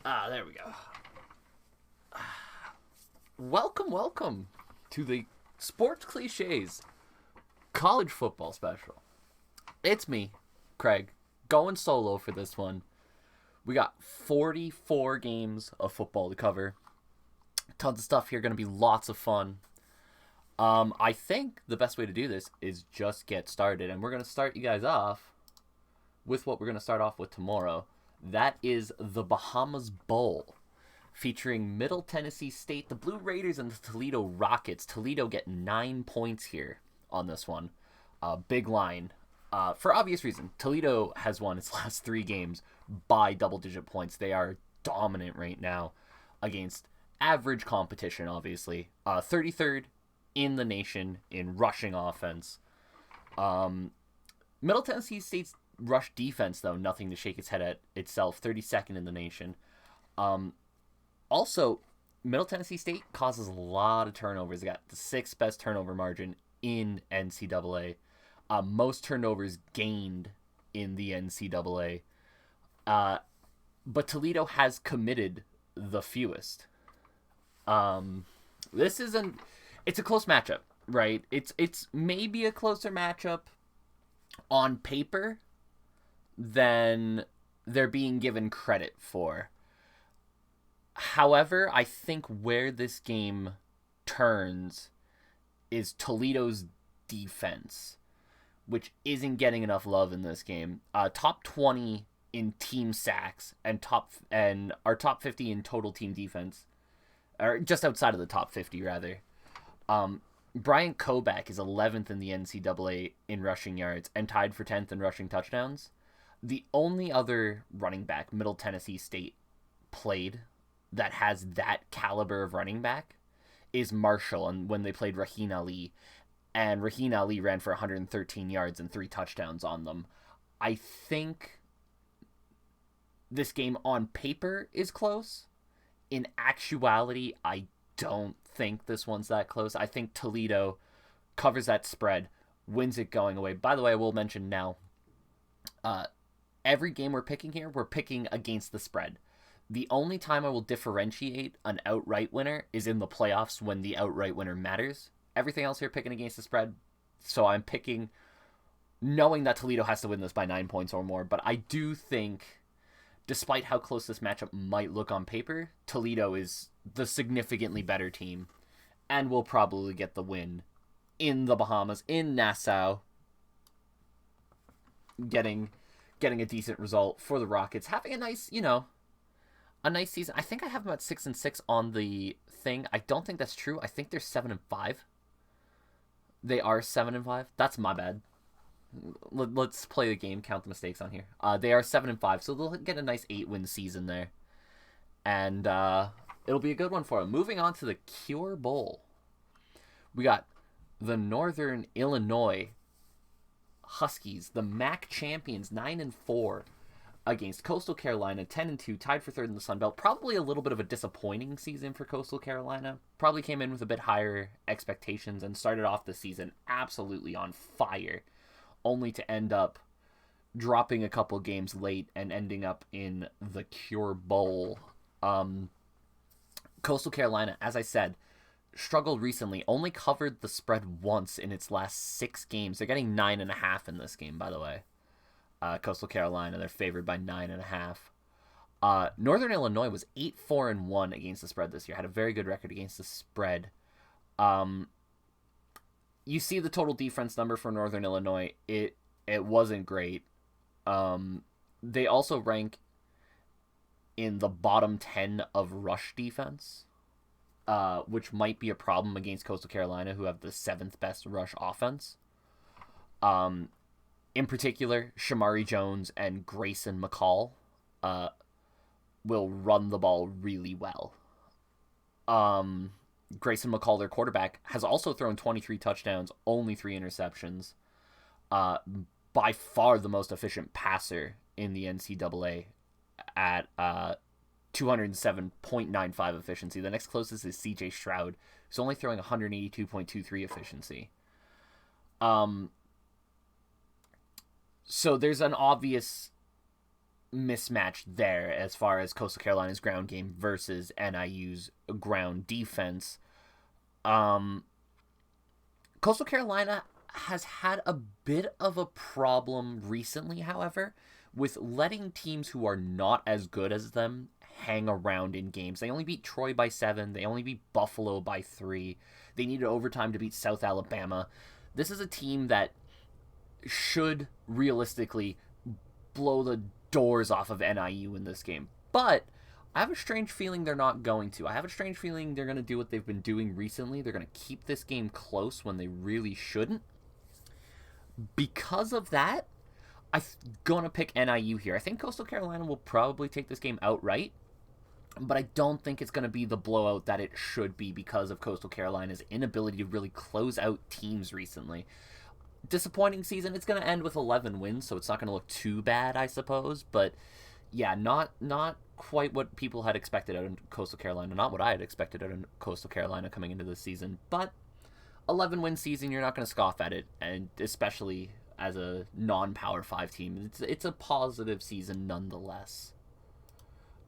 There we go. Welcome to the Sports Clichés college football special. It's me, Craig, going solo for this one. We got 44 games of football to cover. Tons of stuff here, going to be lots of fun. I think the best way to do this is just get started, and we're going to start you guys off with what we're going to start off with tomorrow. That is the Bahamas Bowl, featuring Middle Tennessee State, the Blue Raiders, and the Toledo Rockets. Toledo get 9 points here on this one. Big line. For obvious reason, Toledo has won its last 3 games by double-digit points. They are dominant right now against average competition, obviously. 33rd in the nation in rushing offense. Middle Tennessee State's rush defense, though, nothing to shake its head at itself. 32nd in the nation. Also, Middle Tennessee State causes a lot of turnovers. They got the 6th best turnover margin in NCAA. Most turnovers gained in the NCAA. But Toledo has committed the fewest. It's a close matchup, right? It's maybe a closer matchup on paper than they're being given credit for. However, I think where this game turns is Toledo's defense, which isn't getting enough love in this game. Top 20 in team sacks and our top 50 in total team defense, or just outside of the top 50 rather. Brian Koback is 11th in the NCAA in rushing yards and tied for 10th in rushing touchdowns. The only other running back Middle Tennessee State played that has that caliber of running back is Marshall, and when they played Raheen Ali, and Raheen Ali ran for 113 yards and 3 touchdowns on them. I think this game on paper is close. In actuality, I don't think this one's that close. I think Toledo covers that spread, wins it going away. By the way, I will mention now, every game we're picking here, we're picking against the spread. The only time I will differentiate an outright winner is in the playoffs when the outright winner matters. Everything else here picking against the spread. So I'm picking knowing that Toledo has to win this by 9 points or more. But I do think, despite how close this matchup might look on paper, Toledo is the significantly better team and will probably get the win in the Bahamas, in Nassau, getting a decent result for the Rockets, having a nice season. I think I have them at 6-6 on the thing. I don't think that's true. I think they're 7-5. They are 7-5. That's my bad. Let's play the game, count the mistakes on here. They are 7-5, so they'll get a nice 8-win season there, and it'll be a good one for them. Moving on to the Cure Bowl, we got the Northern Illinois Huskies, the MAC champions, 9-4, against Coastal Carolina, 10-2, tied for 3rd in the Sun Belt. Probably a little bit of a disappointing season for Coastal Carolina. Probably came in with a bit higher expectations and started off the season absolutely on fire, only to end up dropping a couple games late and ending up in the Cure Bowl. Coastal Carolina, as I said, struggled recently, only covered the spread once in its last 6 games. They're getting 9.5 in this game, by the way. Coastal Carolina, they're favored by 9.5. Northern Illinois was 8-4-1 against the spread this year. Had a very good record against the spread. You see the total defense number for Northern Illinois. It wasn't great. They also rank in the bottom 10 of rush defense, which might be a problem against Coastal Carolina, who have the 7th best rush offense. In particular, Shamari Jones and Grayson McCall will run the ball really well. Grayson McCall, their quarterback, has also thrown 23 touchdowns, only 3 interceptions. By far the most efficient passer in the NCAA at 207.95 efficiency. The next closest is CJ Stroud, who's only throwing 182.23 efficiency. So there's an obvious mismatch there as far as Coastal Carolina's ground game versus NIU's ground defense. Coastal Carolina has had a bit of a problem recently, however, with letting teams who are not as good as them hang around in games. They only beat Troy by 7. They only beat Buffalo by 3. They needed overtime to beat South Alabama. This is a team that should realistically blow the doors off of NIU in this game. But I have a strange feeling they're not going to. I have a strange feeling they're going to do what they've been doing recently. They're going to keep this game close when they really shouldn't. Because of that, I'm going to pick NIU here. I think Coastal Carolina will probably take this game outright, but I don't think it's going to be the blowout that it should be because of Coastal Carolina's inability to really close out teams recently. Disappointing season. It's going to end with 11 wins, so it's not going to look too bad, I suppose. But yeah, not quite what people had expected out of Coastal Carolina. Not what I had expected out of Coastal Carolina coming into this season. But 11-win season, you're not going to scoff at it, and especially as a non-Power 5 team. It's a positive season nonetheless.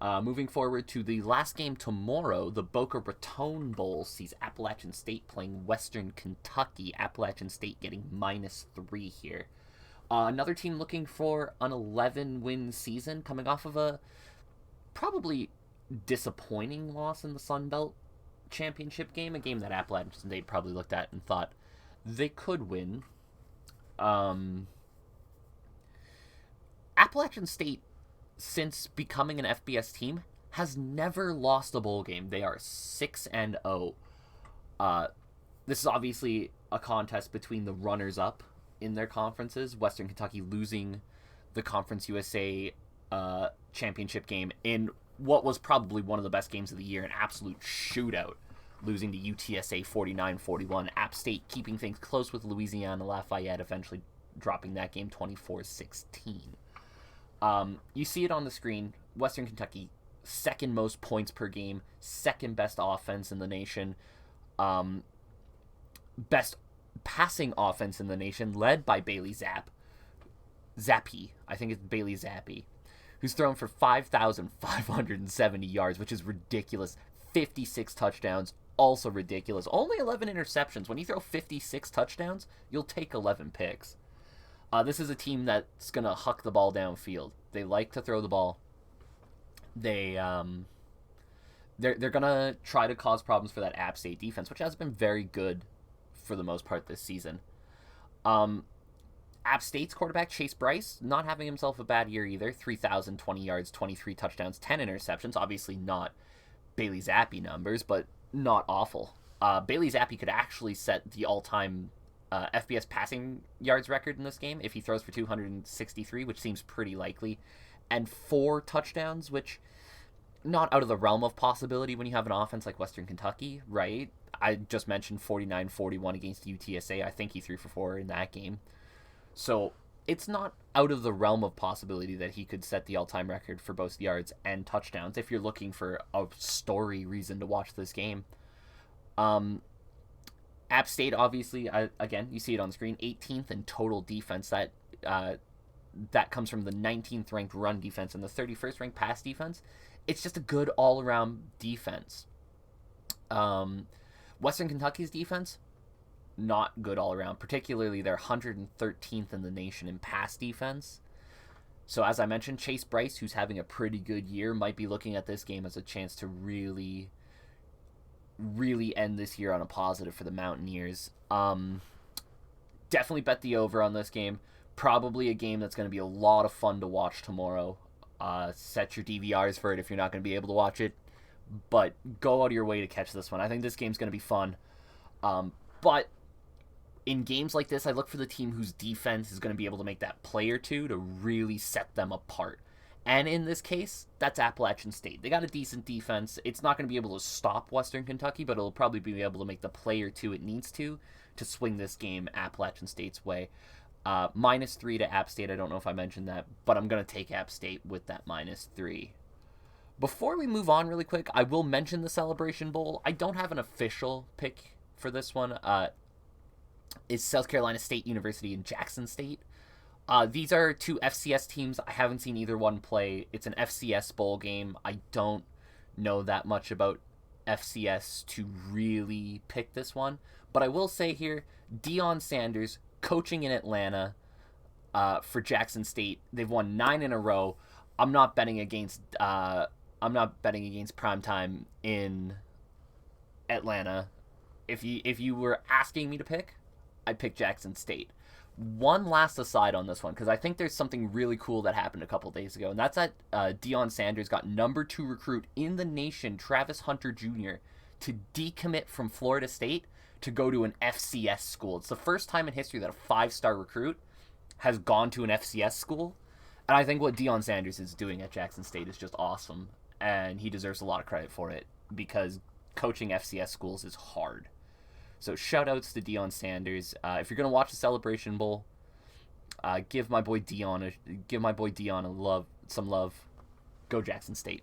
Moving forward to the last game tomorrow, the Boca Raton Bowl sees Appalachian State playing Western Kentucky. Appalachian State getting -3 here. Another team looking for an 11-win season, coming off of a probably disappointing loss in the Sun Belt Championship game, a game that Appalachian State probably looked at and thought they could win. Appalachian State, since becoming an FBS team, has never lost a bowl game. They are 6-0. This is obviously a contest between the runners-up in their conferences. Western Kentucky losing the Conference USA championship game in what was probably one of the best games of the year, an absolute shootout, losing to UTSA 49-41. App State keeping things close with Louisiana Lafayette, eventually dropping that game 24-16. You see it on the screen. Western Kentucky, second most points per game, second best offense in the nation, best passing offense in the nation, led by Bailey Zappi. I think it's Bailey Zappi, who's thrown for 5,570 yards, which is ridiculous. 56 touchdowns, also ridiculous. Only 11 interceptions. When you throw 56 touchdowns, you'll take 11 picks. This is a team that's going to huck the ball downfield. They like to throw the ball. They're going to try to cause problems for that App State defense, which has been very good for the most part this season. App State's quarterback, Chase Bryce, not having himself a bad year either. 3,020 yards, 23 touchdowns, 10 interceptions. Obviously not Bailey Zappi numbers, but not awful. Bailey Zappi could actually set the all-time FBS passing yards record in this game if he throws for 263, which seems pretty likely, and 4 touchdowns, which not out of the realm of possibility when you have an offense like Western Kentucky, right? I just mentioned 49-41 against UTSA. I think he threw for 4 in that game. So it's not out of the realm of possibility that he could set the all-time record for both yards and touchdowns if you're looking for a story reason to watch this game. App State, obviously, again, you see it on the screen, 18th in total defense. That comes from the 19th ranked run defense and the 31st ranked pass defense. It's just a good all-around defense. Western Kentucky's defense, not good all around. Particularly, they're 113th in the nation in pass defense. So as I mentioned, Chase Bryce, who's having a pretty good year, might be looking at this game as a chance to really end this year on a positive for the Mountaineers. Definitely bet the over on this game. Probably a game that's going to be a lot of fun to watch tomorrow. Set your DVRs for it if you're not going to be able to watch it. But go out of your way to catch this one. I think this game's going to be fun. But in games like this, I look for the team whose defense is going to be able to make that play or two to really set them apart. And in this case, that's Appalachian State. They got a decent defense. It's not going to be able to stop Western Kentucky, but it'll probably be able to make the play or two it needs to swing this game Appalachian State's way. -3 to App State. I don't know if I mentioned that, but I'm going to take App State with that -3. Before we move on really quick, I will mention the Celebration Bowl. I don't have an official pick for this one. It's South Carolina State University and Jackson State. These are two FCS teams. I haven't seen either one play. It's an FCS bowl game. I don't know that much about FCS to really pick this one. But I will say here, Deion Sanders coaching in Atlanta for Jackson State. They've won 9 in a row. I'm not betting against primetime in Atlanta. If you were asking me to pick, I'd pick Jackson State. One last aside on this one, because I think there's something really cool that happened a couple days ago, and that's that Deion Sanders got number 2 recruit in the nation, Travis Hunter Jr., to decommit from Florida State to go to an FCS school. It's the first time in history that a 5-star recruit has gone to an FCS school, and I think what Deion Sanders is doing at Jackson State is just awesome, and he deserves a lot of credit for it, because coaching FCS schools is hard. So shout-outs to Deion Sanders. If you're gonna watch the Celebration Bowl, give my boy Deion some love. Go Jackson State.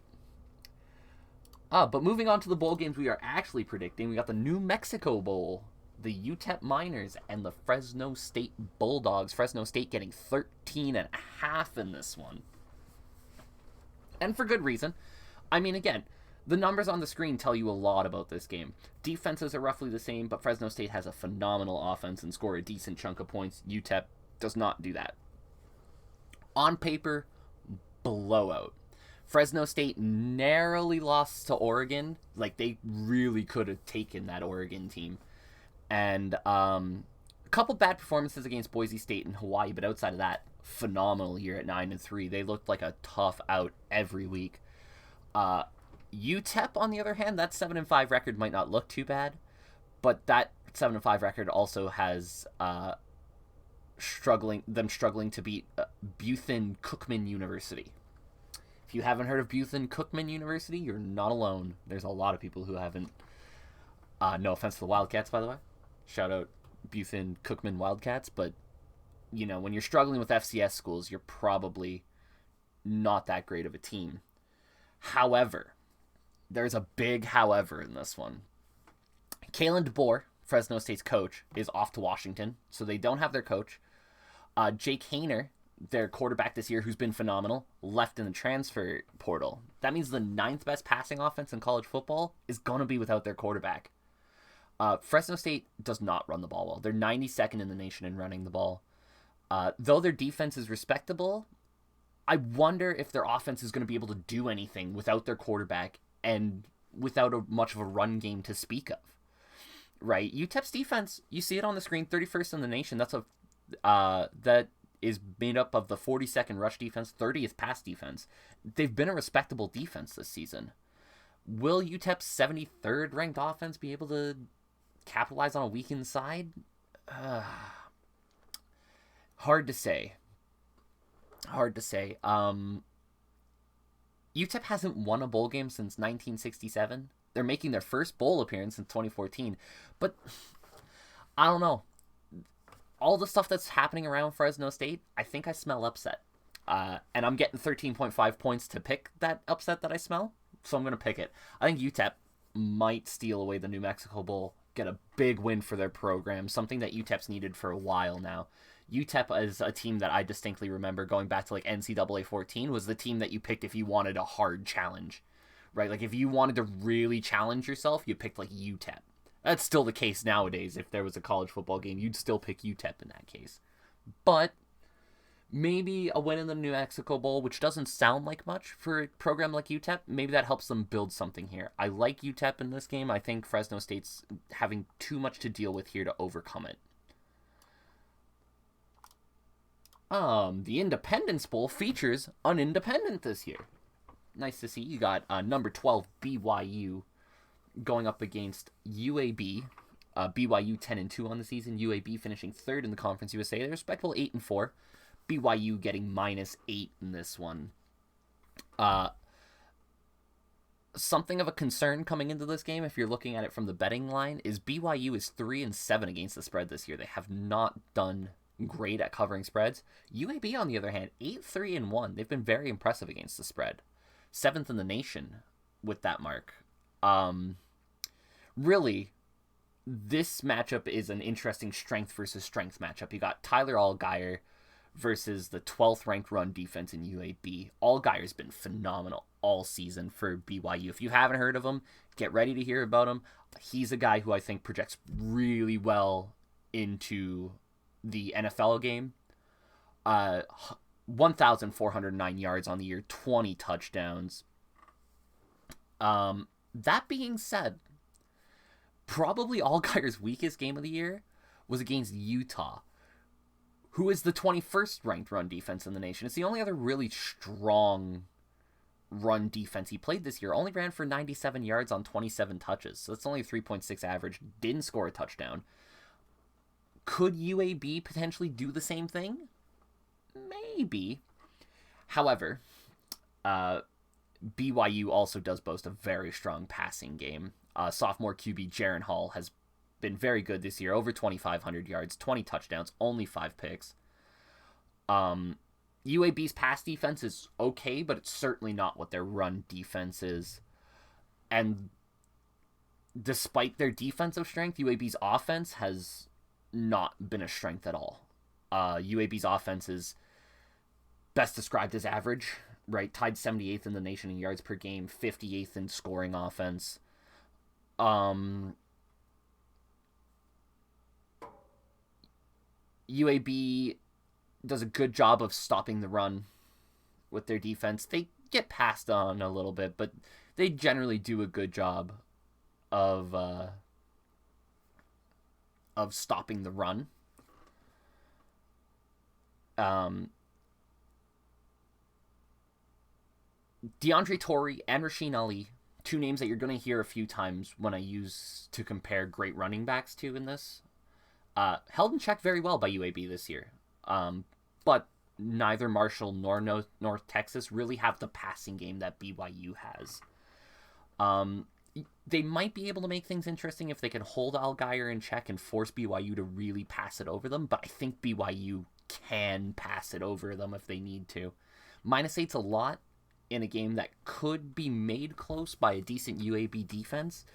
But moving on to the bowl games we are actually predicting, we got the New Mexico Bowl, the UTEP Miners, and the Fresno State Bulldogs. Fresno State getting 13.5 in this one, and for good reason. I mean, again, the numbers on the screen tell you a lot about this game. Defenses are roughly the same, but Fresno State has a phenomenal offense and score a decent chunk of points. UTEP does not do that. On paper, blowout. Fresno State narrowly lost to Oregon. Like, they really could have taken that Oregon team. And a couple bad performances against Boise State and Hawaii, but outside of that, phenomenal year at 9-3. They looked like a tough out every week. UTEP, on the other hand, that 7-5 record might not look too bad, but that 7-5 record also has struggling to beat Bethune-Cookman University. If you haven't heard of Bethune-Cookman University, you're not alone. There's a lot of people who haven't. No offense to the Wildcats, by the way. Shout out Bethune-Cookman Wildcats, but when you're struggling with FCS schools, you're probably not that great of a team. However, there's a big however in this one. Kalen DeBoer, Fresno State's coach, is off to Washington, so they don't have their coach. Jake Haener, their quarterback this year, who's been phenomenal, left in the transfer portal. That means the 9th best passing offense in college football is going to be without their quarterback. Fresno State does not run the ball well. They're 92nd in the nation in running the ball. Though their defense is respectable, I wonder if their offense is going to be able to do anything without their quarterback and without much of a run game to speak of. Right? UTEP's defense, you see it on the screen, 31st in the nation. That is made up of the 42nd rush defense, 30th pass defense. They've been a respectable defense this season. Will UTEP's 73rd ranked offense be able to capitalize on a weak inside? Hard to say. UTEP hasn't won a bowl game since 1967. They're making their first bowl appearance in 2014. But I don't know. All the stuff that's happening around Fresno State, I think I smell upset. And I'm getting 13.5 points to pick that upset that I smell. So I'm going to pick it. I think UTEP might steal away the New Mexico Bowl, get a big win for their program, something that UTEP's needed for a while now. UTEP is a team that I distinctly remember going back to like NCAA 14 was the team that you picked if you wanted a hard challenge, right? Like if you wanted to really challenge yourself, you picked like UTEP. That's still the case nowadays. If there was a college football game, you'd still pick UTEP in that case. But maybe a win in the New Mexico Bowl, which doesn't sound like much for a program like UTEP, maybe that helps them build something here. I like UTEP in this game. I think Fresno State's having too much to deal with here to overcome it. The Independence Bowl features an independent this year. Nice to see. You got number 12 BYU going up against UAB. BYU 10-2 on the season. UAB finishing 3rd in the Conference USA. They're respectable 8-4. BYU getting -8 in this one. Something of a concern coming into this game, if you're looking at it from the betting line, is BYU is 3-7 against the spread this year. They have not done great at covering spreads. UAB, on the other hand, 8-3-1. They've been very impressive against the spread. 7th in the nation with that mark. Really, this matchup is an interesting strength versus strength matchup. You got Tyler Allgeier versus the 12th ranked run defense in UAB. Allgaier's been phenomenal all season for BYU. If you haven't heard of him, get ready to hear about him. He's a guy who I think projects really well into the NFL game. 1,409 yards on the year, 20 touchdowns. That being said, probably Allgaier's weakest game of the year was against Utah, who is the 21st ranked run defense in the nation. It's the only other really strong run defense he played this year. Only ran for 97 yards on 27 touches, so that's only 3.6 average. Didn't score a touchdown. Could UAB potentially do the same thing? Maybe. However, BYU also does boast a very strong passing game. Sophomore QB Jaron Hall has been very good this year, over 2,500 yards, 20 touchdowns, only 5 picks. UAB's pass defense is okay, but it's certainly not what their run defense is. And despite their defensive strength, UAB's offense has not been a strength at all. UAB's offense is best described as average, right? Tied 78th in the nation in yards per game, 58th in scoring offense. UAB does a good job of stopping the run with their defense. They get passed on a little bit, but they generally do a good job of stopping the run. DeAndre Torrey and Rasheen Ali, two names that you're going to hear a few times when I use to compare great running backs to in this, held in check very well by UAB this year. But neither Marshall nor North Texas really have the passing game that BYU has. They might be able to make things interesting if they can hold Allgaier in check and force BYU to really pass it over them, but I think BYU can pass it over them if they need to. -8's a lot in a game that could be made close by a decent UAB defense,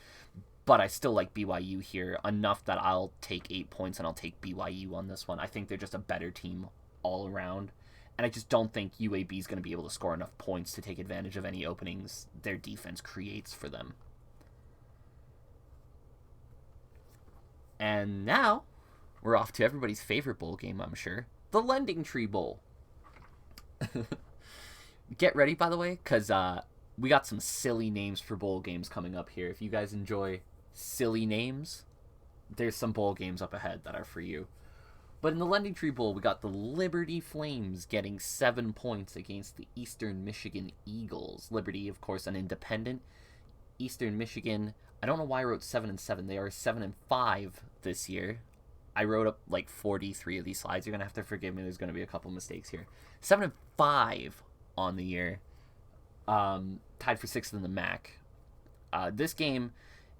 but I still like BYU here enough that I'll take 8 points and I'll take BYU on this one. I think they're just a better team all around, and I just don't think UAB is going to be able to score enough points to take advantage of any openings their defense creates for them. And now, we're off to everybody's favorite bowl game, I'm sure. The Lending Tree Bowl. Get ready, by the way, because we got some silly names for bowl games coming up here. If you guys enjoy silly names, there's some bowl games up ahead that are for you. But in the Lending Tree Bowl, we got the Liberty Flames getting 7 points against the Eastern Michigan Eagles. Liberty, of course, an independent. Eastern Michigan, I don't know why I wrote 7-7. They are 7-5 this year. I wrote up like 43 of these slides. You're going to have to forgive me. There's going to be a couple mistakes here. 7-5 on the year. Tied for 6th in the MAC. This game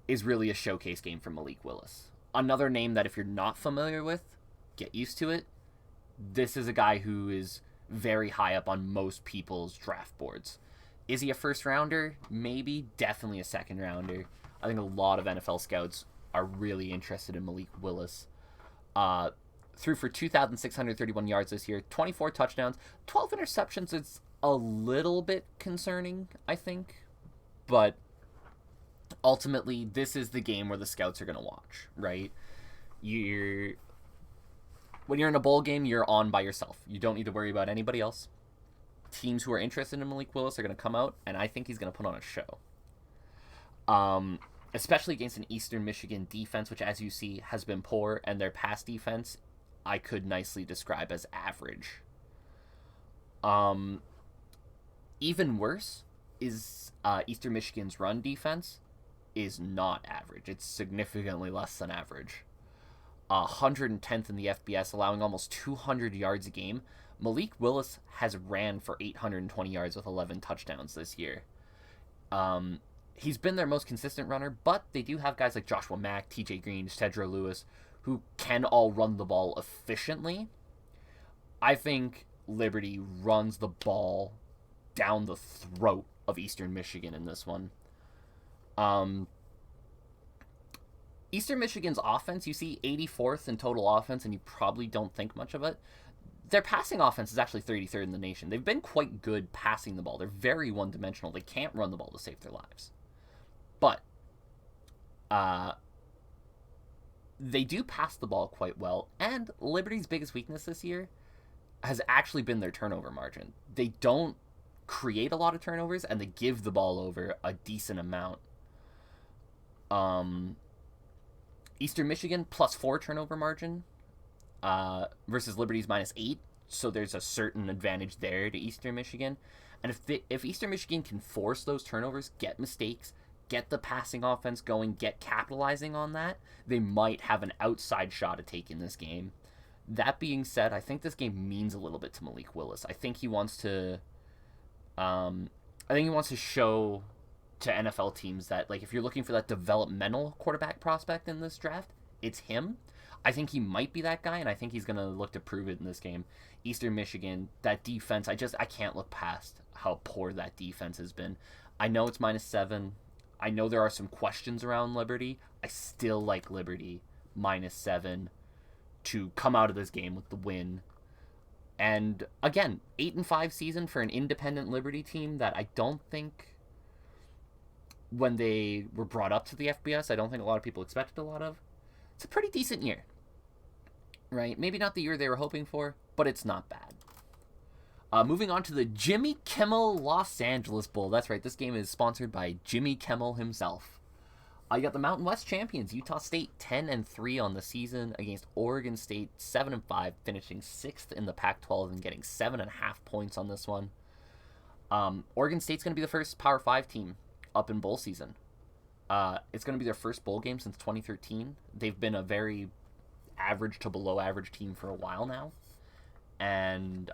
is really a showcase game for Malik Willis. Another name that if you're not familiar with, get used to it. This is a guy who is very high up on most people's draft boards. Is he a first rounder? Maybe. Definitely a second rounder. I think a lot of NFL scouts are really interested in Malik Willis. Threw for 2,631 yards this year, 24 touchdowns, 12 interceptions. It's a little bit concerning, I think. But ultimately, this is the game where the scouts are going to watch, right? When you're in a bowl game, you're on by yourself. You don't need to worry about anybody else. Teams who are interested in Malik Willis are going to come out, and I think he's going to put on a show. Especially against an Eastern Michigan defense, which, as you see, has been poor, and their pass defense I could nicely describe as average. Even worse is Eastern Michigan's run defense is not average. It's significantly less than average. 110th in the FBS, allowing almost 200 yards a game. Malik Willis has ran for 820 yards with 11 touchdowns this year. He's been their most consistent runner, but they do have guys like Joshua Mack, TJ Green, Cedro Lewis, who can all run the ball efficiently. I think Liberty runs the ball down the throat of Eastern Michigan in this one. Eastern Michigan's offense, you see 84th in total offense, and you probably don't think much of it. their passing offense is actually 33rd in the nation. They've been quite good passing the ball. They're very one-dimensional. They can't run the ball to save their lives. But they do pass the ball quite well. And Liberty's biggest weakness this year has actually been their turnover margin. They don't create a lot of turnovers, and they give the ball over a decent amount. Eastern Michigan +4 turnover margin versus Liberty's -8, so there's a certain advantage there to Eastern Michigan. And if Eastern Michigan can force those turnovers, get mistakes, get the passing offense going, get capitalizing on that, they might have an outside shot at taking this game. That being said, I think this game means a little bit to Malik Willis. I think he wants to show to NFL teams that, like, if you're looking for that developmental quarterback prospect in this draft, it's him. I think he might be that guy, and I think he's going to look to prove it in this game. Eastern Michigan, that defense, I can't look past how poor that defense has been. I know it's -7. I know there are some questions around Liberty. I still like Liberty -7 to come out of this game with the win. And again, 8-5 season for an independent Liberty team that I don't think, when they were brought up to the FBS, I don't think a lot of people expected a lot of. It's a pretty decent year, right? Maybe not the year they were hoping for, but it's not bad. Moving on to the Jimmy Kimmel Los Angeles Bowl. That's right, this game is sponsored by Jimmy Kimmel himself. You got the Mountain West champions, Utah State, 10-3 on the season against Oregon State, 7-5, finishing 6th in the Pac-12 and getting 7.5 points on this one. Oregon State's going to be the first Power 5 team up in bowl season. It's going to be their first bowl game since 2013. They've been a very average to below average team for a while now. And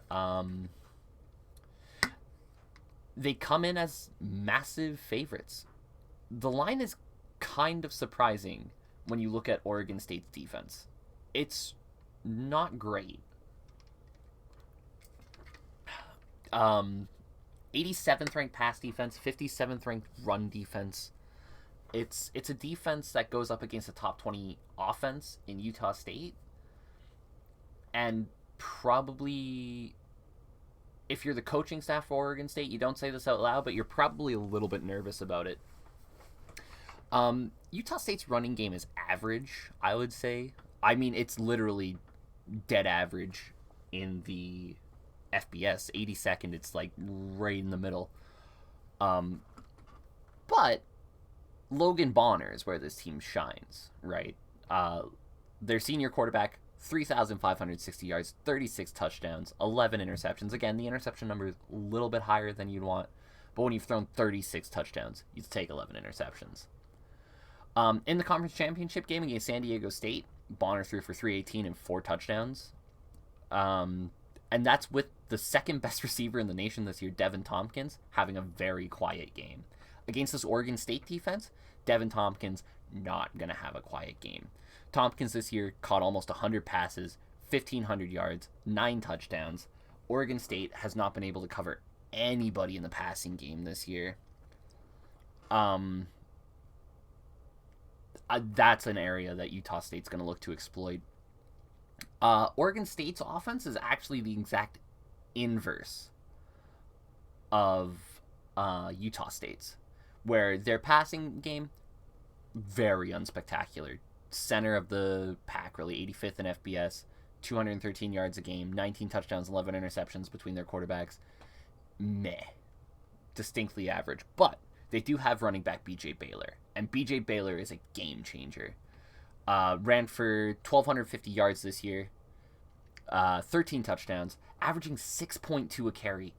they come in as massive favorites. The line is kind of surprising when you look at Oregon State's defense. It's not great. 87th ranked pass defense, 57th ranked run defense. It's a defense that goes up against a top 20 offense in Utah State. And probably, if you're the coaching staff for Oregon State, you don't say this out loud, but you're probably a little bit nervous about it. Utah State's running game is average, I would say. I mean, it's literally dead average in the FBS. 82nd, it's like right in the middle. But Logan Bonner is where this team shines, right? Their senior quarterback, 3,560 yards, 36 touchdowns, 11 interceptions. Again, the interception number is a little bit higher than you'd want, but when you've thrown 36 touchdowns, you take 11 interceptions. In the conference championship game against San Diego State, Bonner threw for 318 and 4 touchdowns. And that's with the second best receiver in the nation this year, Devin Tompkins, having a very quiet game. Against this Oregon State defense, Devin Tompkins not going to have a quiet game. Tompkins this year caught almost 100 passes, 1,500 yards, 9 touchdowns. Oregon State has not been able to cover anybody in the passing game this year. That's an area that Utah State's going to look to exploit. Oregon State's offense is actually the exact inverse of Utah State's, where their passing game, very unspectacular. Center of the pack, really, 85th in FBS, 213 yards a game, 19 touchdowns, 11 interceptions between their quarterbacks. Meh. Distinctly average. But they do have running back B.J. Baylor, and B.J. Baylor is a game changer. Ran for 1,250 yards this year, 13 touchdowns, averaging 6.2 a carry,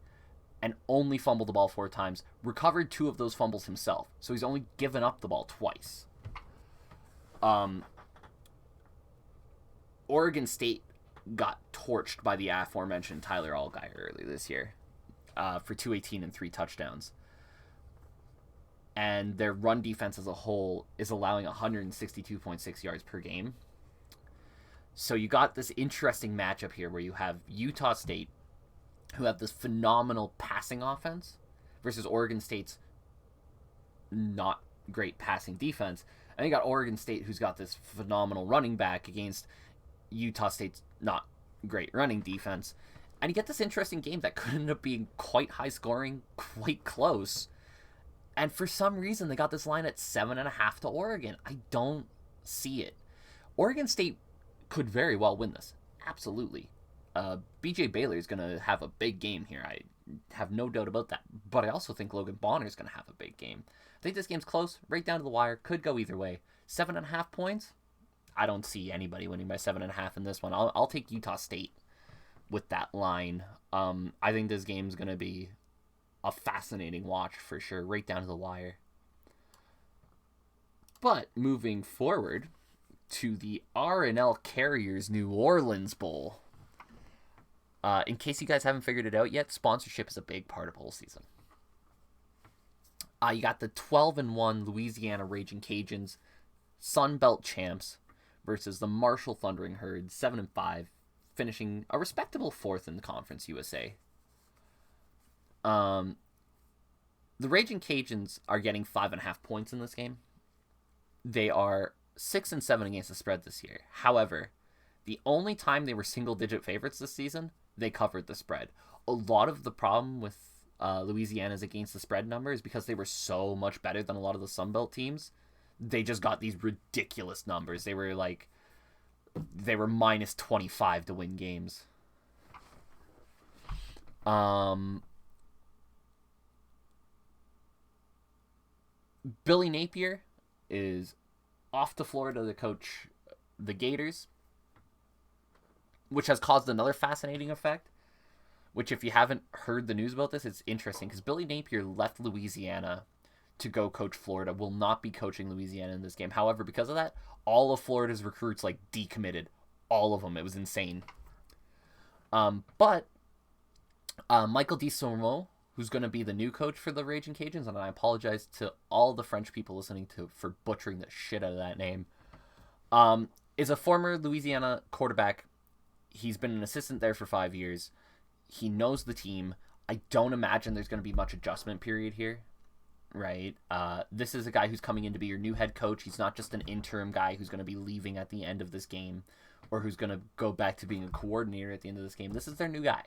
and only fumbled the ball 4 times. Recovered 2 of those fumbles himself, so he's only given up the ball twice. Oregon State got torched by the aforementioned Tyler Allgeier early this year for 218 and 3 touchdowns. And their run defense as a whole is allowing 162.6 yards per game. So you got this interesting matchup here where you have Utah State, who have this phenomenal passing offense, versus Oregon State's not great passing defense. And you got Oregon State, who's got this phenomenal running back, against Utah State's not great running defense. And you get this interesting game that could end up being quite high scoring, quite close. And for some reason, they got this line at 7.5 to Oregon. I don't see it. Oregon State could very well win this. Absolutely. BJ Baylor is going to have a big game here. I have no doubt about that. But I also think Logan Bonner is going to have a big game. I think this game's close, right down to the wire. Could go either way. 7.5 points? I don't see anybody winning by 7.5 in this one. I'll take Utah State with that line. I think this game's going to be a fascinating watch for sure, right down to the wire. But moving forward to the R&L Carriers New Orleans Bowl. In case you guys haven't figured it out yet, sponsorship is a big part of bowl season. You got the 12-1 Louisiana Raging Cajuns, Sun Belt champs, versus the Marshall Thundering Herd, 7-5, finishing a respectable 4th in the Conference USA. The Raging Cajuns are getting 5.5 points in this game. They are 6-7 against the spread this year. However, the only time they were single-digit favorites this season, they covered the spread. A lot of the problem with Louisiana's against the spread number is because they were so much better than a lot of the Sun Belt teams. They just got these ridiculous numbers. They were minus 25 to win games. Billy Napier is off to Florida to coach the Gators, which has caused another fascinating effect, which if you haven't heard the news about this, it's interesting because Billy Napier left Louisiana to go coach Florida, will not be coaching Louisiana in this game. However, because of that, all of Florida's recruits decommitted. All of them. It was insane. But Michael DeSormeaux, who's going to be the new coach for the Raging Cajuns, and I apologize to all the French people listening for butchering the shit out of that name, is a former Louisiana quarterback. He's been an assistant there for 5 years. He knows the team. I don't imagine there's going to be much adjustment period here, right? This is a guy who's coming in to be your new head coach. He's not just an interim guy who's going to be leaving at the end of this game or who's going to go back to being a coordinator at the end of this game. This is their new guy.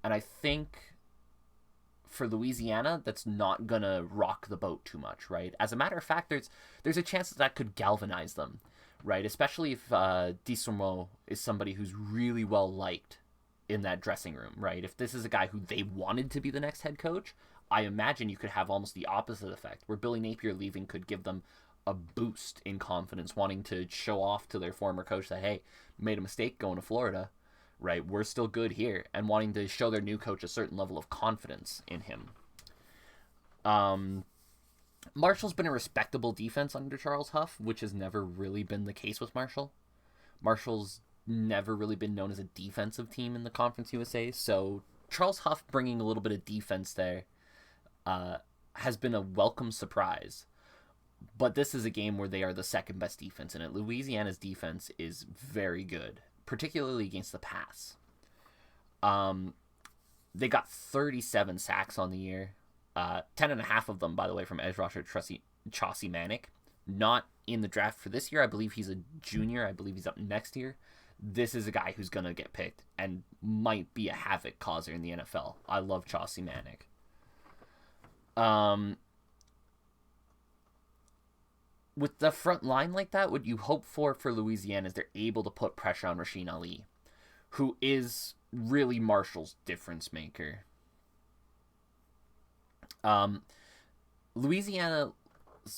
And I think for Louisiana, that's not going to rock the boat too much, right? As a matter of fact, there's a chance that could galvanize them, right? Especially if DeSormeaux is somebody who's really well liked in that dressing room, right? If this is a guy who they wanted to be the next head coach, I imagine you could have almost the opposite effect, where Billy Napier leaving could give them a boost in confidence, wanting to show off to their former coach that, hey, made a mistake going to Florida, right? We're still good here, and wanting to show their new coach a certain level of confidence in him. Marshall's been a respectable defense under Charles Huff, which has never really been the case with Marshall. Marshall's never really been known as a defensive team in the Conference USA, so Charles Huff bringing a little bit of defense there has been a welcome surprise. But this is a game where they are the second best defense in it. Louisiana's defense is very good, particularly against the pass. They got 37 sacks on the year. 10.5 of them, by the way, from edge rusher Chauncey Manick. Not in the draft for this year. I believe he's a junior. I believe he's up next year. This is a guy who's going to get picked and might be a havoc causer in the NFL. I love Chauncey Manick. With the front line like that, what you hope for Louisiana is they're able to put pressure on Rasheen Ali, who is really Marshall's difference maker. Louisiana's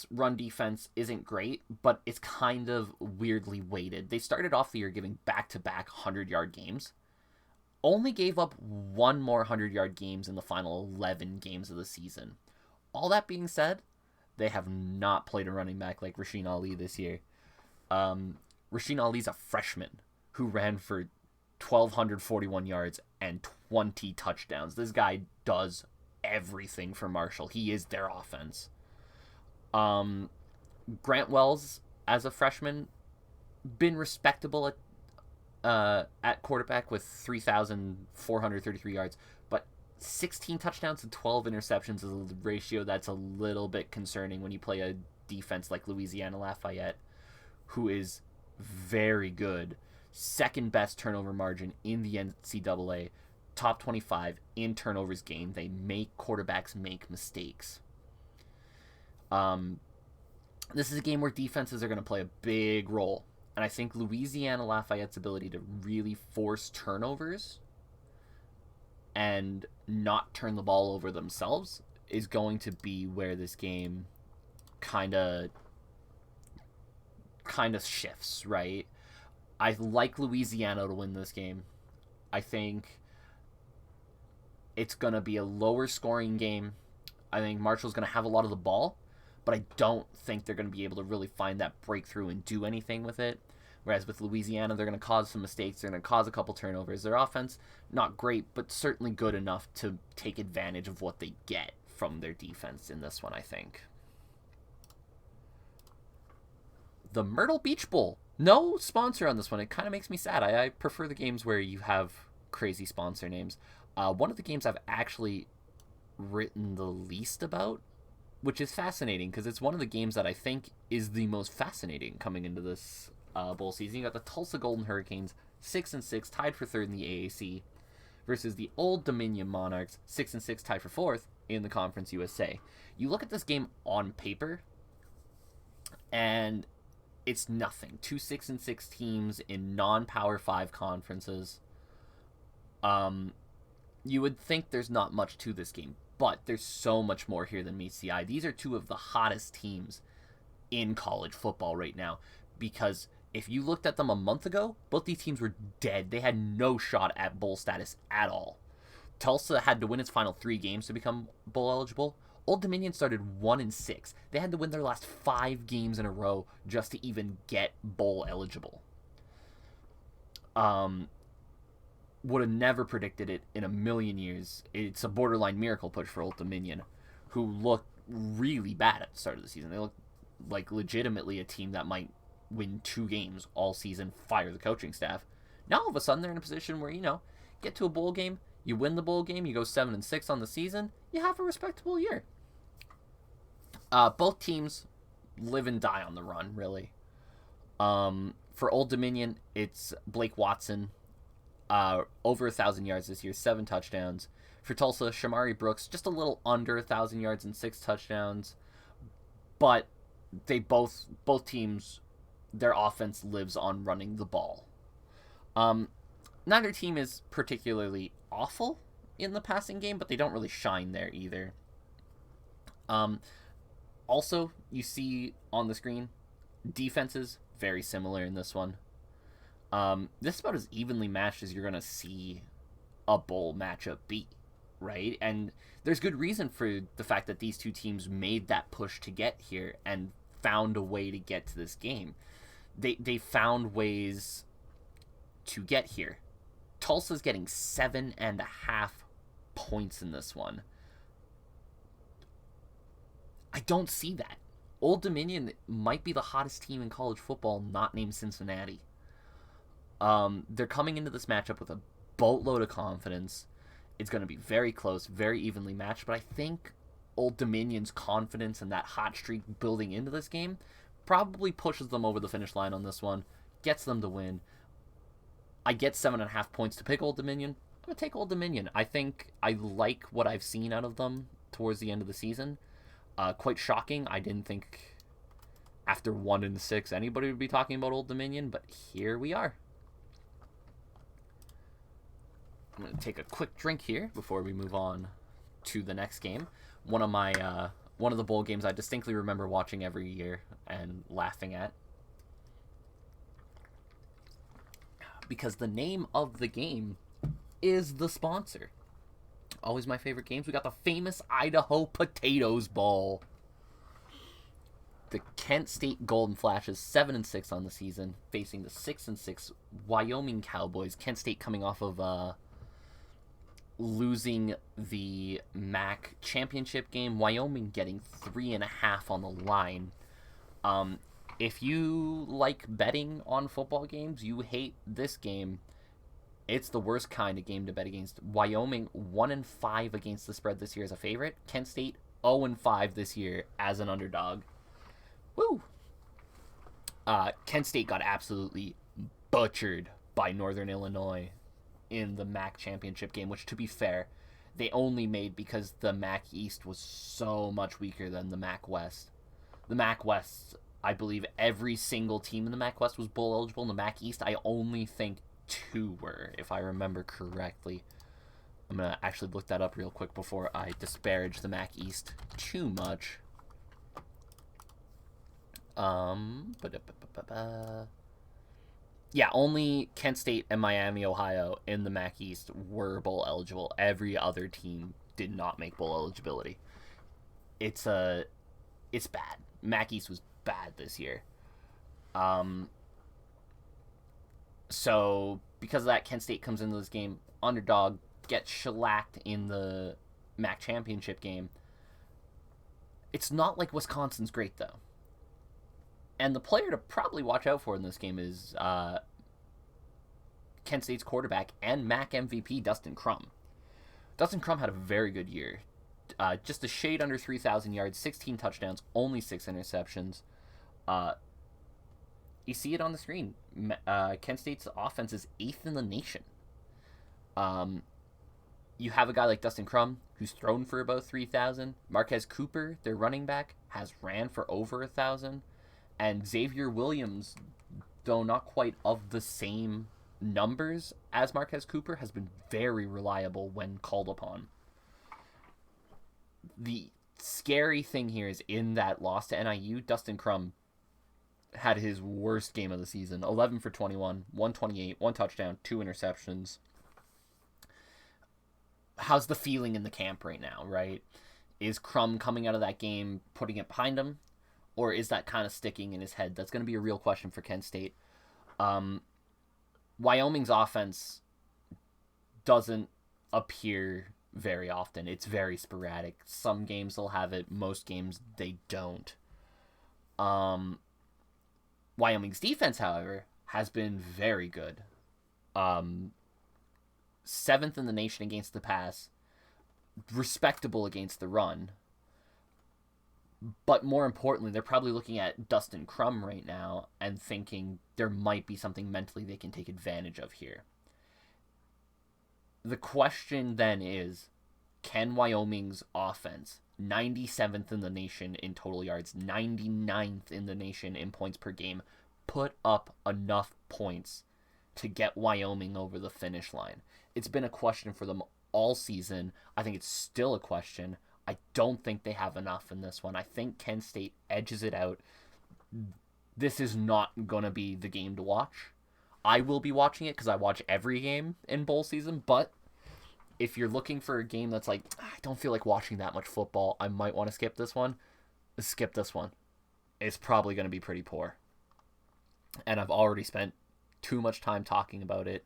run defense isn't great, but it's kind of weirdly weighted. They started off the year giving back-to-back 100-yard games. Only gave up one more 100-yard games in the final 11 games of the season. All that being said, they have not played a running back like Rasheen Ali this year. Rasheen Ali's a freshman who ran for 1,241 yards and 20 touchdowns. This guy does everything for Marshall. He is their offense. Grant Wells, as a freshman, been respectable at quarterback with 3,433 yards, but 16 touchdowns and 12 interceptions is a ratio that's a little bit concerning when you play a defense like Louisiana Lafayette, who is very good. second best turnover margin in the NCAA, top 25 in turnovers gained. They make quarterbacks make mistakes. This is a game where defenses are going to play a big role. And I think Louisiana Lafayette's ability to really force turnovers and not turn the ball over themselves is going to be where this game kind of shifts, right? I like Louisiana to win this game. I think it's going to be a lower scoring game. I think Marshall's going to have a lot of the ball, but I don't think they're going to be able to really find that breakthrough and do anything with it. Whereas with Louisiana, they're going to cause some mistakes. They're going to cause a couple turnovers. Their offense, not great, but certainly good enough to take advantage of what they get from their defense in this one, I think. The Myrtle Beach Bowl. No sponsor on this one. It kind of makes me sad. I prefer the games where you have crazy sponsor names. One of the games I've actually written the least about, which is fascinating because it's one of the games that I think is the most fascinating coming into this bowl season. You got the Tulsa Golden Hurricanes, 6-6, tied for third in the AAC, versus the Old Dominion Monarchs, 6-6, tied for fourth in the Conference USA. You look at this game on paper, and it's nothing. Two 6-6 teams in non-Power 5 conferences. You would think there's not much to this game, but there's so much more here than meets the eye. These are two of the hottest teams in college football right now, because if you looked at them a month ago, both these teams were dead. They had no shot at bowl status at all. Tulsa had to win its final 3 games to become bowl eligible. Old Dominion started 1-6. They had to win their last 5 games in a row just to even get bowl eligible. Would have never predicted it in a million years. It's a borderline miracle push for Old Dominion, who looked really bad at the start of the season. They looked like legitimately a team that might win 2 games all season, fire the coaching staff. Now all of a sudden they're in a position where, get to a bowl game, you win the bowl game, you go 7-6 on the season, you have a respectable year. Both teams live and die on the run, really. For Old Dominion, it's Blake Watson, over 1,000 yards this year, 7 touchdowns. For Tulsa, Shamari Brooks, just a little under 1,000 yards and 6 touchdowns. But they both teams, their offense lives on running the ball. Neither team is particularly awful in the passing game, but they don't really shine there either. Also, you see on the screen, defenses very similar in this one. This is about as evenly matched as you're going to see a bowl matchup be, right? And there's good reason for the fact that these two teams made that push to get here and found a way to get to this game. They found ways to get here. Tulsa's getting 7.5 points in this one. I don't see that. Old Dominion might be the hottest team in college football, not named Cincinnati. They're coming into this matchup with a boatload of confidence. It's going to be very close, very evenly matched, but I think Old Dominion's confidence and that hot streak building into this game probably pushes them over the finish line on this one, gets them to win. I get 7.5 points to pick Old Dominion. I'm going to take Old Dominion. I think I like what I've seen out of them towards the end of the season. Quite shocking. I didn't think after 1-6 anybody would be talking about Old Dominion, but here we are. I'm going to take a quick drink here before we move on to the next game. One of the bowl games I distinctly remember watching every year and laughing at. Because the name of the game is the sponsor. Always my favorite games. We got the famous Idaho Potatoes Bowl. The Kent State Golden Flashes, 7-6 on the season, facing the 6-6 Wyoming Cowboys. Kent State coming off of losing the MAC championship game. Wyoming getting 3.5 on the line. If you like betting on football games, you hate this game. It's the worst kind of game to bet against. Wyoming 1-5 against the spread this year as a favorite. Kent State 0-5 this year as an underdog. Woo! Kent State got absolutely butchered by Northern Illinois in the MAC championship game, which, to be fair, they only made because the MAC East was so much weaker than the MAC West. The MAC West, I believe every single team in the MAC West was bowl eligible. In the MAC East, I only think 2 were, if I remember correctly. I'm going to actually look that up real quick before I disparage the MAC East too much. Yeah, only Kent State and Miami, Ohio in the MAC East were bowl eligible. Every other team did not make bowl eligibility. It's bad. MAC East was bad this year. So because of that, Kent State comes into this game underdog, gets shellacked in the MAC championship game. It's not like Wisconsin's great, though. And the player to probably watch out for in this game is Kent State's quarterback and MAC MVP, Dustin Crum. Dustin Crum had a very good year. Just a shade under 3,000 yards, 16 touchdowns, only 6 interceptions. You see it on the screen. Kent State's offense is 8th in the nation. You have a guy like Dustin Crum, who's thrown for about 3,000. Marquez Cooper, their running back, has ran for over 1,000. And Xavier Williams, though not quite of the same numbers as Marquez Cooper, has been very reliable when called upon. The scary thing here is in that loss to NIU, Dustin Crum had his worst game of the season. 11 for 21, 128, 1 touchdown, 2 interceptions. How's the feeling in the camp right now, right? Is Crum coming out of that game, putting it behind him? Or is that kind of sticking in his head? That's going to be a real question for Kent State. Wyoming's offense doesn't appear very often. It's very sporadic. Some games they'll have it. Most games they don't. Wyoming's defense, however, has been very good. 7th in the nation against the pass. Respectable against the run. But more importantly, they're probably looking at Dustin Crum right now and thinking there might be something mentally they can take advantage of here. The question then is, can Wyoming's offense, 97th in the nation in total yards, 99th in the nation in points per game, put up enough points to get Wyoming over the finish line? It's been a question for them all season. I think it's still a question. I don't think they have enough in this one. I think Kent State edges it out. This is not going to be the game to watch. I will be watching it because I watch every game in bowl season, but if you're looking for a game that's like, I don't feel like watching that much football, I might want to skip this one. Skip this one. It's probably going to be pretty poor. And I've already spent too much time talking about it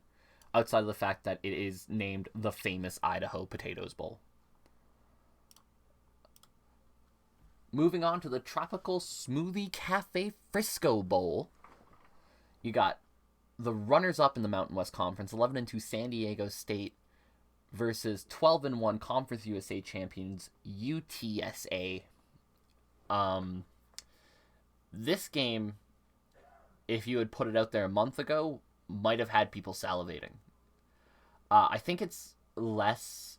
outside of the fact that it is named the famous Idaho Potatoes Bowl. Moving on to the Tropical Smoothie Cafe Frisco Bowl. You got the runners-up in the Mountain West Conference, 11-2 San Diego State versus 12-1 Conference USA champions UTSA. This game, if you had put it out there a month ago, might have had people salivating. I think it's less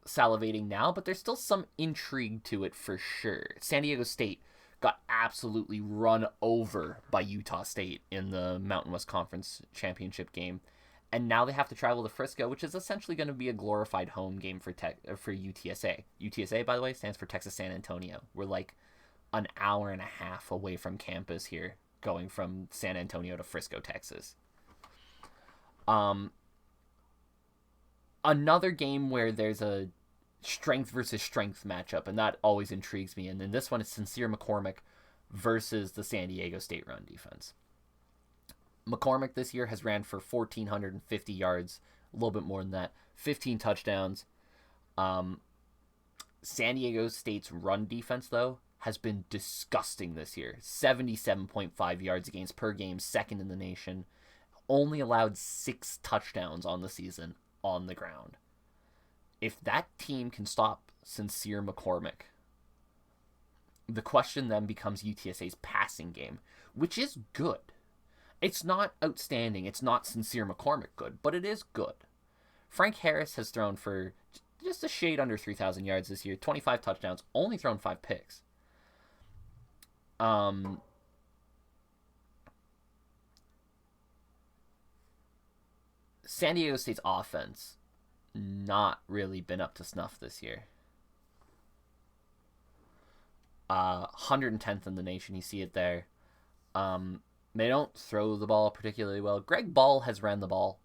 salivating now, but there's still some intrigue to it for sure. San Diego State got absolutely run over by Utah State in the Mountain West Conference championship game, and now they have to travel to Frisco, which is essentially going to be a glorified home game for UTSA. UTSA, by the way, stands for Texas San Antonio. We're like an hour and a half away from campus here, going from San Antonio to Frisco, Texas. Another game where there's a strength versus strength matchup, and that always intrigues me. And then this one is Sincere McCormick versus the San Diego State run defense. McCormick this year has ran for 1,450 yards, a little bit more than that, 15 touchdowns. San Diego State's run defense, though, has been disgusting this year. 77.5 yards against per game, 2nd in the nation. Only allowed 6 touchdowns on the season on the ground. If that team can stop Sincere McCormick, the question then becomes UTSA's passing game, which is good. It's not outstanding. It's not Sincere McCormick good, but it is good. Frank Harris has thrown for just a shade under 3,000 yards this year, 25 touchdowns, only thrown 5 picks. San Diego State's offense not really been up to snuff this year. 110th in the nation, you see it there. They don't throw the ball particularly well. Greg Bell has ran the ball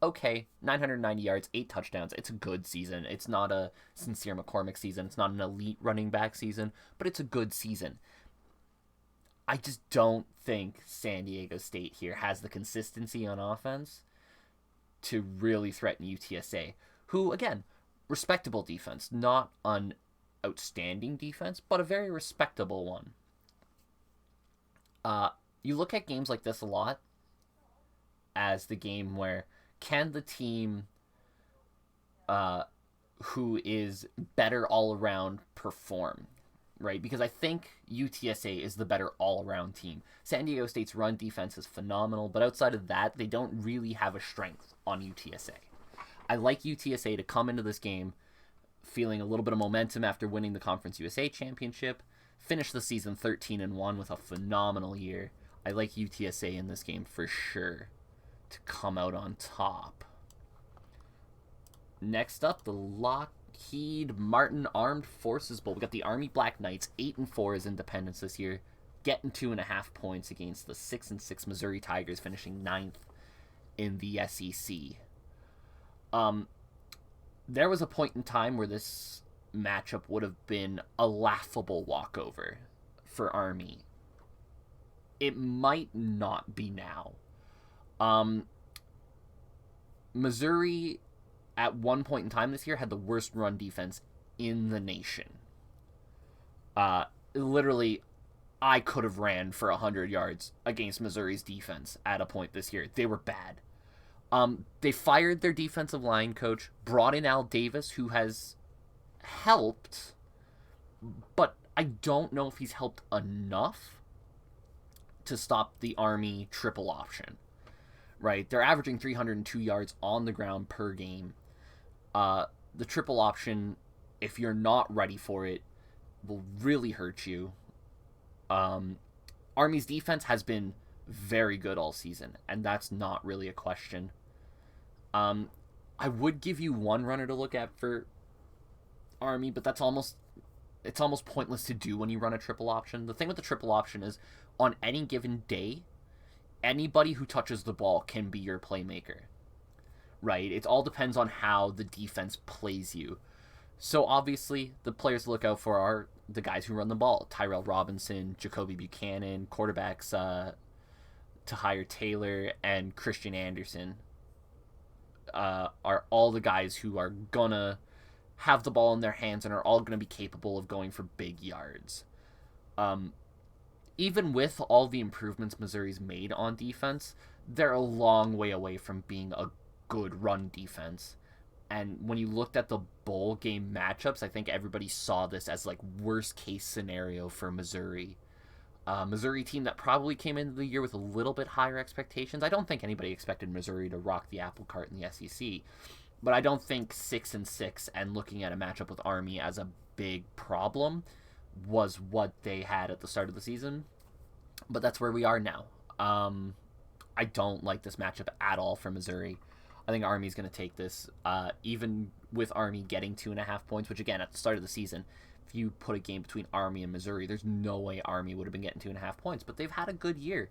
okay, 990 yards, 8 touchdowns. It's a good season. It's not a Sincere McCormick season. It's not an elite running back season, but it's a good season. I just don't think San Diego State here has the consistency on offense to really threaten UTSA, who, again, respectable defense, not an outstanding defense, but a very respectable one. You look at games like this a lot as the game where can the team who is better all around perform, right? Because I think UTSA is the better all around team. San Diego State's run defense is phenomenal, but outside of that, they don't really have a strength on UTSA. I like UTSA to come into this game feeling a little bit of momentum after winning the Conference USA Championship, finish the season 13-1 with a phenomenal year. I like UTSA in this game for sure to come out on top. Next up, the Lockheed Martin Armed Forces Bowl. We got the Army Black Knights, 8-4 as Independence this year, getting 2.5 points against the 6-6 Missouri Tigers, finishing 9th in the SEC. There was a point in time where this matchup would have been a laughable walkover for Army. It might not be now. Missouri, at one point in time this year, had the worst run defense in the nation. Literally, I could have ran for 100 yards against Missouri's defense at a point this year. They were bad. They fired their defensive line coach, brought in Al Davis, who has helped, but I don't know if he's helped enough to stop the Army triple option, right? They're averaging 302 yards on the ground per game. The triple option, if you're not ready for it, will really hurt you. Army's defense has been very good all season, and that's not really a question. I would give you one runner to look at for Army, but it's almost pointless to do when you run a triple option. The thing with the triple option is, on any given day, anybody who touches the ball can be your playmaker, right? It all depends on how the defense plays you. So obviously, the players to look out for are the guys who run the ball. Tyrell Robinson, Jacoby Buchanan, quarterbacks Tahir Taylor, and Christian Anderson are all the guys who are gonna have the ball in their hands and are all gonna be capable of going for big yards. Even with all the improvements Missouri's made on defense, they're a long way away from being a good run defense. And when you looked at the bowl game matchups, I think everybody saw this as like worst case scenario for Missouri. Missouri team that probably came into the year with a little bit higher expectations. I don't think anybody expected Missouri to rock the apple cart in the SEC, but I don't think 6-6 and looking at a matchup with Army as a big problem was what they had at the start of the season. But that's where we are now. I don't like this matchup at all for Missouri. I think Army's going to take this, even with Army getting 2.5 points, which again, at the start of the season, if you put a game between Army and Missouri, there's no way Army would have been getting 2.5 points, but they've had a good year,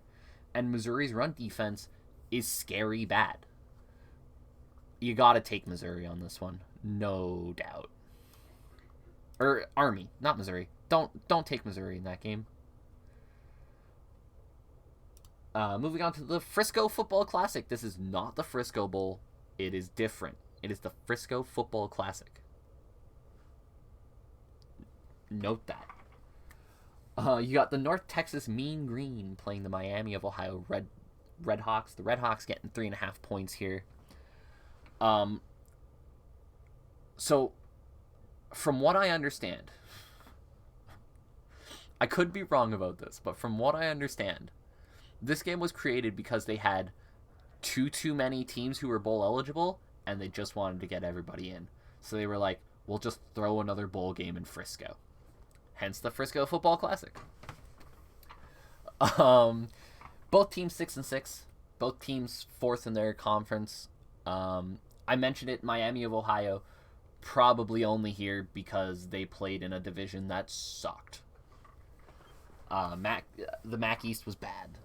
and Missouri's run defense is scary bad. You got to take Missouri on this one, no doubt. Or Army, not Missouri. Don't take Missouri in that game. Moving on to the Frisco Football Classic. This is not the Frisco Bowl. It is different. It is the Frisco Football Classic. Note that. You got the North Texas Mean Green playing the Miami of Ohio Red Hawks. The Red Hawks getting 3.5 points here. So, from what I understand, I could be wrong about this, but from what I understand, this game was created because they had too many teams who were bowl eligible, and they just wanted to get everybody in. So they were like, we'll just throw another bowl game in Frisco. Hence the Frisco Football Classic. Both teams 6-6. Both teams fourth in their conference. I mentioned it, Miami of Ohio, probably only here because they played in a division that sucked. The MAC East was bad.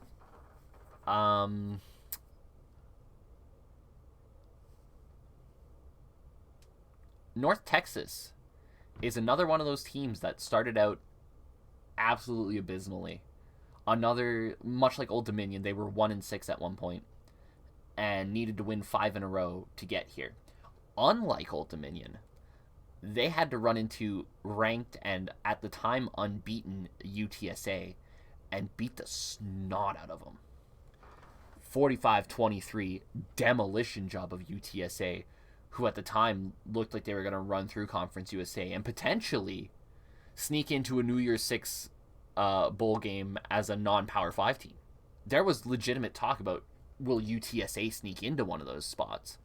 North Texas is another one of those teams that started out absolutely abysmally. Another, much like Old Dominion, they were 1-6 at one point and needed to win 5 in a row to get here. Unlike Old Dominion, they had to run into ranked and at the time unbeaten UTSA and beat the snot out of them. 45-23 demolition job of UTSA, who at the time looked like they were going to run through Conference USA and potentially sneak into a New Year's Six bowl game as a non-Power 5 team. There was legitimate talk about, will UTSA sneak into one of those spots?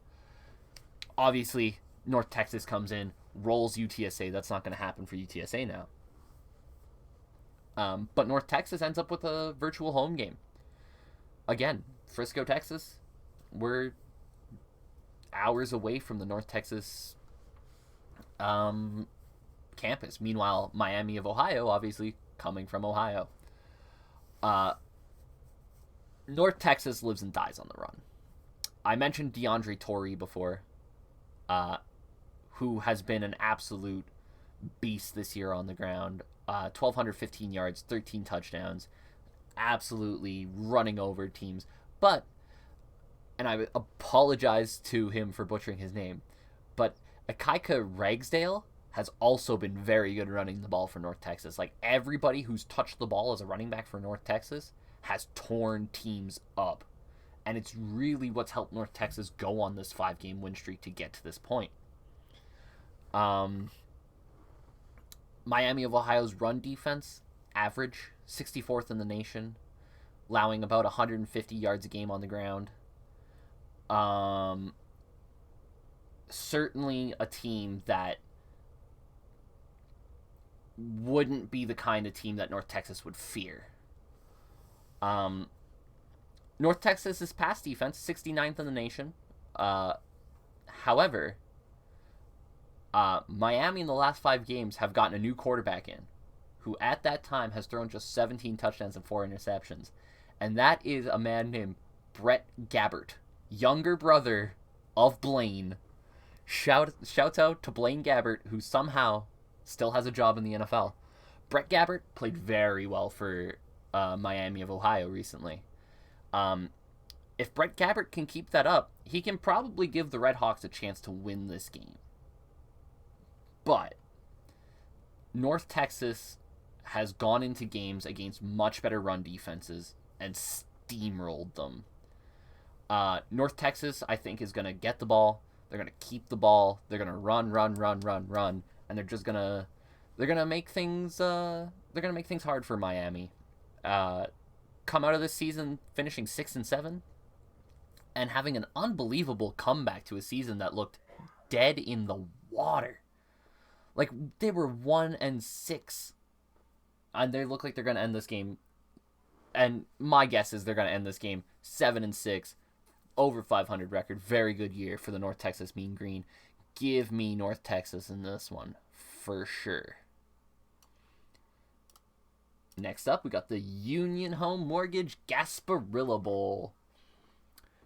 Obviously, North Texas comes in, rolls UTSA. That's not going to happen for UTSA now. But North Texas ends up with a virtual home game. Again, Frisco, Texas, we're hours away from the North Texas campus. Meanwhile, Miami of Ohio, obviously coming from Ohio. North Texas lives and dies on the run. I mentioned DeAndre Torrey before, who has been an absolute beast this year on the ground. 1,215 yards, 13 touchdowns, absolutely running over teams. But, and I apologize to him for butchering his name, but Akaika Ragsdale has also been very good running the ball for North Texas. Like, everybody who's touched the ball as a running back for North Texas has torn teams up. And it's really what's helped North Texas go on this 5-game win streak to get to this point. Miami of Ohio's run defense, average, 64th in the nation, allowing about 150 yards a game on the ground. Certainly a team that wouldn't be the kind of team that North Texas would fear. North Texas's pass defense, 69th in the nation. However, Miami in the last 5 games have gotten a new quarterback in, who at that time has thrown just 17 touchdowns and 4 interceptions. And that is a man named Brett Gabbert, younger brother of Blaine. Shout out to Blaine Gabbert, who somehow still has a job in the NFL. Brett Gabbert played very well for Miami of Ohio recently. If Brett Gabbert can keep that up, he can probably give the Red Hawks a chance to win this game. But North Texas has gone into games against much better run defenses and steamrolled them. North Texas, I think, is going to get the ball. They're going to keep the ball. They're going to run, and they're just going to make things hard for Miami. Come out of this season finishing 6-7 and having an unbelievable comeback to a season that looked dead in the water. Like, they were 1-6, and they look like they're going to end this game. And my guess is they're going to end this game 7-6, over 500 record. Very good year for the North Texas Mean Green. Give me North Texas in this one, for sure. Next up, we got the Union Home Mortgage Gasparilla Bowl.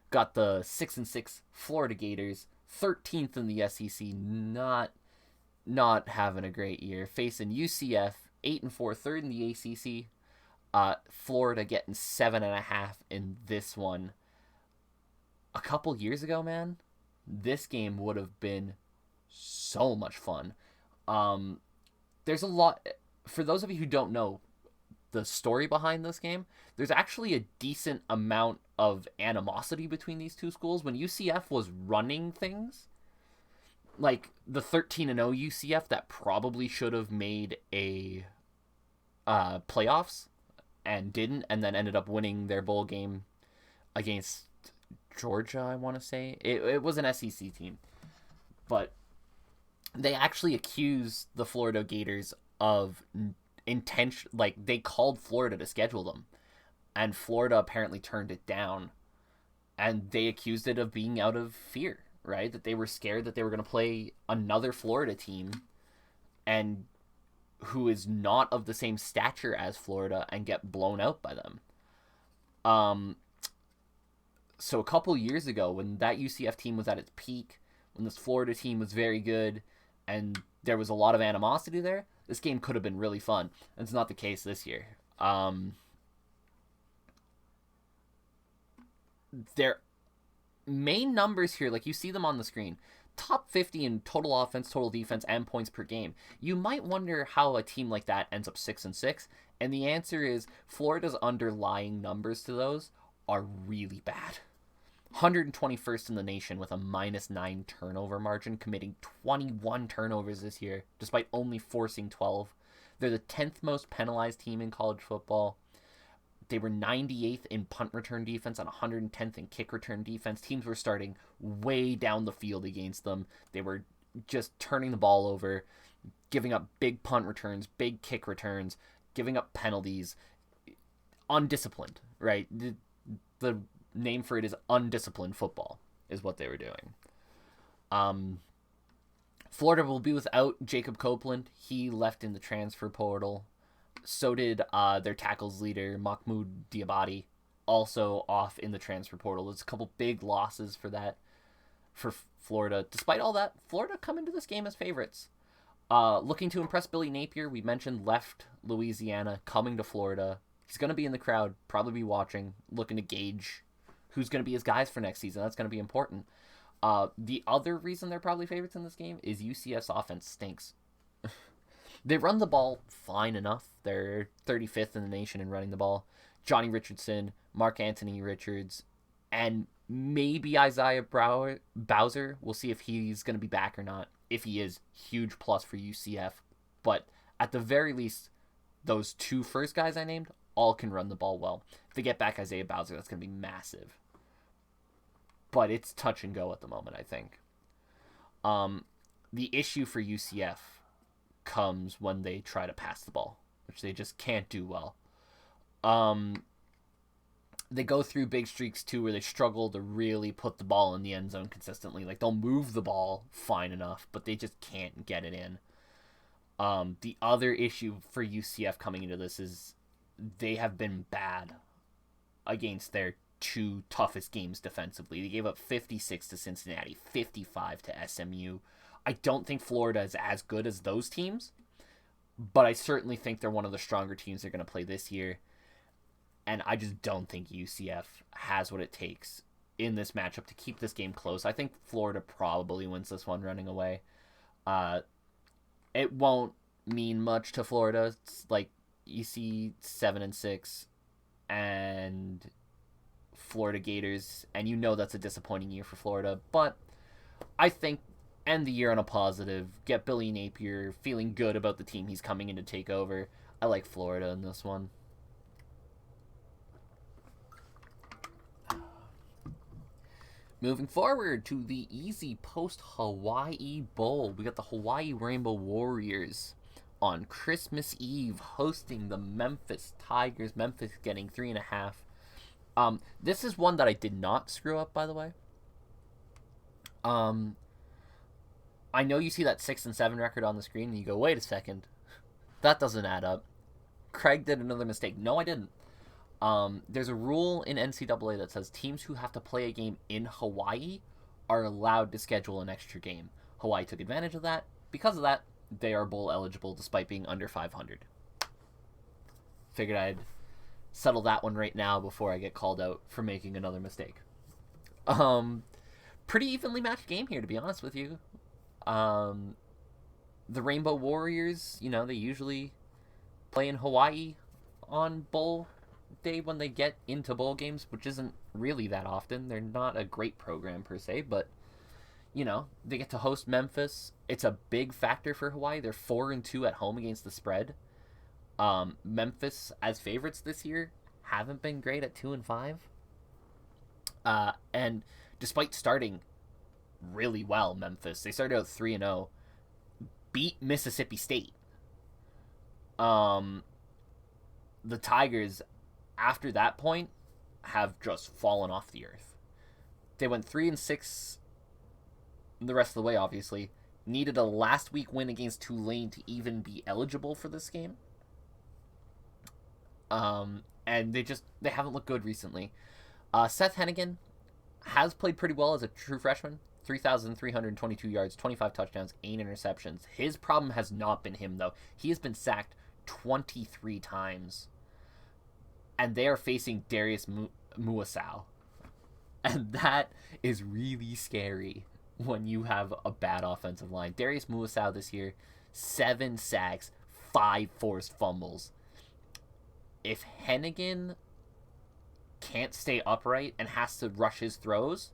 Got the 6-6 Florida Gators, 13th in the SEC, not having a great year. Facing UCF, 8-4, third in the ACC. Florida getting 7.5 in this one. A couple years ago, man, this game would have been so much fun. There's a lot, for those of you who don't know the story behind this game, there's actually a decent amount of animosity between these two schools. When UCF was running things, like the 13-0 UCF that probably should have made a playoffs and didn't, and then ended up winning their bowl game against Georgia, I want to say. It was an SEC team. But they actually accused the Florida Gators of intention, like they called Florida to schedule them, and Florida apparently turned it down, and they accused it of being out of fear, right? That they were scared that they were going to play another Florida team and who is not of the same stature as Florida and get blown out by them. So a couple years ago, when that UCF team was at its peak, when this Florida team was very good, and there was a lot of animosity there, this game could have been really fun. And it's not the case this year. Their main numbers here, like you see them on the screen, top 50 in total offense, total defense, and points per game. You might wonder how a team like that ends up 6-6, and the answer is Florida's underlying numbers to those are really bad. 121st in the nation with a -9 turnover margin, committing 21 turnovers this year, despite only forcing 12. They're the 10th most penalized team in college football. They were 98th in punt return defense and 110th in kick return defense. Teams were starting way down the field against them. They were just turning the ball over, giving up big punt returns, big kick returns, giving up penalties. Undisciplined, right? The name for it is undisciplined football, is what they were doing. Florida will be without Jacob Copeland. He left in the transfer portal. So did their tackles leader, Mahmoud Diabate, also off in the transfer portal. There's a couple big losses for Florida. Despite all that, Florida come into this game as favorites. Looking to impress Billy Napier, we mentioned left Louisiana, coming to Florida. He's going to be in the crowd, probably be watching, looking to gauge who's going to be his guys for next season. That's going to be important. The other reason they're probably favorites in this game is UCF's offense stinks. They run the ball fine enough. They're 35th in the nation in running the ball. Johnny Richardson, Mark Anthony Richards, and maybe Isaiah Bowser. We'll see if he's going to be back or not. If he is, huge plus for UCF. But at the very least, those two first guys I named all can run the ball well. If they get back Isaiah Bowser, that's going to be massive. But it's touch and go at the moment, I think. The issue for UCF comes when they try to pass the ball, which they just can't do well. They go through big streaks too where they struggle to really put the ball in the end zone consistently. Like they'll move the ball fine enough, but they just can't get it in. The other issue for UCF coming into this is they have been bad against their two toughest games defensively. They gave up 56 to Cincinnati, 55 to SMU. I don't think Florida is as good as those teams, but I certainly think they're one of the stronger teams they're going to play this year. And I just don't think UCF has what it takes in this matchup to keep this game close. I think Florida probably wins this one running away. It won't mean much to Florida. It's like you see 7-6 and Florida Gators, and you know that's a disappointing year for Florida. But I think end the year on a positive, get Billy Napier feeling good about the team he's coming in to take over. I like Florida in this one. Moving forward to the easy post-Hawaii Bowl. We got the Hawaii Rainbow Warriors on Christmas Eve hosting the Memphis Tigers. Memphis getting 3.5. This is one that I did not screw up, by the way. I know you see that 6-7 record on the screen and you go, wait a second. That doesn't add up. Craig did another mistake. No, I didn't. There's a rule in NCAA that says teams who have to play a game in Hawaii are allowed to schedule an extra game. Hawaii took advantage of that. Because of that, they are bowl eligible despite being under 500. Figured I'd settle that one right now before I get called out for making another mistake. Pretty evenly matched game here, to be honest with you. The Rainbow Warriors, they usually play in Hawaii on bowl day when they get into bowl games, which isn't really that often. They're not a great program per se, but they get to host Memphis. It's a big factor for Hawaii. They're 4-2 at home against the spread. Memphis as favorites this year haven't been great at 2-5. And despite starting really well, Memphis, they started out 3-0, beat Mississippi State. The Tigers, after that point, have just fallen off the earth. They went 3-6 the rest of the way, obviously. Needed a last week win against Tulane to even be eligible for this game. And they haven't looked good recently. Seth Hennigan has played pretty well as a true freshman. 3,322 yards, 25 touchdowns, 8 interceptions. His problem has not been him, though. He has been sacked 23 times. And they are facing Darius Muasau. And that is really scary when you have a bad offensive line. Darius Muasau this year, 7 sacks, 5 forced fumbles. If Hennigan can't stay upright and has to rush his throws,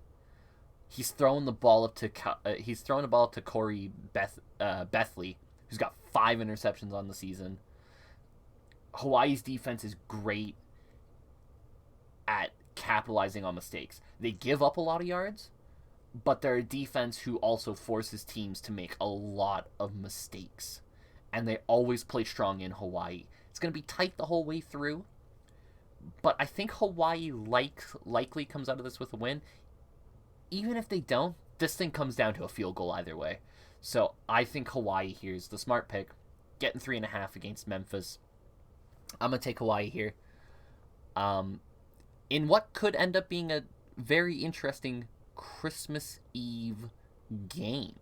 he's throwing the ball up to Corey Bethley, who's got 5 interceptions on the season. Hawaii's defense is great at capitalizing on mistakes. They give up a lot of yards, but they're a defense who also forces teams to make a lot of mistakes. And they always play strong in Hawaii. It's going to be tight the whole way through, but I think Hawaii likely comes out of this with a win. Even if they don't, this thing comes down to a field goal either way. So I think Hawaii here is the smart pick, getting 3.5 against Memphis. I'm going to take Hawaii here. In what could end up being a very interesting Christmas Eve game.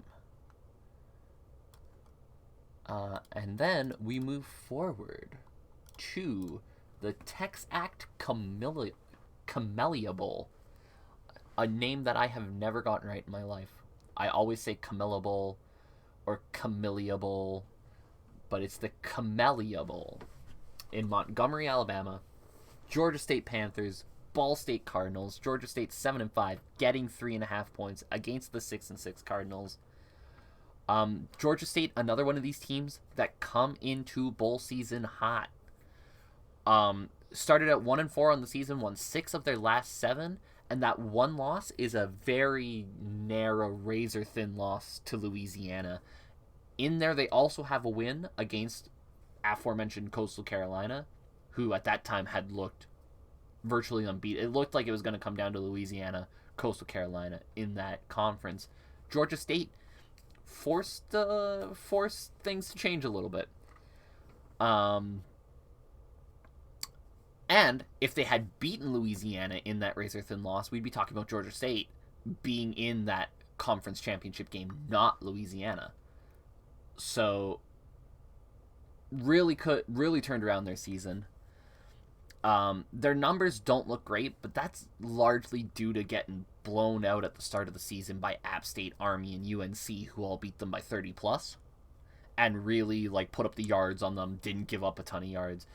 And then we move forward to the Texact Camellia Bowl. A name that I have never gotten right in my life. I always say Camellia Bowl or Camellia Bowl, but it's the Camellia Bowl in Montgomery, Alabama. Georgia State Panthers, Ball State Cardinals. Georgia State 7-5, getting 3.5 points against the 6-6 Cardinals. Georgia State, another one of these teams that come into bowl season hot. Started at 1-4 on the season, won 6 of their last 7, and that one loss is a very narrow, razor-thin loss to Louisiana. In there, they also have a win against aforementioned Coastal Carolina, who at that time had looked virtually unbeaten. It looked like it was going to come down to Louisiana, Coastal Carolina in that conference. Georgia State forced things to change a little bit. And if they had beaten Louisiana in that razor-thin loss, we'd be talking about Georgia State being in that conference championship game, not Louisiana. So really turned around their season. Their numbers don't look great, but that's largely due to getting blown out at the start of the season by App State, Army, and UNC, who all beat them by 30+, and really put up the yards on them, didn't give up a ton of yards.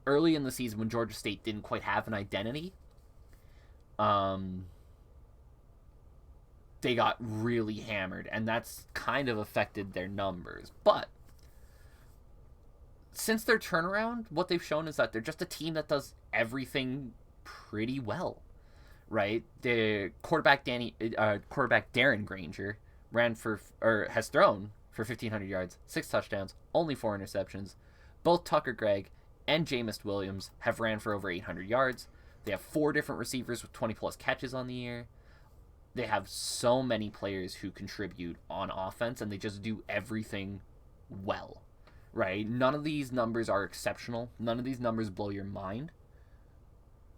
Early in the season, when Georgia State didn't quite have an identity, they got really hammered, and that's kind of affected their numbers. But since their turnaround, what they've shown is that they're just a team that does everything pretty well, right? The quarterback Darren Granger has thrown for 1,500 yards, 6 touchdowns, only 4 interceptions. Both Tucker Gregg and Jameis Williams have ran for over 800 yards. They have 4 different receivers with 20+ catches on the year. They have so many players who contribute on offense, and they just do everything well, right? None of these numbers are exceptional. None of these numbers blow your mind.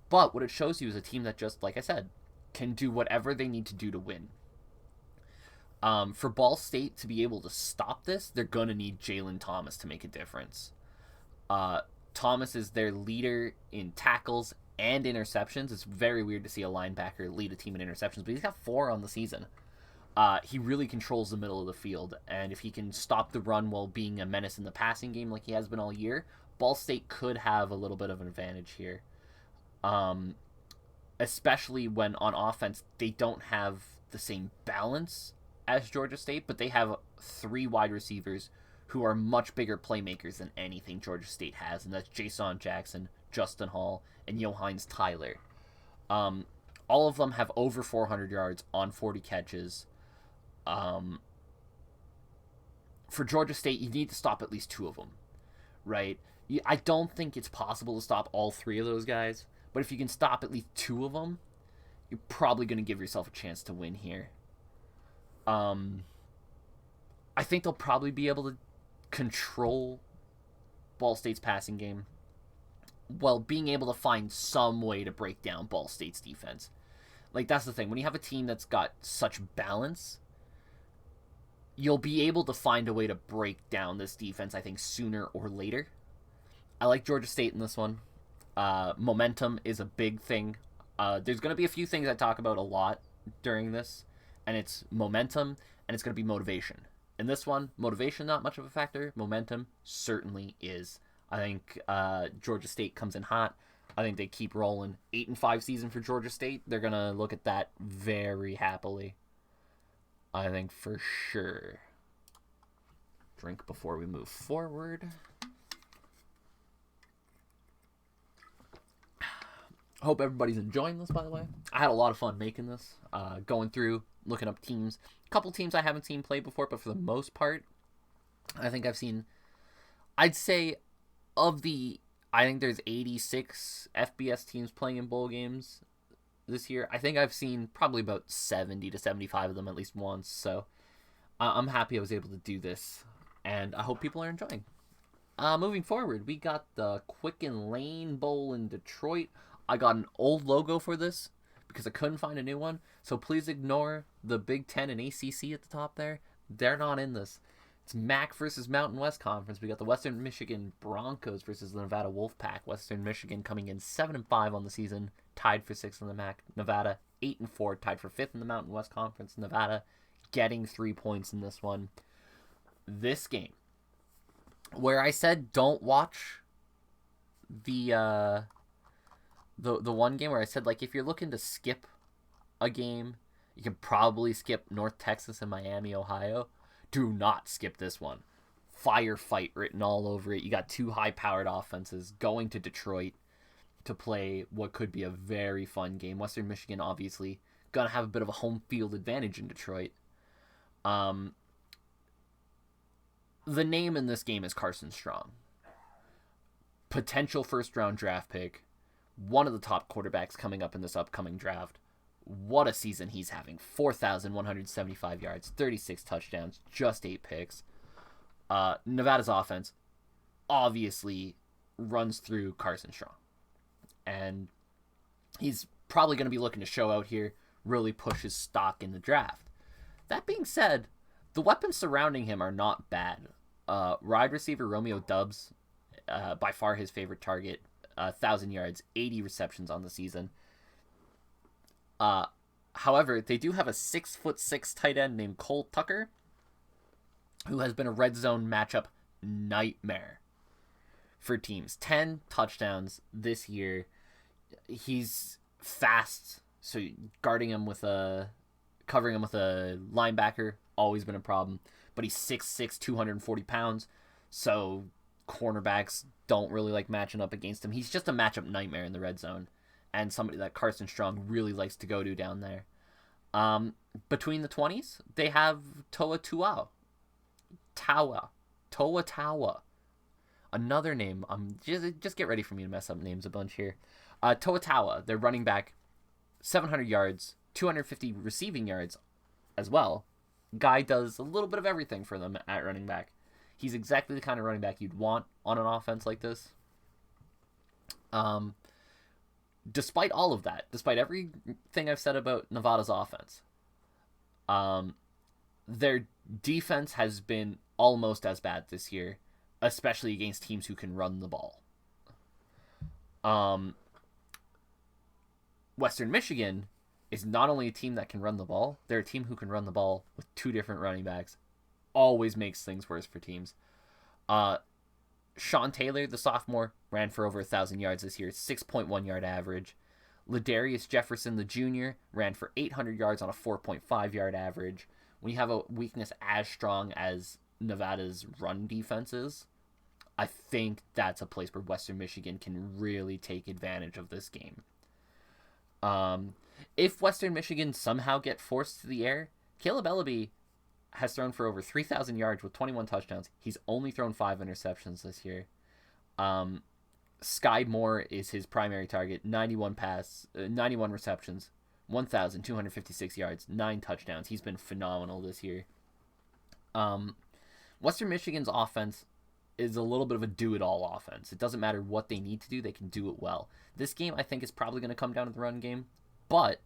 But what it shows you is a team that just, like I said, can do whatever they need to do to win. For Ball State to be able to stop this, they're going to need Jalen Thomas to make a difference. Thomas is their leader in tackles and interceptions. It's very weird to see a linebacker lead a team in interceptions, but he's got 4 on the season. He really controls the middle of the field, and if he can stop the run while being a menace in the passing game like he has been all year, Ball State could have a little bit of an advantage here. Especially when on offense they don't have the same balance as Georgia State, but they have 3 wide receivers who are much bigger playmakers than anything Georgia State has, and that's Jason Jackson, Justin Hall, and Johannes Tyler. All of them have over 400 yards on 40 catches. For Georgia State, you need to stop at least two of them, right? I don't think it's possible to stop all three of those guys, but if you can stop at least two of them, you're probably going to give yourself a chance to win here. I think they'll probably be able to control Ball State's passing game while being able to find some way to break down Ball State's defense. Like, that's the thing. When you have a team that's got such balance, you'll be able to find a way to break down this defense, I think, sooner or later. I like Georgia State in this one. Momentum is a big thing. There's going to be a few things I talk about a lot during this, and it's momentum, and it's going to be motivation. In this one, motivation not much of a factor. Momentum certainly is. I think Georgia State comes in hot. I think they keep rolling. 8-5 season for Georgia State. They're going to look at that very happily. I think for sure. Drink before we move forward. Hope everybody's enjoying this, by the way. I had a lot of fun making this. Going through, looking up teams. A couple teams I haven't seen play before, but for the most part, I think I've seen... I'd say I think there's 86 FBS teams playing in bowl games this year. I think I've seen probably about 70 to 75 of them at least once. So I'm happy I was able to do this, and I hope people are enjoying. Moving forward, we got the Quicken Lane Bowl in Detroit. I got an old logo for this because I couldn't find a new one. So please ignore the Big Ten and ACC at the top there. They're not in this. It's MAC versus Mountain West Conference. We got the Western Michigan Broncos versus the Nevada Wolfpack. Western Michigan coming in 7-5 on the season, tied for 6th in the MAC. Nevada 8-4, tied for 5th in the Mountain West Conference. Nevada getting 3 points in this one. This game, where I said don't watch the one game where I said, like, if you're looking to skip a game, you can probably skip North Texas and Miami, Ohio. Do not skip this one. Firefight written all over it. You got two high-powered offenses going to Detroit to play what could be a very fun game. Western Michigan, obviously, going to have a bit of a home field advantage in Detroit. The name in this game is Carson Strong. Potential first-round draft pick. One of the top quarterbacks coming up in this upcoming draft. What a season he's having. 4,175 yards, 36 touchdowns, just 8 picks. Nevada's offense obviously runs through Carson Strong. And he's probably going to be looking to show out here, really push his stock in the draft. That being said, the weapons surrounding him are not bad. Wide receiver Romeo Dubs, by far his favorite target, 1,000 yards, 80 receptions on the season. However, they do have a 6'6" tight end named Cole Tucker, who has been a red zone matchup nightmare for teams. 10 touchdowns this year. He's fast, so covering him with a linebacker, always been a problem. But he's 6'6", 240 pounds, so cornerbacks don't really like matching up against him. He's just a matchup nightmare in the red zone, and somebody that Carson Strong really likes to go to down there. Between the 20s, they have Toa Tawa. Another name. Just get ready for me to mess up names a bunch here. Toa Tawa, their running back, 700 yards, 250 receiving yards as well. Guy does a little bit of everything for them at running back. He's exactly the kind of running back you'd want on an offense like this. Despite all of that, despite everything I've said about Nevada's offense, their defense has been almost as bad this year, especially against teams who can run the ball. Western Michigan is not only a team that can run the ball, they're a team who can run the ball with two different running backs. Always makes things worse for teams. Sean Taylor, the sophomore, ran for over 1,000 yards this year, 6.1 yard average. Ladarius Jefferson, the junior, ran for 800 yards on a 4.5 yard average. When you have a weakness as strong as Nevada's run defense is, I think that's a place where Western Michigan can really take advantage of this game. If Western Michigan somehow get forced to the air, Caleb Ellaby has thrown for over 3,000 yards with 21 touchdowns. He's only thrown 5 interceptions this year. Sky Moore is his primary target. 91 receptions, 1,256 yards, 9 touchdowns. He's been phenomenal this year. Western Michigan's offense is a little bit of a do-it-all offense. It doesn't matter what they need to do, they can do it well. This game, I think, is probably going to come down to the run game, but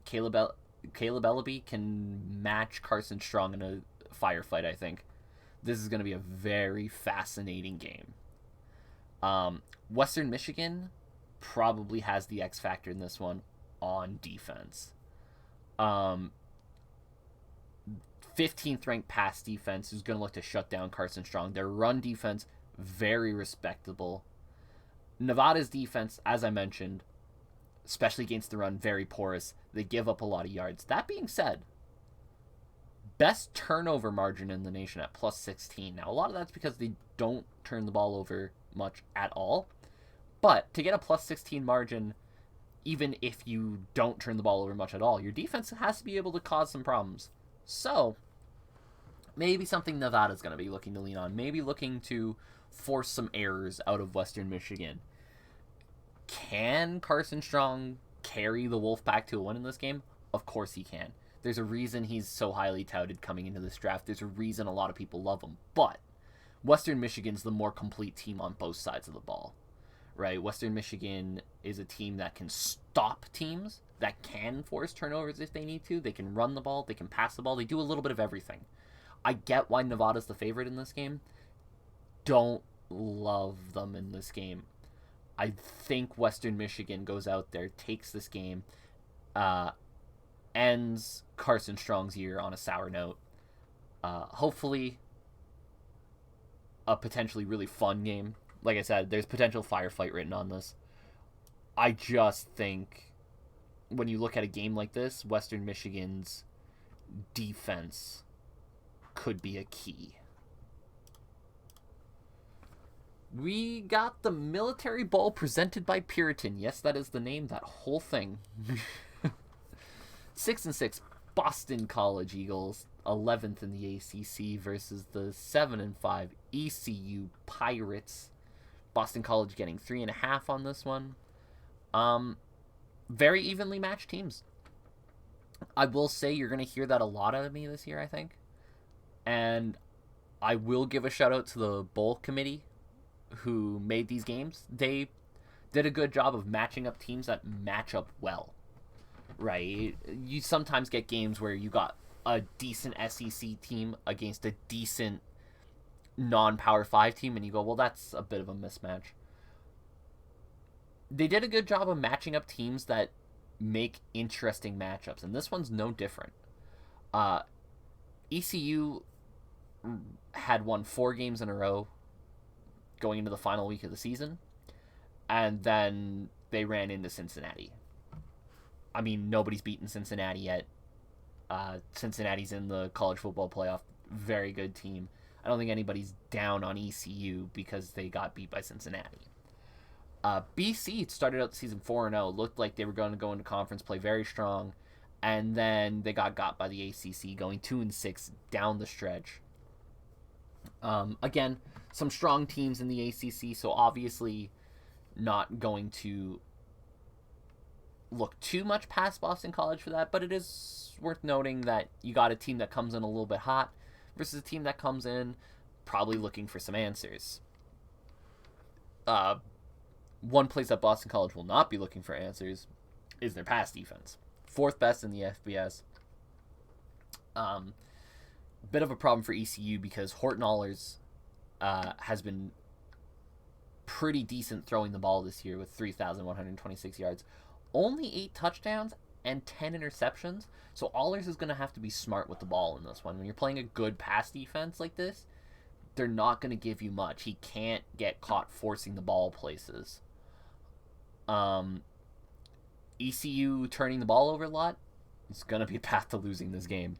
Caleb Ellaby can match Carson Strong in a firefight, I think. This is going to be a very fascinating game. Western Michigan probably has the X factor in this one on defense. 15th ranked pass defense is going to look to shut down Carson Strong. Their run defense, very respectable. Nevada's defense, as I mentioned, especially against the run, very porous. They give up a lot of yards. That being said, best turnover margin in the nation at plus 16. Now, a lot of that's because they don't turn the ball over much at all. But to get a plus 16 margin, even if you don't turn the ball over much at all, your defense has to be able to cause some problems. So, maybe something Nevada's going to be looking to lean on. Maybe looking to force some errors out of Western Michigan. Can Carson Strong carry the Wolfpack to a win in this game? Of course he can. There's a reason he's so highly touted coming into this draft. There's a reason a lot of people love him. But Western Michigan's the more complete team on both sides of the ball. Right? Western Michigan is a team that can stop teams, that can force turnovers if they need to. They can run the ball, they can pass the ball, they do a little bit of everything. I get why Nevada's the favorite in this game. Don't love them in this game. I think Western Michigan goes out there, takes this game, ends Carson Strong's year on a sour note. Hopefully, a potentially really fun game. Like I said, there's potential firefight written on this. I just think when you look at a game like this, Western Michigan's defense could be a key. We got the Military Bowl presented by Puritan. Yes, that is the name, that whole thing. 6-6 Boston College Eagles, 11th in the ACC versus the 7-5 ECU Pirates. Boston College getting 3.5 on this one. Very evenly matched teams. I will say you're going to hear that a lot out of me this year, I think. And I will give a shout out to the bowl committee who made these games. They did a good job of matching up teams that match up well. Right? You sometimes get games where you got a decent SEC team against a decent non-Power 5 team, and you go, well, that's a bit of a mismatch. They did a good job of matching up teams that make interesting matchups, and this one's no different. ECU had won 4 games in a row going into the final week of the season, and then they ran into Cincinnati. I mean, nobody's beaten Cincinnati yet. Cincinnati's in the college football playoff. Very good team. I don't think anybody's down on ECU because they got beat by Cincinnati. BC started out the season 4-0. Looked like they were going to go into conference play very strong. And then they got by the ACC, going 2-6 down the stretch. Again, some strong teams in the ACC, so obviously not going to look too much past Boston College for that, but it is worth noting that you got a team that comes in a little bit hot versus a team that comes in probably looking for some answers. One place that Boston College will not be looking for answers is their pass defense. 4th best in the FBS. Bit of a problem for ECU because Horton Allers has been pretty decent throwing the ball this year with 3,126 yards. Only 8 touchdowns and 10 interceptions. So Allers is going to have to be smart with the ball in this one. When you're playing a good pass defense like this, they're not going to give you much. He can't get caught forcing the ball places. ECU turning the ball over a lot is going to be a path to losing this game.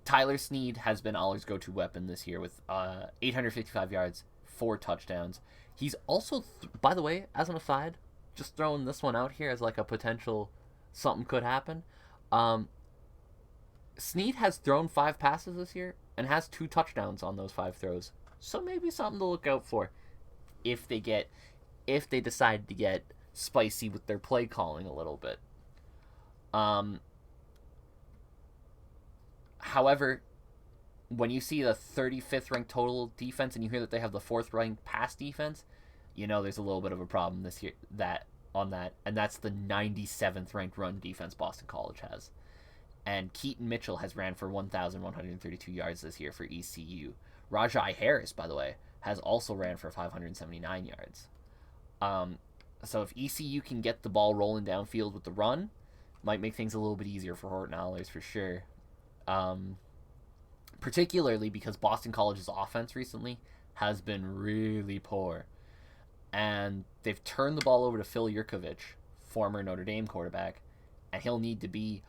Tyler Snead has been Aller's go-to weapon this year with 855 yards, 4 touchdowns. He's also, by the way, as an aside, just throwing this one out here as like a potential something could happen. Snead has thrown 5 passes this year and has 2 touchdowns on those 5 throws. So maybe something to look out for if they decide to get spicy with their play calling a little bit. However, when you see the 35th ranked total defense and you hear that they have the 4th ranked pass defense, you know there's a little bit of a problem this year and that's the 97th ranked run defense Boston College has. And Keaton Mitchell has ran for 1,132 yards this year for ECU. Rajai Harris, by the way, has also ran for 579 yards. So if ECU can get the ball rolling downfield with the run, might make things a little bit easier for Horton Allers for sure. Particularly because Boston College's offense recently has been really poor. And they've turned the ball over to Phil Yurkovich, former Notre Dame quarterback, and he'll need to be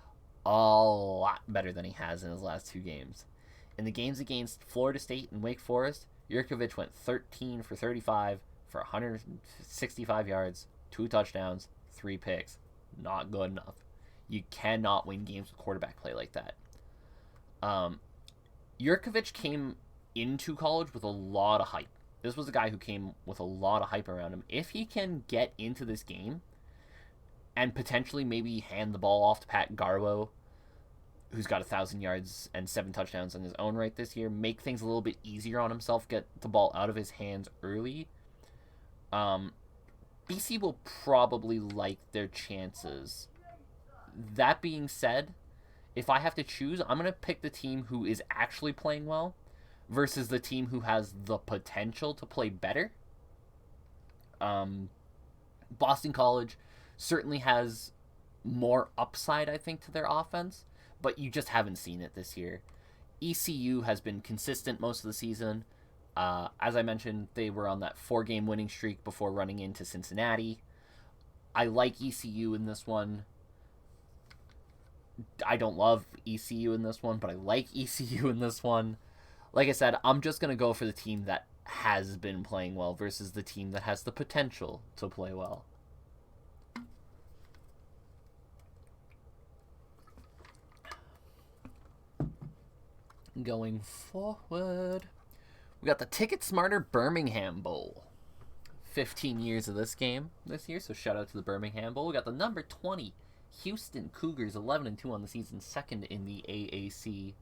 a lot better than he has in his last 2 games. In the games against Florida State and Wake Forest, Yurkovich went 13 for 35 for 165 yards, 2 touchdowns, 3 picks. Not good enough. You cannot win games with quarterback play like that. Yurkovich came into college with a lot of hype. This was a guy who came with a lot of hype around him. If he can get into this game and potentially maybe hand the ball off to Pat Garwo, who's got 1,000 yards and 7 touchdowns in his own right this year, make things a little bit easier on himself, get the ball out of his hands early, BC will probably like their chances. That being said, if I have to choose, I'm going to pick the team who is actually playing well versus the team who has the potential to play better. Boston College certainly has more upside, I think, to their offense, but you just haven't seen it this year. ECU has been consistent most of the season. As I mentioned, they were on that 4-game winning streak before running into Cincinnati. I like ECU in this one. I don't love ECU in this one, but I like ECU in this one. Like I said, I'm just going to go for the team that has been playing well versus the team that has the potential to play well. Going forward, we got the Ticket Smarter Birmingham Bowl. 15 years of this game this year, so shout out to the Birmingham Bowl. We got the number 20 Houston Cougars, 11-2 on the season, second in the AAC,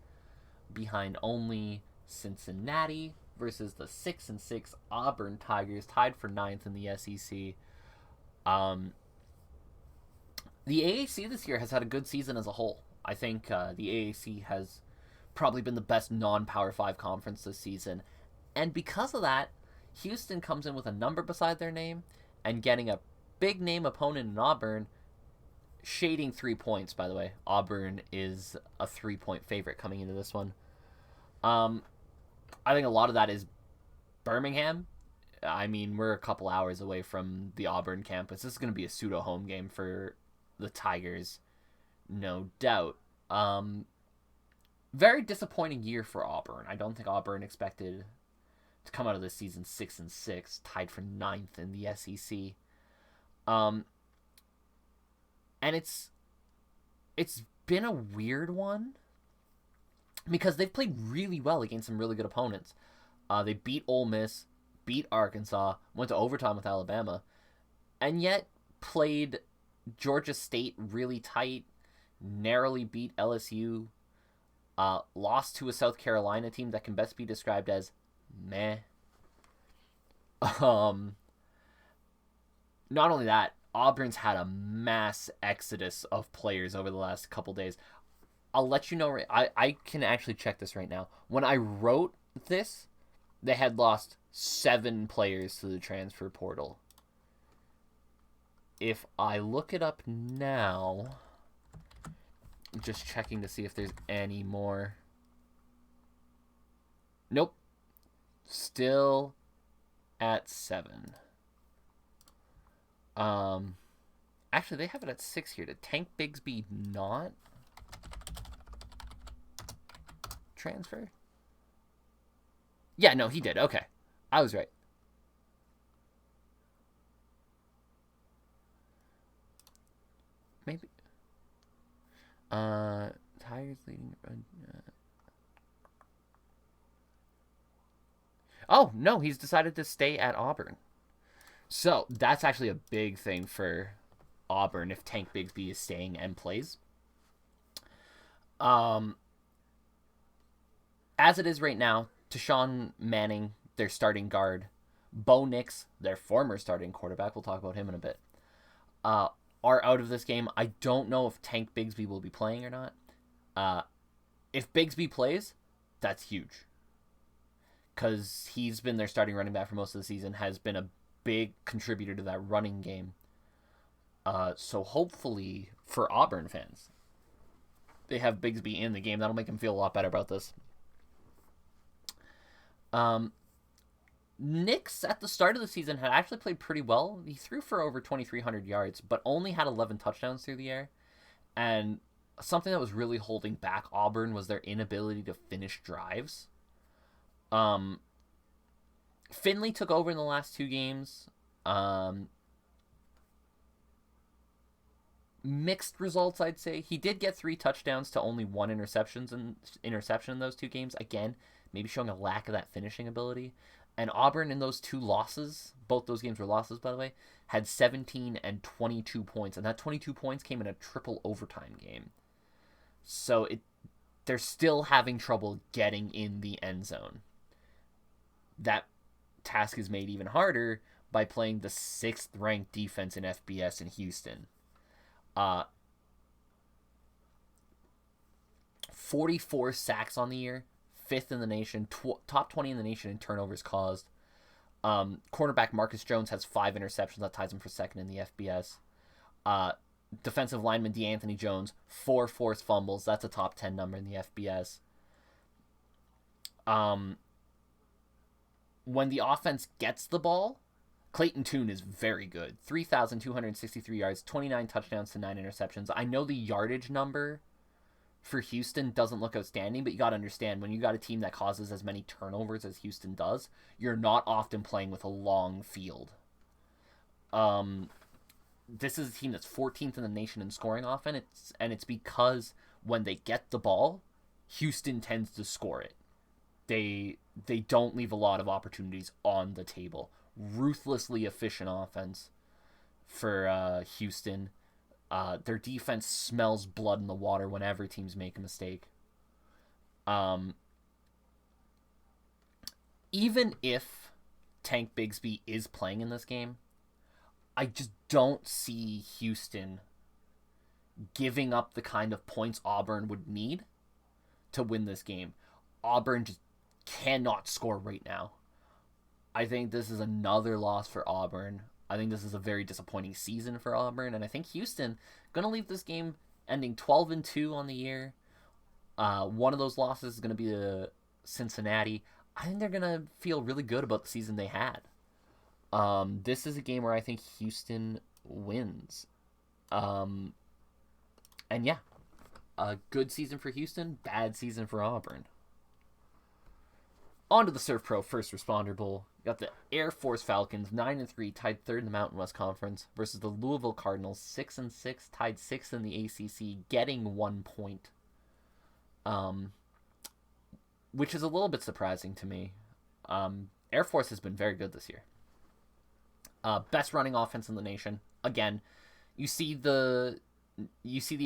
behind only Cincinnati, versus the 6-6 Auburn Tigers, tied for 9th in the SEC. The AAC this year has had a good season as a whole. I think the AAC has probably been the best non-Power 5 conference this season. And because of that, Houston comes in with a number beside their name and getting a big name opponent in Auburn, shading 3 points, by the way. Auburn is a 3-point favorite coming into this one. I think a lot of that is Birmingham. I mean, we're a couple hours away from the Auburn campus. This is going to be a pseudo home game for the Tigers, no doubt. Very disappointing year for Auburn. I don't think Auburn expected to come out of this season 6-6, tied for 9th in the SEC. And it's been a weird one because they've played really well against some really good opponents. They beat Ole Miss, beat Arkansas, went to overtime with Alabama, and yet played Georgia State really tight, narrowly beat LSU, lost to a South Carolina team that can best be described as meh. Not only that, Auburn's had a mass exodus of players over the last couple days. I'll let you know. I can actually check this right now. When I wrote this, they had lost 7 players to the transfer portal. If I look it up now, I'm just checking to see if there's any more. Nope. Still at 7. Actually, they have it at 6 here. Did Tank Bigsby not? transfer? Yeah, no, he did. Okay. I was right. Maybe. Tigers leading. Oh, no, he's decided to stay at Auburn. So that's actually a big thing for Auburn if Tank Bigsby is staying and plays. As it is right now, Tashawn Manning, their starting guard, Bo Nix, their former starting quarterback, we'll talk about him in a bit, are out of this game. I don't know if Tank Bigsby will be playing or not. If Bigsby plays, that's huge. Because he's been their starting running back for most of the season, has been a big contributor to that running game. So hopefully, for Auburn fans, they have Bigsby in the game. That'll make them feel a lot better about this. Nix, at the start of the season, had actually played pretty well. He threw for over 2,300 yards, but only had 11 touchdowns through the air. And something that was really holding back Auburn was their inability to finish drives. Finley took over in the last 2 games. Mixed results, I'd say. He did get 3 touchdowns to only 1 interception in those 2 games. Again, maybe showing a lack of that finishing ability. And Auburn in those 2 losses, both those games were losses, by the way, had 17 and 22 points. And that 22 points came in a triple overtime game. So they're still having trouble getting in the end zone. That task is made even harder by playing the 6th ranked defense in FBS in Houston. 44 sacks on the year, 5th in the nation, top 20 in the nation in turnovers caused. Cornerback Marcus Jones has 5 interceptions. That ties him for 2nd in the FBS. Defensive lineman DeAnthony Jones, 4 forced fumbles. That's a top 10 number in the FBS. When the offense gets the ball, Clayton Tune is very good. 3,263 yards, 29 touchdowns to 9 interceptions. I know the yardage number for Houston doesn't look outstanding, but you got to understand, when you got a team that causes as many turnovers as Houston does, you're not often playing with a long field. This is a team that's 14th in the nation in scoring offense, and it's because when they get the ball, Houston tends to score it. They don't leave a lot of opportunities on the table. Ruthlessly efficient offense for Houston. Their defense smells blood in the water whenever teams make a mistake. Even if Tank Bigsby is playing in this game, I just don't see Houston giving up the kind of points Auburn would need to win this game. Auburn just cannot score right now. I think this is another loss for Auburn. I think this is a very disappointing season for Auburn, and I think Houston going to leave this game ending 12-2 on the year. One of those losses is going to be to Cincinnati. I think they're going to feel really good about the season they had. This is a game where I think Houston wins. And yeah, a good season for Houston, bad season for Auburn. On to the Surf Pro First Responder Bowl. You got the Air Force Falcons, 9-3, tied 3rd in the Mountain West Conference, versus the Louisville Cardinals, 6-6, tied 6th in the ACC, getting 1 point. Which is a little bit surprising to me. Air Force has been very good this year. Best running offense in the nation. Again, you see the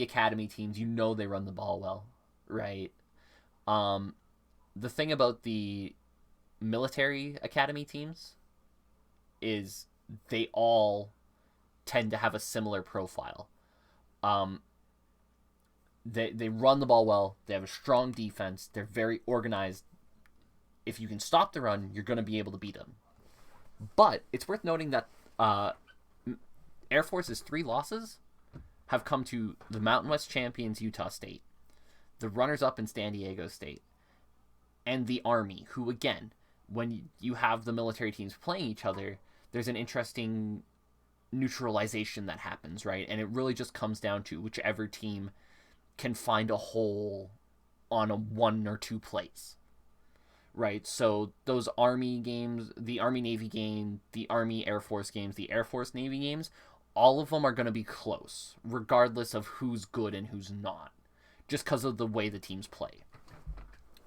academy teams, you know they run the ball well, right? The thing about the military academy teams is they all tend to have a similar profile. They run the ball well. They have a strong defense. They're very organized. If you can stop the run, you're going to be able to beat them. But it's worth noting that Air Force's 3 losses have come to the Mountain West champions Utah State, the runners-up in San Diego State, and the Army, who, again, when you have the military teams playing each other, there's an interesting neutralization that happens, right? And it really just comes down to whichever team can find a hole on a 1 or 2 plays. Right, so those Army games, the Army-Navy game, the Army-Air Force games, the Air Force-Navy games, all of them are going to be close, regardless of who's good and who's not, just because of the way the teams play.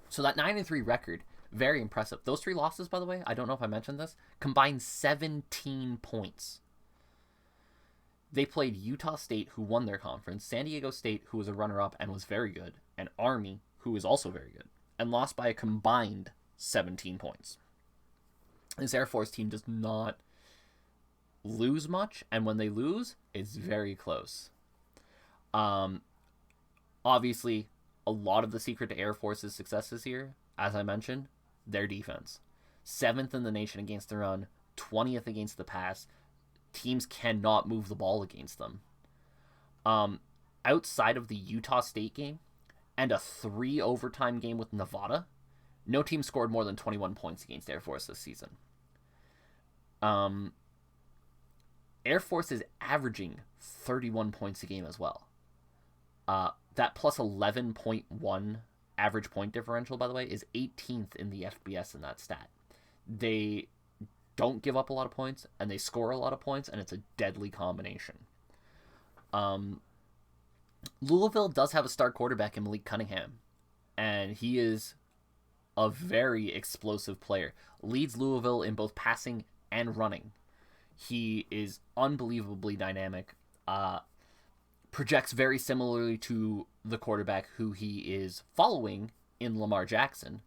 So that 9-3 record, very impressive. Those 3 losses, by the way, I don't know if I mentioned this, combined 17 points. They played Utah State, who won their conference, San Diego State, who was a runner-up and was very good, and Army, who was also very good, and lost by a combined 17 points. This Air Force team does not lose much, and when they lose, it's very close. Obviously, a lot of the secret to Air Force's successes here, as I mentioned, their defense. 7th in the nation against the run, 20th against the pass. Teams cannot move the ball against them. Outside of the Utah State game and a 3 overtime game with Nevada, no team scored more than 21 points against Air Force this season. Air Force is averaging 31 points a game as well. That plus 11.1 average point differential, by the way, is 18th in the FBS in that stat. They don't give up a lot of points, and they score a lot of points, and it's a deadly combination. Louisville does have a star quarterback in Malik Cunningham, and he is a very explosive player. Leads Louisville in both passing and running. He is unbelievably dynamic. Projects very similarly to the quarterback who he is following in Lamar Jackson.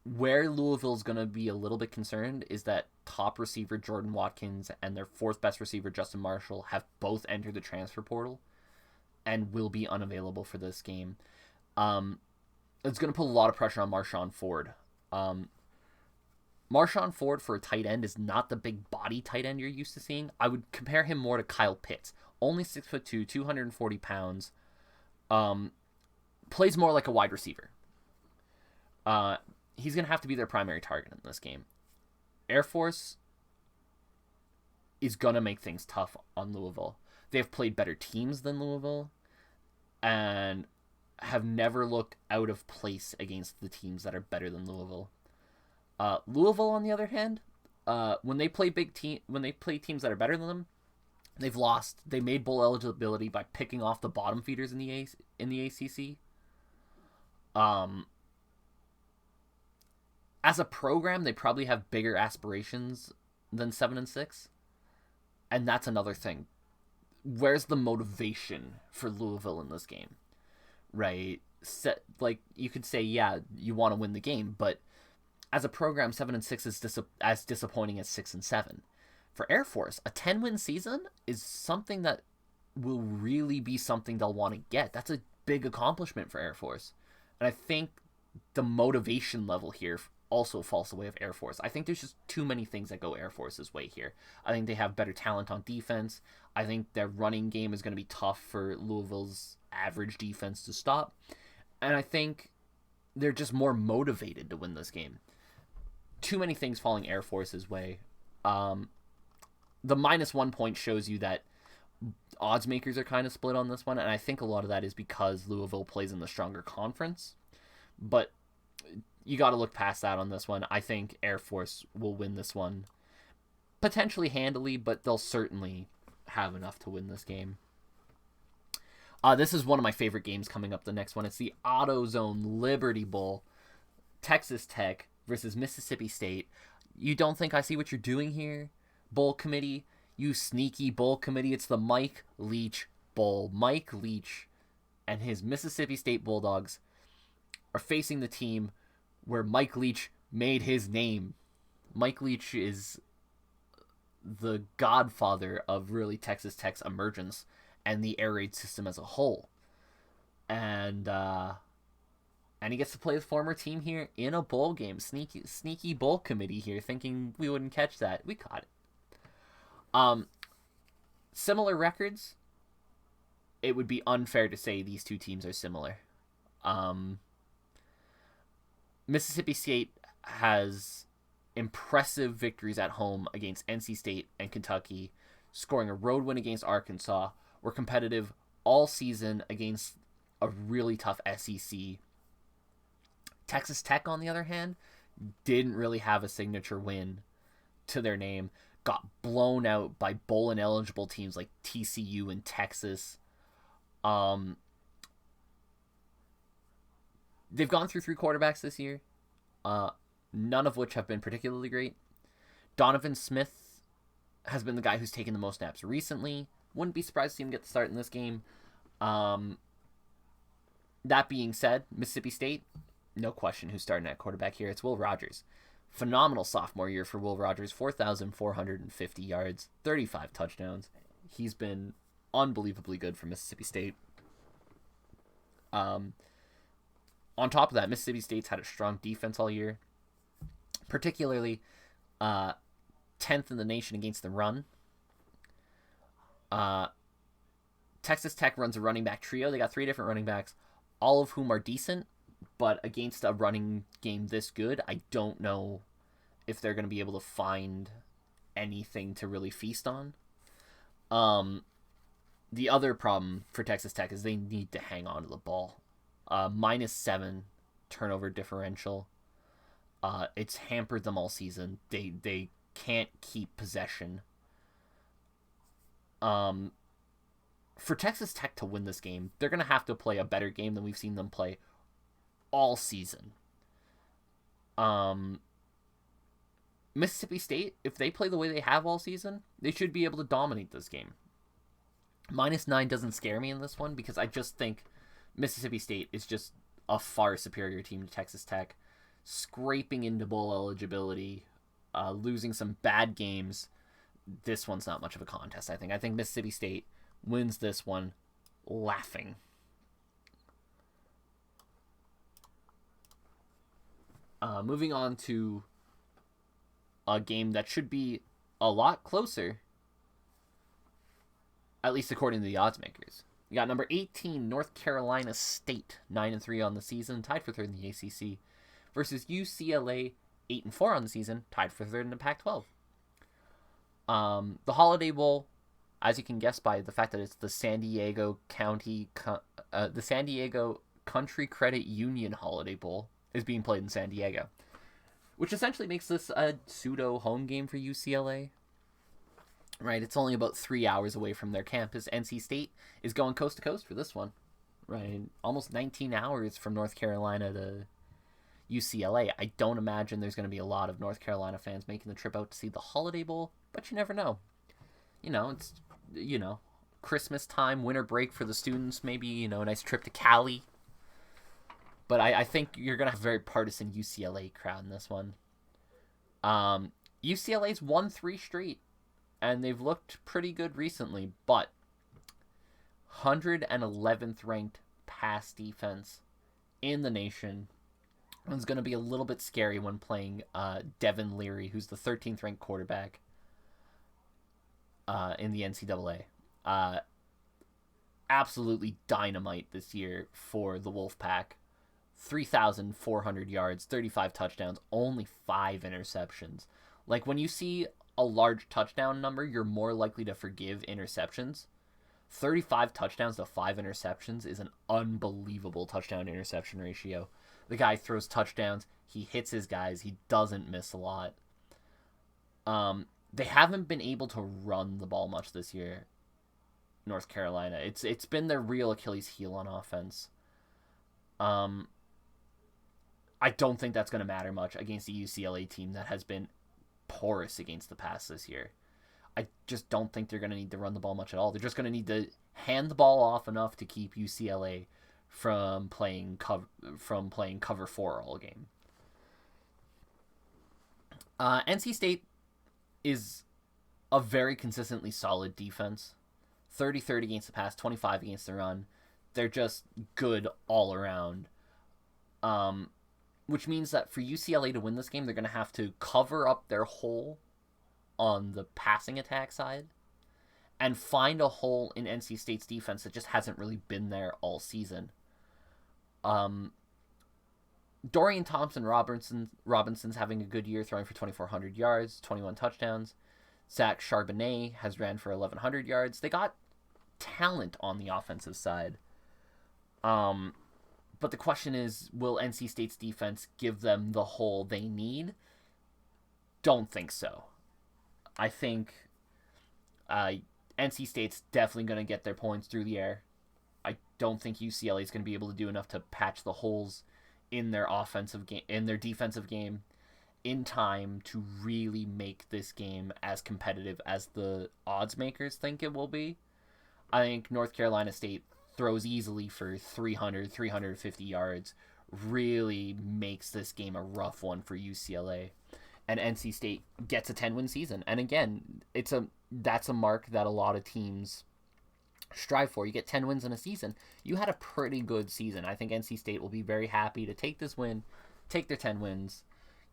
Where Louisville's going to be a little bit concerned is that top receiver Jordan Watkins and their 4th best receiver Justin Marshall have both entered the transfer portal and will be unavailable for this game. It's going to put a lot of pressure on Marshawn Ford. Marshawn Ford for a tight end is not the big body tight end you're used to seeing. I would compare him more to Kyle Pitts. Only 6'2", 240 pounds. Plays more like a wide receiver. He's going to have to be their primary target in this game. Air Force is going to make things tough on Louisville. They've played better teams than Louisville and have never looked out of place against the teams that are better than Louisville. Louisville, on the other hand, when they play teams that are better than them, they've lost. They made bowl eligibility by picking off the bottom feeders in the ACC. As a program, they probably have bigger aspirations than 7-6, and that's another thing. Where's the motivation for Louisville in this game, right? Like you could say, yeah, you want to win the game, but as a program, 7-6 is as disappointing as 6-7. For Air Force, a 10-win season is something that will really be something they'll want to get. That's a big accomplishment for Air Force, and I think the motivation level here also falls the way of Air Force. I think there's just too many things that go Air Force's way here. I think they have better talent on defense. I think their running game is going to be tough for Louisville's average defense to stop. And I think they're just more motivated to win this game. Too many things falling Air Force's way. The -1 point shows you that odds makers are kind of split on this one, and I think a lot of that is because Louisville plays in the stronger conference. But you got to look past that on this one. I think Air Force will win this one potentially handily, but they'll certainly have enough to win this game. This is one of my favorite games coming up. The next one, it's the AutoZone Liberty Bowl, Texas Tech versus Mississippi State. You don't think I see what you're doing here, Bowl Committee? You sneaky Bowl Committee. It's the Mike Leach Bowl. Mike Leach and his Mississippi State Bulldogs are facing the team where Mike Leach made his name. Mike Leach is the godfather of really Texas Tech's emergence and the air raid system as a whole. And he gets to play his former team here in a bowl game. Sneaky Bowl Committee here, thinking we wouldn't catch that. We caught it. Similar records. It would be unfair to say these two teams are similar. Mississippi State has impressive victories at home against NC State and Kentucky, scoring a road win against Arkansas, were competitive all season against a really tough SEC. Texas Tech, on the other hand, didn't really have a signature win to their name. Got blown out by bowl-ineligible teams like TCU and Texas. They've gone through 3 quarterbacks this year, none of which have been particularly great. Donovan Smith has been the guy who's taken the most snaps recently. Wouldn't be surprised to see him get the start in this game. That being said, Mississippi State, no question who's starting at quarterback here. It's Will Rogers. Phenomenal sophomore year for Will Rogers. 4,450 yards, 35 touchdowns. He's been unbelievably good for Mississippi State. On top of that, Mississippi State's had a strong defense all year, particularly 10th in the nation against the run. Texas Tech runs a running back trio. They got 3 different running backs, all of whom are decent, but against a running game this good, I don't know if they're going to be able to find anything to really feast on. The other problem for Texas Tech is they need to hang on to the ball. -7 turnover differential. It's hampered them all season. They can't keep possession. For Texas Tech to win this game, they're going to have to play a better game than we've seen them play all season. Mississippi State, if they play the way they have all season, they should be able to dominate this game. -9 doesn't scare me in this one because I just think Mississippi State is just a far superior team to Texas Tech, scraping into bowl eligibility, losing some bad games. This one's not much of a contest, I think. I think Mississippi State wins this one laughing. Moving on to a game that should be a lot closer, at least according to the odds makers. You got number 18, North Carolina State, 9-3 on the season, tied for 3rd in the ACC, versus UCLA, 8-4 on the season, tied for 3rd in the Pac-12. The Holiday Bowl, as you can guess by the fact that it's the San Diego Country Credit Union Holiday Bowl, is being played in San Diego, which essentially makes this a pseudo home game for UCLA. Right, it's only about 3 hours away from their campus. NC State is going coast to coast for this one. Right, almost 19 hours from North Carolina to UCLA. I don't imagine there's going to be a lot of North Carolina fans making the trip out to see the Holiday Bowl, but you never know. It's, Christmas time, winter break for the students, maybe, a nice trip to Cali. But I think you're going to have a very partisan UCLA crowd in this one. UCLA's won 3 straight, and they've looked pretty good recently, but 111th ranked pass defense in the nation. It's going to be a little bit scary when playing Devin Leary, who's the 13th ranked quarterback in the NCAA. Absolutely dynamite this year for the Wolfpack. 3,400 yards, 35 touchdowns, only 5 interceptions. Like, when you see a large touchdown number, you're more likely to forgive interceptions. 35 touchdowns to 5 interceptions is an unbelievable touchdown-interception ratio. The guy throws touchdowns, he hits his guys, he doesn't miss a lot. They haven't been able to run the ball much this year, North Carolina. It's been their real Achilles heel on offense. I don't think that's going to matter much against the UCLA team that has been porous against the pass this year. I just don't think they're going to need to run the ball much at all. They're just going to need to hand the ball off enough to keep UCLA from playing cover 4 all game. NC State is a very consistently solid defense. 30-30 against the pass, 25 against the run. They're just good all around. Which means that for UCLA to win this game, they're going to have to cover up their hole on the passing attack side and find a hole in NC State's defense that just hasn't really been there all season. Dorian Thompson-Robinson's having a good year, throwing for 2,400 yards, 21 touchdowns. Zach Charbonnet has ran for 1,100 yards. They got talent on the offensive side. But the question is, will NC State's defense give them the hole they need? Don't think so. I think NC State's definitely going to get their points through the air. I don't think UCLA is going to be able to do enough to patch the holes in their offensive game, in their defensive game, in time to really make this game as competitive as the odds makers think it will be. I think North Carolina State throws easily for 300, 350 yards, really makes this game a rough one for UCLA. And NC State gets a 10-win season. And again, that's a mark that a lot of teams strive for. You get 10 wins in a season. You had a pretty good season. I think NC State will be very happy to take this win, take their 10 wins.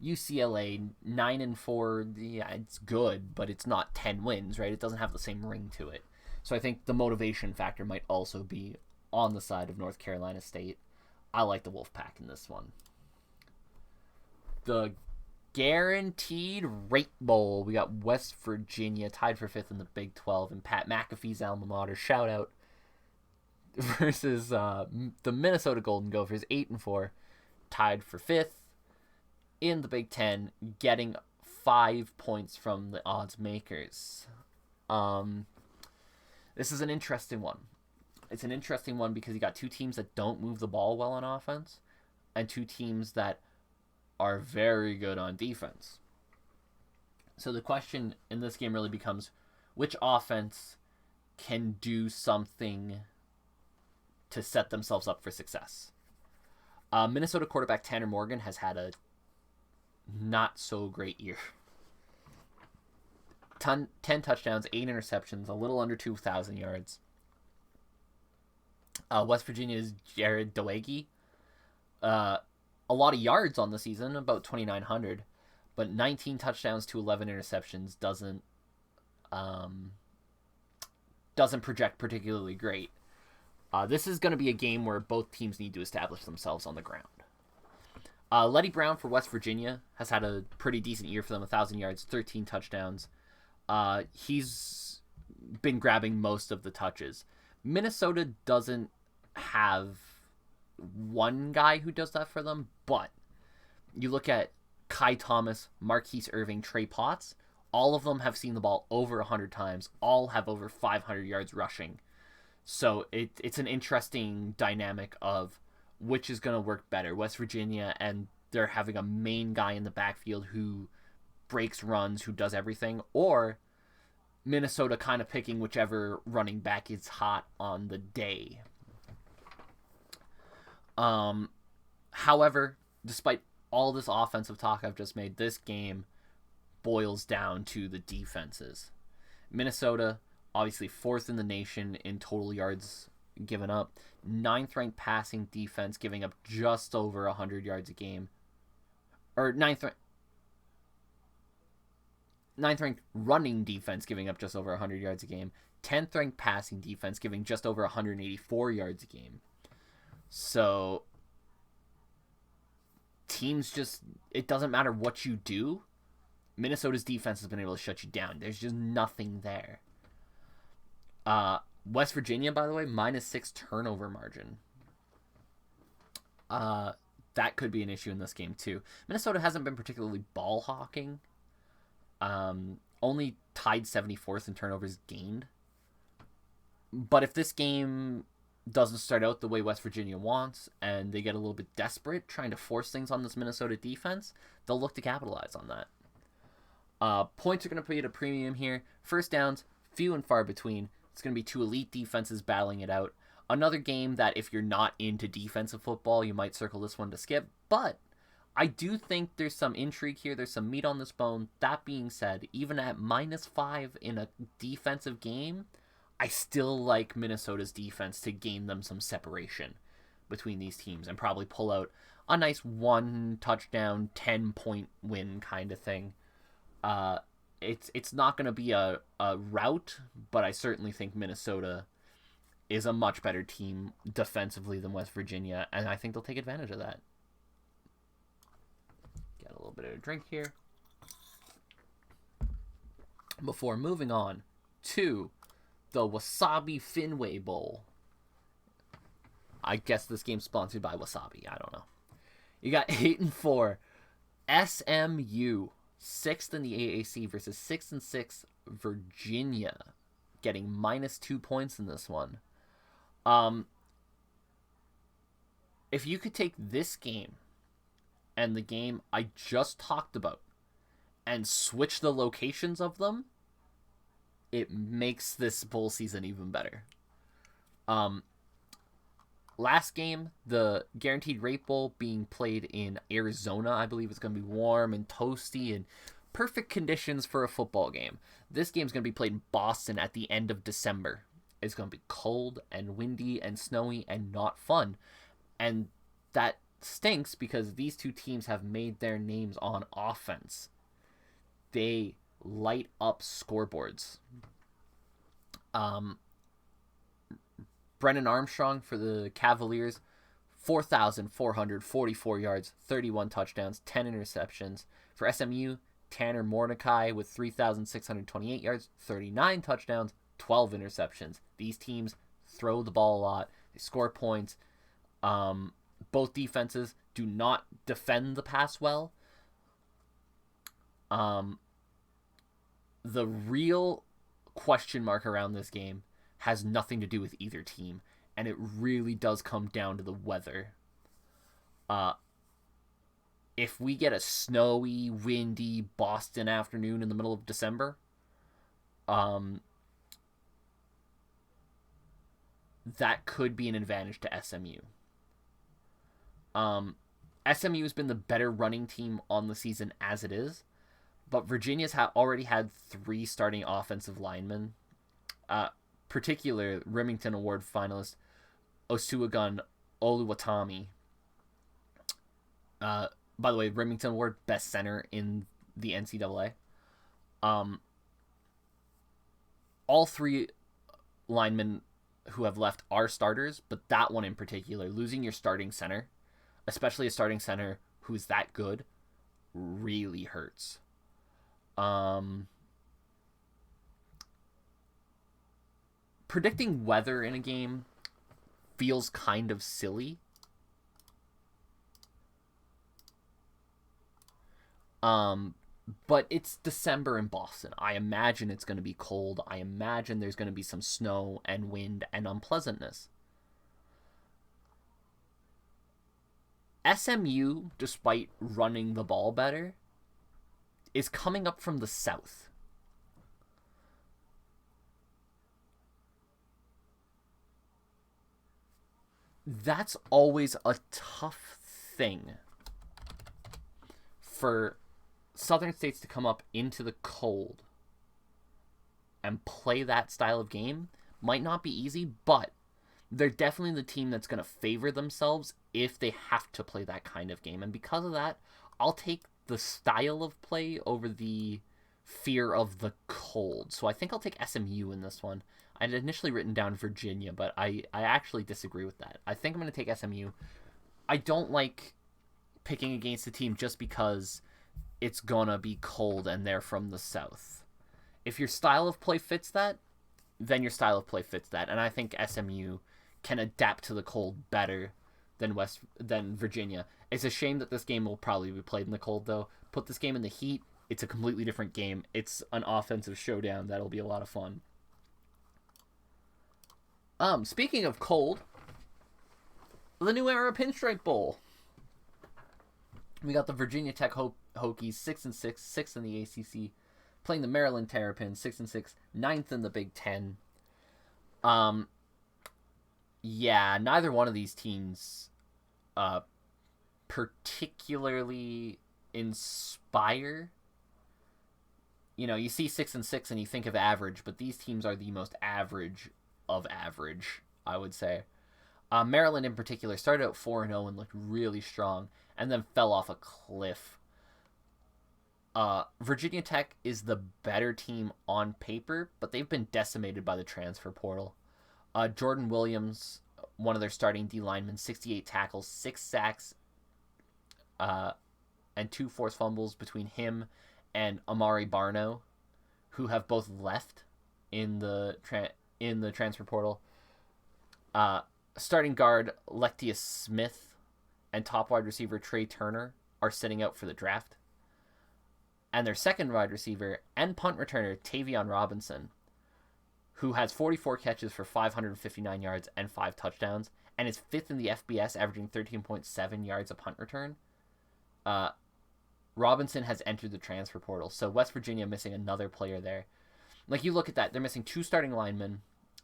UCLA 9-4, yeah, it's good, but it's not 10 wins, right? It doesn't have the same ring to it. So I think the motivation factor might also be on the side of North Carolina State. I like the Wolfpack in this one. The Guaranteed Rate Bowl. We got West Virginia tied for 5th in the Big 12, and Pat McAfee's alma mater, shout out, versus the Minnesota Golden Gophers, 8-4, tied for 5th in the Big 10, getting 5 points from the odds makers. This is an interesting one. It's an interesting one because you got two teams that don't move the ball well on offense and two teams that are very good on defense. So the question in this game really becomes, which offense can do something to set themselves up for success? Minnesota quarterback Tanner Morgan has had a not so great year. 10 touchdowns, 8 interceptions, a little under 2,000 yards. West Virginia's Jared Dewegi. A lot of yards on the season, about 2,900, but 19 touchdowns to 11 interceptions doesn't project particularly great. This is going to be a game where both teams need to establish themselves on the ground. Letty Brown for West Virginia has had a pretty decent year for them, 1,000 yards, 13 touchdowns. He's been grabbing most of the touches. Minnesota doesn't have one guy who does that for them, but you look at Kai Thomas, Marquise Irving, Trey Potts, all of them have seen the ball over 100 times, all have over 500 yards rushing. So it's an interesting dynamic of which is going to work better. West Virginia, and they're having a main guy in the backfield who breaks runs, who does everything, or Minnesota kind of picking whichever running back is hot on the day. However, despite all this offensive talk I've just made, this game boils down to the defenses. Minnesota, obviously 4th in the nation in total yards given up. 9th ranked passing defense, giving up just over 100 yards a game. Or 9th ranked running defense, giving up just over 100 yards a game. 10th ranked passing defense, giving just over 184 yards a game. So teams just, it doesn't matter what you do. Minnesota's defense has been able to shut you down. There's just nothing there. West Virginia, by the way, -6 turnover margin. That could be an issue in this game too. Minnesota hasn't been particularly ball hawking. Only tied 74th in turnovers gained. But if this game doesn't start out the way West Virginia wants and they get a little bit desperate trying to force things on this Minnesota defense, they'll look to capitalize on that. Points are going to put you at a premium here. First downs, few and far between. It's going to be two elite defenses battling it out. Another game that if you're not into defensive football, you might circle this one to skip. But I do think there's some intrigue here. There's some meat on this bone. That being said, even at -5 in a defensive game, I still like Minnesota's defense to gain them some separation between these teams and probably pull out a nice 1 touchdown, 10-point win kind of thing. It's not going to be a rout, but I certainly think Minnesota is a much better team defensively than West Virginia, and I think they'll take advantage of that. Get a little bit of a drink here before moving on to the Wasabi Fenway Bowl. I guess this game's sponsored by Wasabi. I don't know. You got 8-4 SMU, 6th in the AAC versus 6-6 Virginia, getting -2 points in this one. If you could take this game and the game I just talked about and switch the locations of them, it makes this bowl season even better. Last game, the Guaranteed Rate Bowl being played in Arizona. I believe it's going to be warm and toasty and perfect conditions for a football game. This game's going to be played in Boston at the end of December. It's going to be cold and windy and snowy and not fun. And that stinks because these two teams have made their names on offense. They light up scoreboards. Brennan Armstrong for the Cavaliers, 4,444 yards, 31 touchdowns, 10 interceptions. For SMU, Tanner Mordecai with 3,628 yards, 39 touchdowns, 12 interceptions. These teams throw the ball a lot. They score points. Both defenses do not defend the pass well. The real question mark around this game has nothing to do with either team, and it really does come down to the weather. If we get a snowy, windy Boston afternoon in the middle of December, that could be an advantage to SMU. SMU has been the better running team on the season as it is, but Virginia's already had 3 starting offensive linemen. Particular Remington Award finalist Osuagun Oluwatami. By the way, Remington Award best center in the NCAA. All 3 linemen who have left are starters, but that one in particular, losing your starting center, especially a starting center who's that good, really hurts. Predicting weather in a game feels kind of silly. But it's December in Boston. I imagine it's going to be cold. I imagine there's going to be some snow and wind and unpleasantness. SMU, despite running the ball better, is coming up from the south. That's always a tough thing for southern states to come up into the cold and play that style of game. Might not be easy, but they're definitely the team that's going to favor themselves if they have to play that kind of game. And because of that, I'll take the style of play over the fear of the cold. So I think I'll take SMU in this one. I'd initially written down Virginia, but I actually disagree with that. I think I'm going to take SMU. I don't like picking against a team just because it's going to be cold and they're from the south. If your style of play fits that, then your style of play fits that. And I think SMU can adapt to the cold better than Virginia. It's a shame that this game will probably be played in the cold, though. Put this game in the heat, it's a completely different game. It's an offensive showdown that'll be a lot of fun. Speaking of cold, the New Era Pinstripe Bowl. We got the Virginia Tech Hokies 6-6, 6th in the ACC, playing the Maryland Terrapins 6-6, 9th in the Big Ten. Yeah, neither one of these teams particularly inspire. You know, you see 6-6 and you think of average, but these teams are the most average of average, I would say. Maryland in particular started out 4-0 and looked really strong, and then fell off a cliff. Virginia Tech is the better team on paper, but they've been decimated by the transfer portal. Jordan Williams, one of their starting D linemen, 68 tackles, 6 sacks, and 2 forced fumbles between him and Amari Barno, who have both left in the in the transfer portal. Starting guard Lectius Smith and top wide receiver Trey Turner are sitting out for the draft. And their second wide receiver and punt returner Tavion Robinson, who has 44 catches for 559 yards and 5 touchdowns, and is fifth in the FBS, averaging 13.7 yards a punt return. Robinson has entered the transfer portal, so West Virginia missing another player there. Like, you look at that, they're missing 2 starting linemen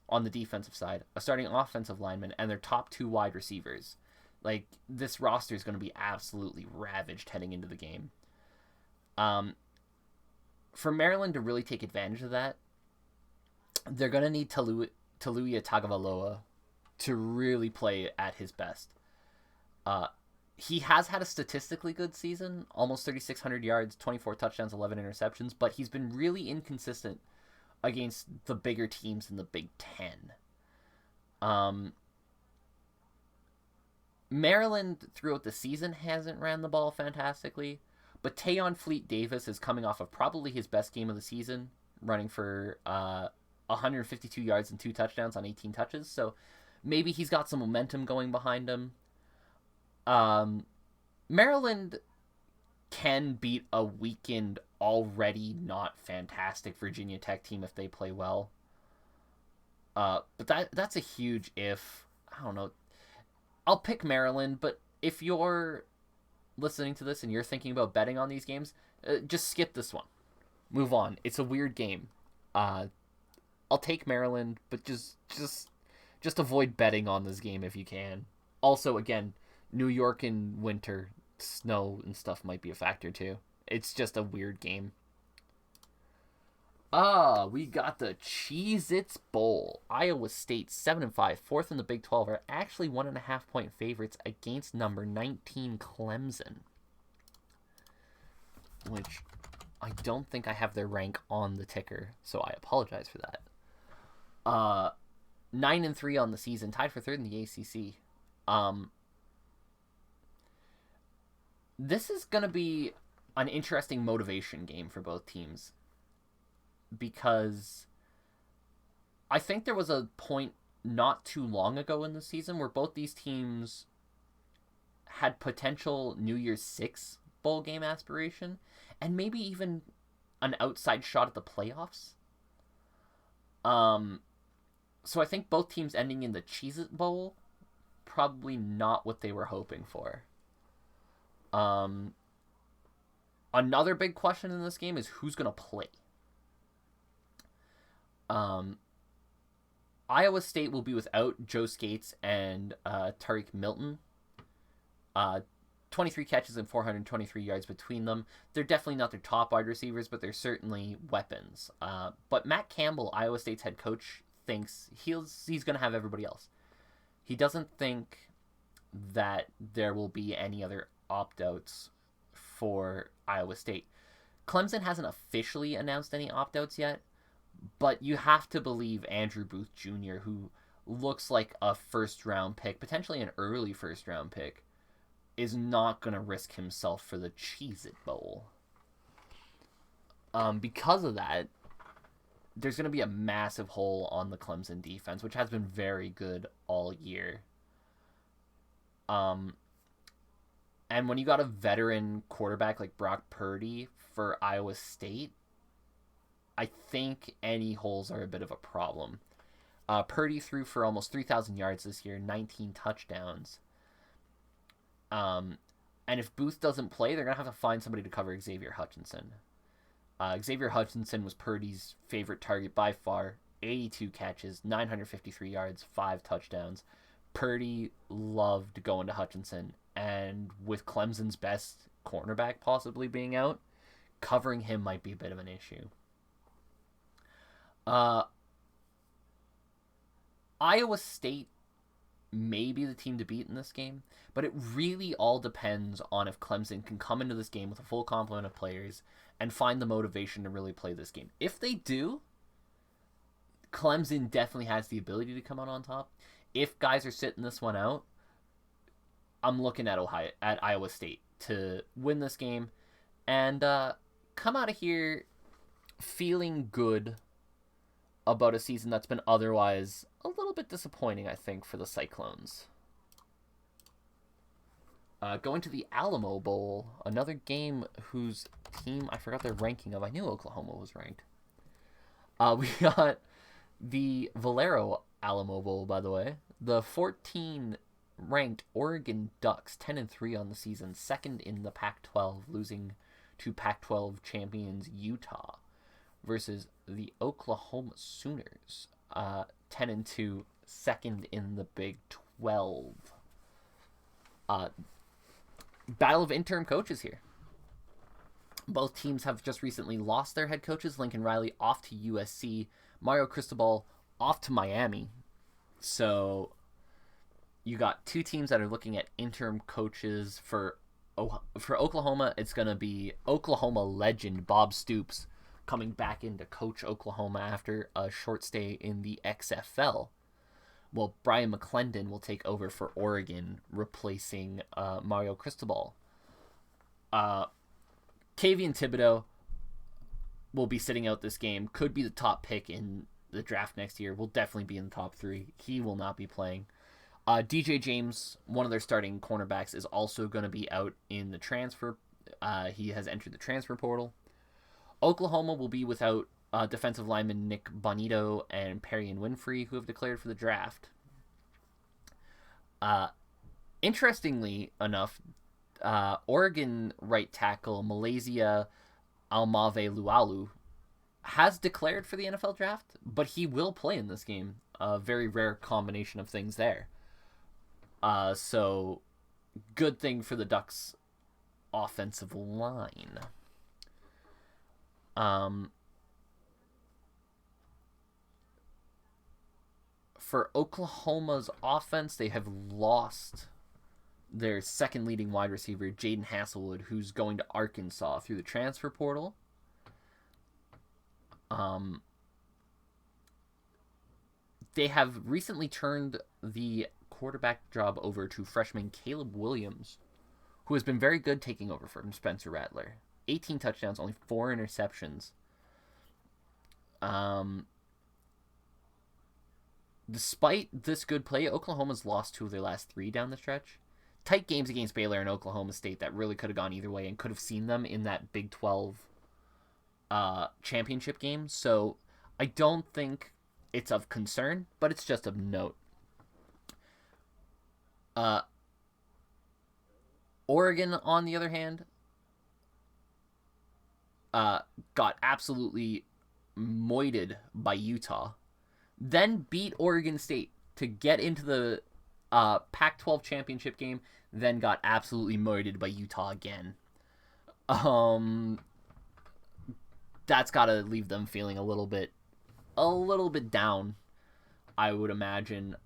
on the defensive side, a starting offensive lineman, and their top 2 wide receivers. Like, this roster is going to be absolutely ravaged heading into the game. For Maryland to really take advantage of that, they're going to need Taluia Tagovailoa to really play at his best. He has had a statistically good season, almost 3,600 yards, 24 touchdowns, 11 interceptions, but he's been really inconsistent against the bigger teams in the Big Ten. Maryland, throughout the season, hasn't ran the ball fantastically, but Tayon Fleet-Davis is coming off of probably his best game of the season, running for 152 yards and 2 touchdowns on 18 touches, so maybe he's got some momentum going behind him. Maryland can beat a weakened, already not fantastic Virginia Tech team if they play well. But that's a huge if. I don't know. I'll pick Maryland, but if you're listening to this and you're thinking about betting on these games, just skip this one. Move on. It's a weird game. I'll take Maryland, but just avoid betting on this game if you can. Also, again, New York in winter, snow and stuff might be a factor too. It's just a weird game. We got the Cheez-Its Bowl. Iowa State 7-5, fourth in the Big 12, are actually 1.5 point favorites against number 19 Clemson, which I don't think I have their rank on the ticker, so I apologize for that. 9-3 on the season, tied for third in the ACC. This is going to be an interesting motivation game for both teams, because I think there was a point not too long ago in the season where both these teams had potential New Year's Six bowl game aspiration, and maybe even an outside shot at the playoffs. So I think both teams ending in the Cheez-It Bowl, probably not what they were hoping for. Another big question in this game is who's going to play. Iowa State will be without Joe Skates and Tariq Milton. 23 catches and 423 yards between them. They're definitely not their top wide receivers, but they're certainly weapons. But Matt Campbell, Iowa State's head coach, thinks he's going to have everybody else. He doesn't think that there will be any other opt-outs for Iowa State. Clemson hasn't officially announced any opt-outs yet, but you have to believe Andrew Booth Jr., who looks like a first-round pick, potentially an early first-round pick, is not going to risk himself for the Cheez-It Bowl. Because of that, there's going to be a massive hole on the Clemson defense, which has been very good all year. And when you got a veteran quarterback like Brock Purdy for Iowa State, I think any holes are a bit of a problem. Purdy threw for almost 3,000 yards this year, 19 touchdowns. And if Booth doesn't play, they're going to have to find somebody to cover Xavier Hutchinson. Xavier Hutchinson was Purdy's favorite target by far. 82 catches, 953 yards, 5 touchdowns. Purdy loved going to Hutchinson. And with Clemson's best cornerback possibly being out, covering him might be a bit of an issue. Iowa State may be the team to beat in this game, but it really all depends on if Clemson can come into this game with a full complement of players and find the motivation to really play this game. If they do, Clemson definitely has the ability to come out on top. If guys are sitting this one out, I'm looking at Iowa State to win this game and come out of here feeling good about a season that's been otherwise a little bit disappointing, I think, for the Cyclones. Going to the Alamo Bowl, another game whose team, I forgot their ranking of. I knew Oklahoma was ranked. We got the Valero Alamo Bowl, by the way. The 14-ranked Oregon Ducks, 10-3 on the season, second in the Pac-12, losing to Pac-12 champions Utah, versus the Oklahoma Sooners, 10-2, second in the Big 12. Battle of interim coaches here. Both teams have just recently lost their head coaches. Lincoln Riley off to USC. Mario Cristobal off to Miami. So you got two teams that are looking at interim coaches. For Oklahoma, it's going to be Oklahoma legend Bob Stoops coming back in to coach Oklahoma after a short stay in the XFL. Well, Brian McClendon will take over for Oregon, replacing Mario Cristobal. Kayvon Thibodeau will be sitting out this game. Could be the top pick in the draft next year. Will definitely be in the top 3. He will not be playing. DJ James, one of their starting cornerbacks, is also going to be out in the transfer. He has entered the transfer portal. Oklahoma will be without defensive lineman Nick Bonito and Perrion Winfrey, who have declared for the draft. Interestingly enough, Oregon right tackle Malaysia Almave Lualu has declared for the NFL draft, but he will play in this game. A very rare combination of things there. So good thing for the Ducks offensive line. For Oklahoma's offense, they have lost their second leading wide receiver, Jaden Hasselwood, who's going to Arkansas through the transfer portal. They have recently turned the quarterback job over to freshman Caleb Williams, who has been very good taking over from Spencer Rattler. 18 touchdowns, only 4 interceptions. Despite this good play, Oklahoma's lost 2 of their last 3 down the stretch. Tight games against Baylor and Oklahoma State that really could have gone either way and could have seen them in that Big 12 championship game. So I don't think it's of concern, but it's just of note. Oregon, on the other hand, got absolutely moited by Utah, then beat Oregon State to get into the Pac-12 championship game, then got absolutely moited by Utah again. That's got to leave them feeling a little bit down, I would imagine.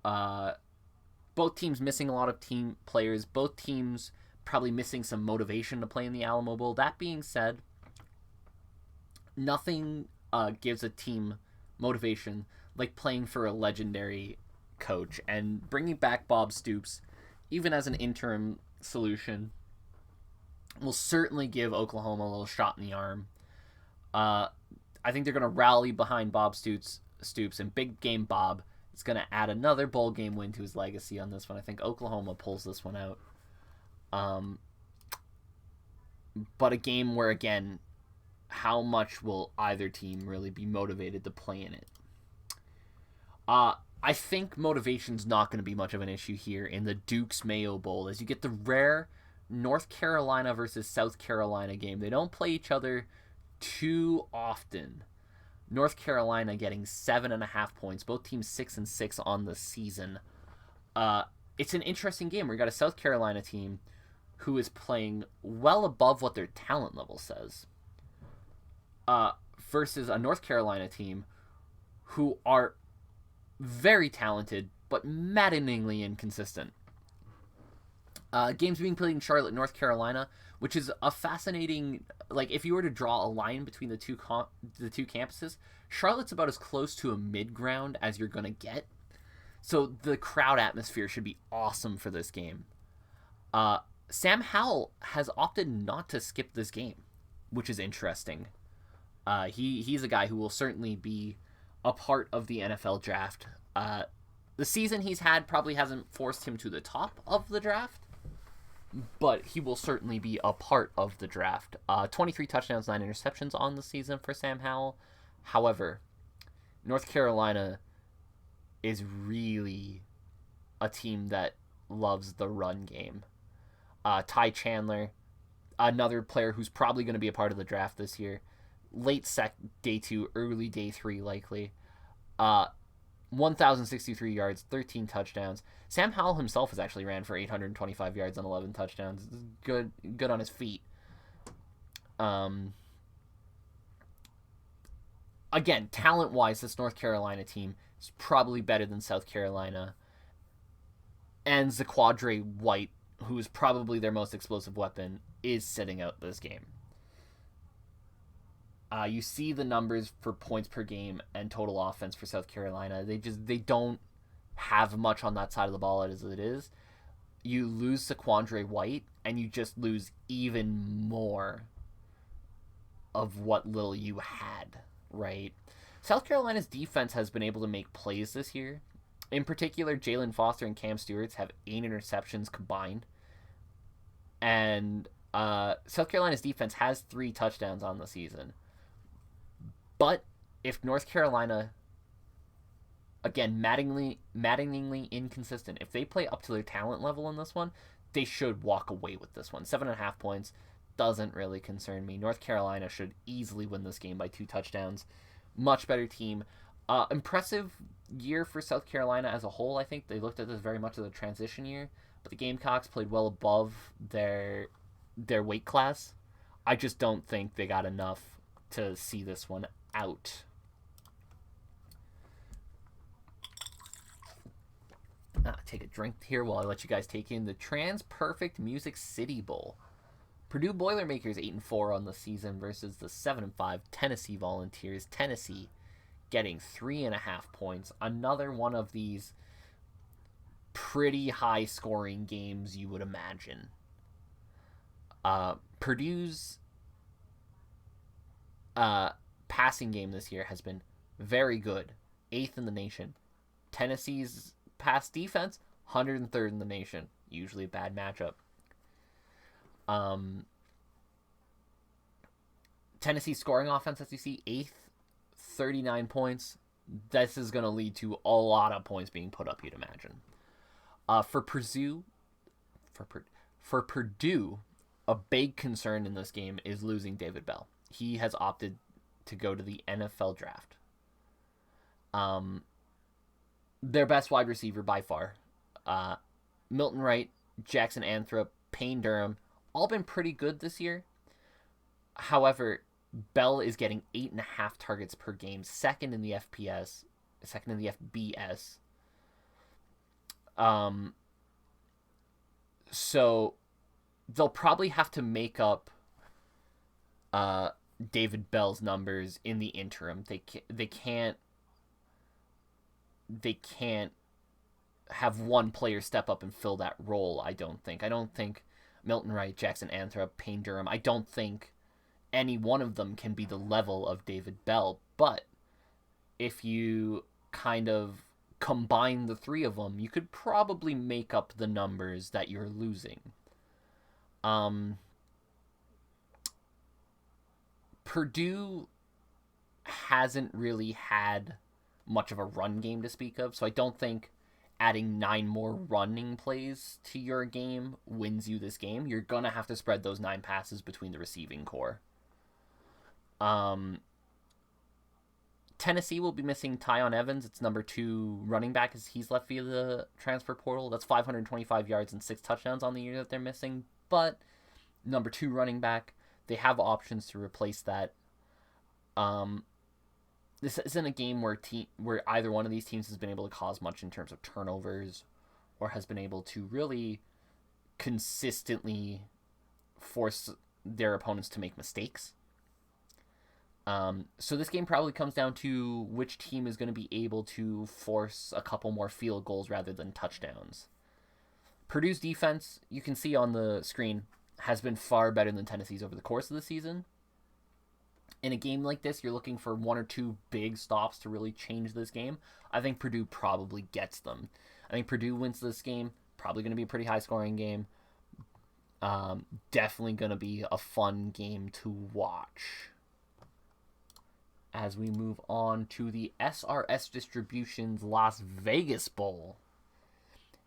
Both teams missing a lot of team players. Both teams probably missing some motivation to play in the Alamo Bowl. That being said, nothing gives a team motivation like playing for a legendary coach, and bringing back Bob Stoops, even as an interim solution, will certainly give Oklahoma a little shot in the arm. I think they're going to rally behind Bob Stoops, and Big Game Bob is going to add another bowl game win to his legacy on this one. I think Oklahoma pulls this one out. But a game where, again, how much will either team really be motivated to play in it? I think motivation's not going to be much of an issue here in the Duke's Mayo Bowl, as you get the rare North Carolina versus South Carolina game. They don't play each other too often. North Carolina getting 7.5 points, both teams 6-6 on the season. It's an interesting game where you got a South Carolina team who is playing well above what their talent level says, versus a North Carolina team who are very talented but maddeningly inconsistent. Games being played in Charlotte, North Carolina, which is a fascinating, like, if you were to draw a line between the two campuses, Charlotte's about as close to a mid-ground as you're going to get. So the crowd atmosphere should be awesome for this game. Sam Howell has opted not to skip this game, which is interesting. He's a guy who will certainly be a part of the NFL draft. The season he's had probably hasn't forced him to the top of the draft, but he will certainly be a part of the draft. 23 touchdowns, 9 interceptions on the season for Sam Howell. However, North Carolina is really a team that loves the run game. Ty Chandler, another player who's probably going to be a part of the draft this year. Late day 2, early day 3 likely. 1,063 yards, 13 touchdowns. Sam Howell himself has actually ran for 825 yards and 11 touchdowns. Good on his feet. Again, talent-wise, this North Carolina team is probably better than South Carolina. And Zaquandre White, who is probably their most explosive weapon, is sitting out this game. You see the numbers for points per game and total offense for South Carolina. They don't have much on that side of the ball as it is. You lose Zaquandre White, and you just lose even more of what little you had, right? South Carolina's defense has been able to make plays this year. In particular, Jalen Foster and Cam Stewart's have 8 interceptions combined. And South Carolina's defense has 3 touchdowns on the season. But if North Carolina, again, maddeningly inconsistent, if they play up to their talent level in this one, they should walk away with this one. 7.5 points doesn't really concern me. North Carolina should easily win this game by 2 touchdowns. Much better team. Impressive year for South Carolina as a whole, I think. They looked at this very much as a transition year, but the Gamecocks played well above their weight class. I just don't think they got enough to see this one out. Take a drink here while I let you guys take in the Trans-Perfect Music City Bowl. Purdue Boilermakers 8-4 on the season versus the 7-5 Tennessee Volunteers. Tennessee getting 3.5 points. Another one of these pretty high-scoring games you would imagine. Purdue's passing game this year has been very good, 8th in the nation. Tennessee's pass defense, 103rd in the nation. Usually a bad matchup. Tennessee's scoring offense, as you see, 8th, 39 points. This is going to lead to a lot of points being put up, you'd imagine. For Purdue, a big concern in this game is losing David Bell. He has opted to go to the NFL draft. Their best wide receiver by far. Milton Wright, Jackson Anthrop, Payne Durham, all been pretty good this year. However, Bell is getting 8.5 targets per game, second in the FBS. So they'll probably have to make up David Bell's numbers in the interim. They can't have one player step up and fill that role, I don't think. I don't think Milton Wright, Jackson Anthrop, Payne Durham, I don't think any one of them can be the level of David Bell. But if you kind of combine the 3 of them, you could probably make up the numbers that you're losing. Purdue hasn't really had much of a run game to speak of, so I don't think adding 9 more running plays to your game wins you this game. You're going to have to spread those 9 passes between the receiving core. Tennessee will be missing Tyon Evans. It's number 2 running back as he's left via the transfer portal. That's 525 yards and 6 touchdowns on the year that they're missing. But number 2 running back, they have options to replace that. This isn't a game where either one of these teams has been able to cause much in terms of turnovers or has been able to really consistently force their opponents to make mistakes. So this game probably comes down to which team is going to be able to force a couple more field goals rather than touchdowns. Purdue's defense, you can see on the screen, has been far better than Tennessee's over the course of the season. In a game like this, you're looking for one or two big stops to really change this game. I think Purdue probably gets them. I think Purdue wins this game. Probably going to be a pretty high-scoring game. Definitely going to be a fun game to watch. As we move on to the SRS Distribution's Las Vegas Bowl.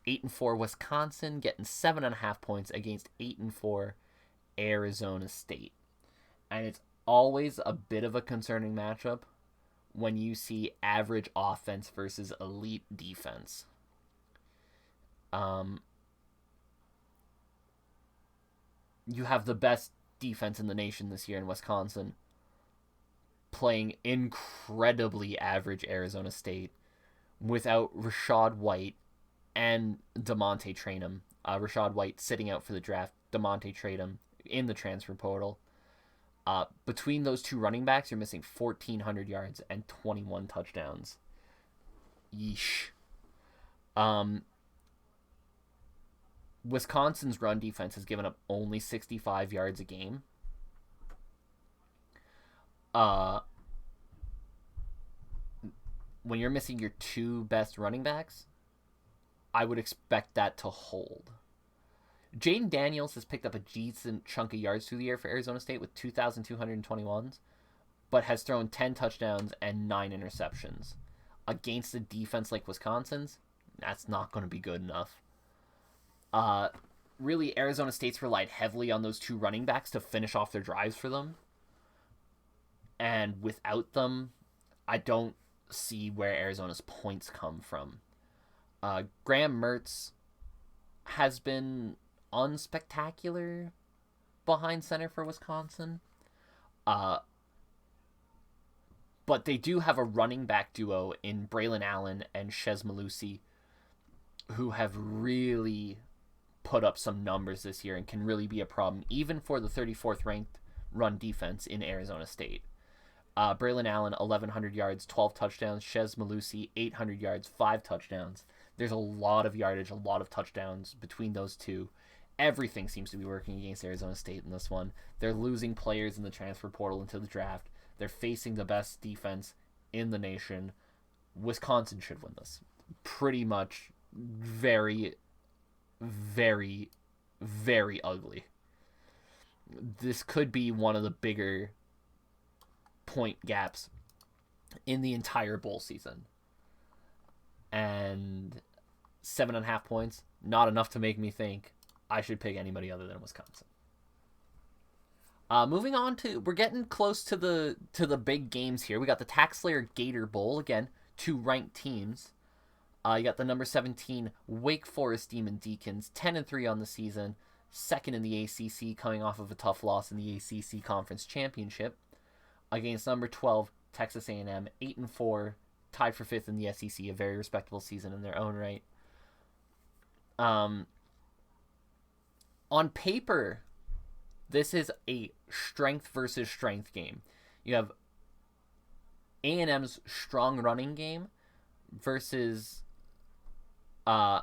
8-4 Wisconsin getting 7.5 points against 8-4 Arizona State. And it's always a bit of a concerning matchup when you see average offense versus elite defense. You have the best defense in the nation this year in Wisconsin playing incredibly average Arizona State without Rashad White and DeMonte Traynham. Rashad White sitting out for the draft, DeMonte Traynham in the transfer portal. Between those two running backs, you're missing 1,400 yards and 21 touchdowns. Yeesh. Wisconsin's run defense has given up only 65 yards a game. When you're missing your two best running backs, I would expect that to hold. Jaden Daniels has picked up a decent chunk of yards through the air for Arizona State with 2,221s, but has thrown 10 touchdowns and 9 interceptions. Against a defense like Wisconsin's, that's not going to be good enough. Really, Arizona State's relied heavily on those two running backs to finish off their drives for them. And without them, I don't see where Arizona's points come from. Graham Mertz has been unspectacular behind center for Wisconsin. But they do have a running back duo in Braylon Allen and Chez Mellusi who have really put up some numbers this year and can really be a problem, even for the 34th ranked run defense in Arizona State. Braylon Allen, 1,100 yards, 12 touchdowns. Chez Mellusi, 800 yards, 5 touchdowns. There's a lot of yardage, a lot of touchdowns between those two. Everything seems to be working against Arizona State in this one. They're losing players in the transfer portal into the draft. They're facing the best defense in the nation. Wisconsin should win this. Pretty much very, very, very ugly. This could be one of the bigger point gaps in the entire bowl season. And 7.5 points, not enough to make me think I should pick anybody other than Wisconsin. Moving on to, we're getting close to the big games here. We got the TaxSlayer Gator Bowl, again, 2 ranked teams. You got the number 17 Wake Forest Demon Deacons, 10-3 on the season, second in the ACC, coming off of a tough loss in the ACC Conference Championship, against number 12 Texas A&M, 8-4, tied for 5th in the SEC, a very respectable season in their own right. On paper, this is a strength versus strength game. You have A&M's strong running game versus a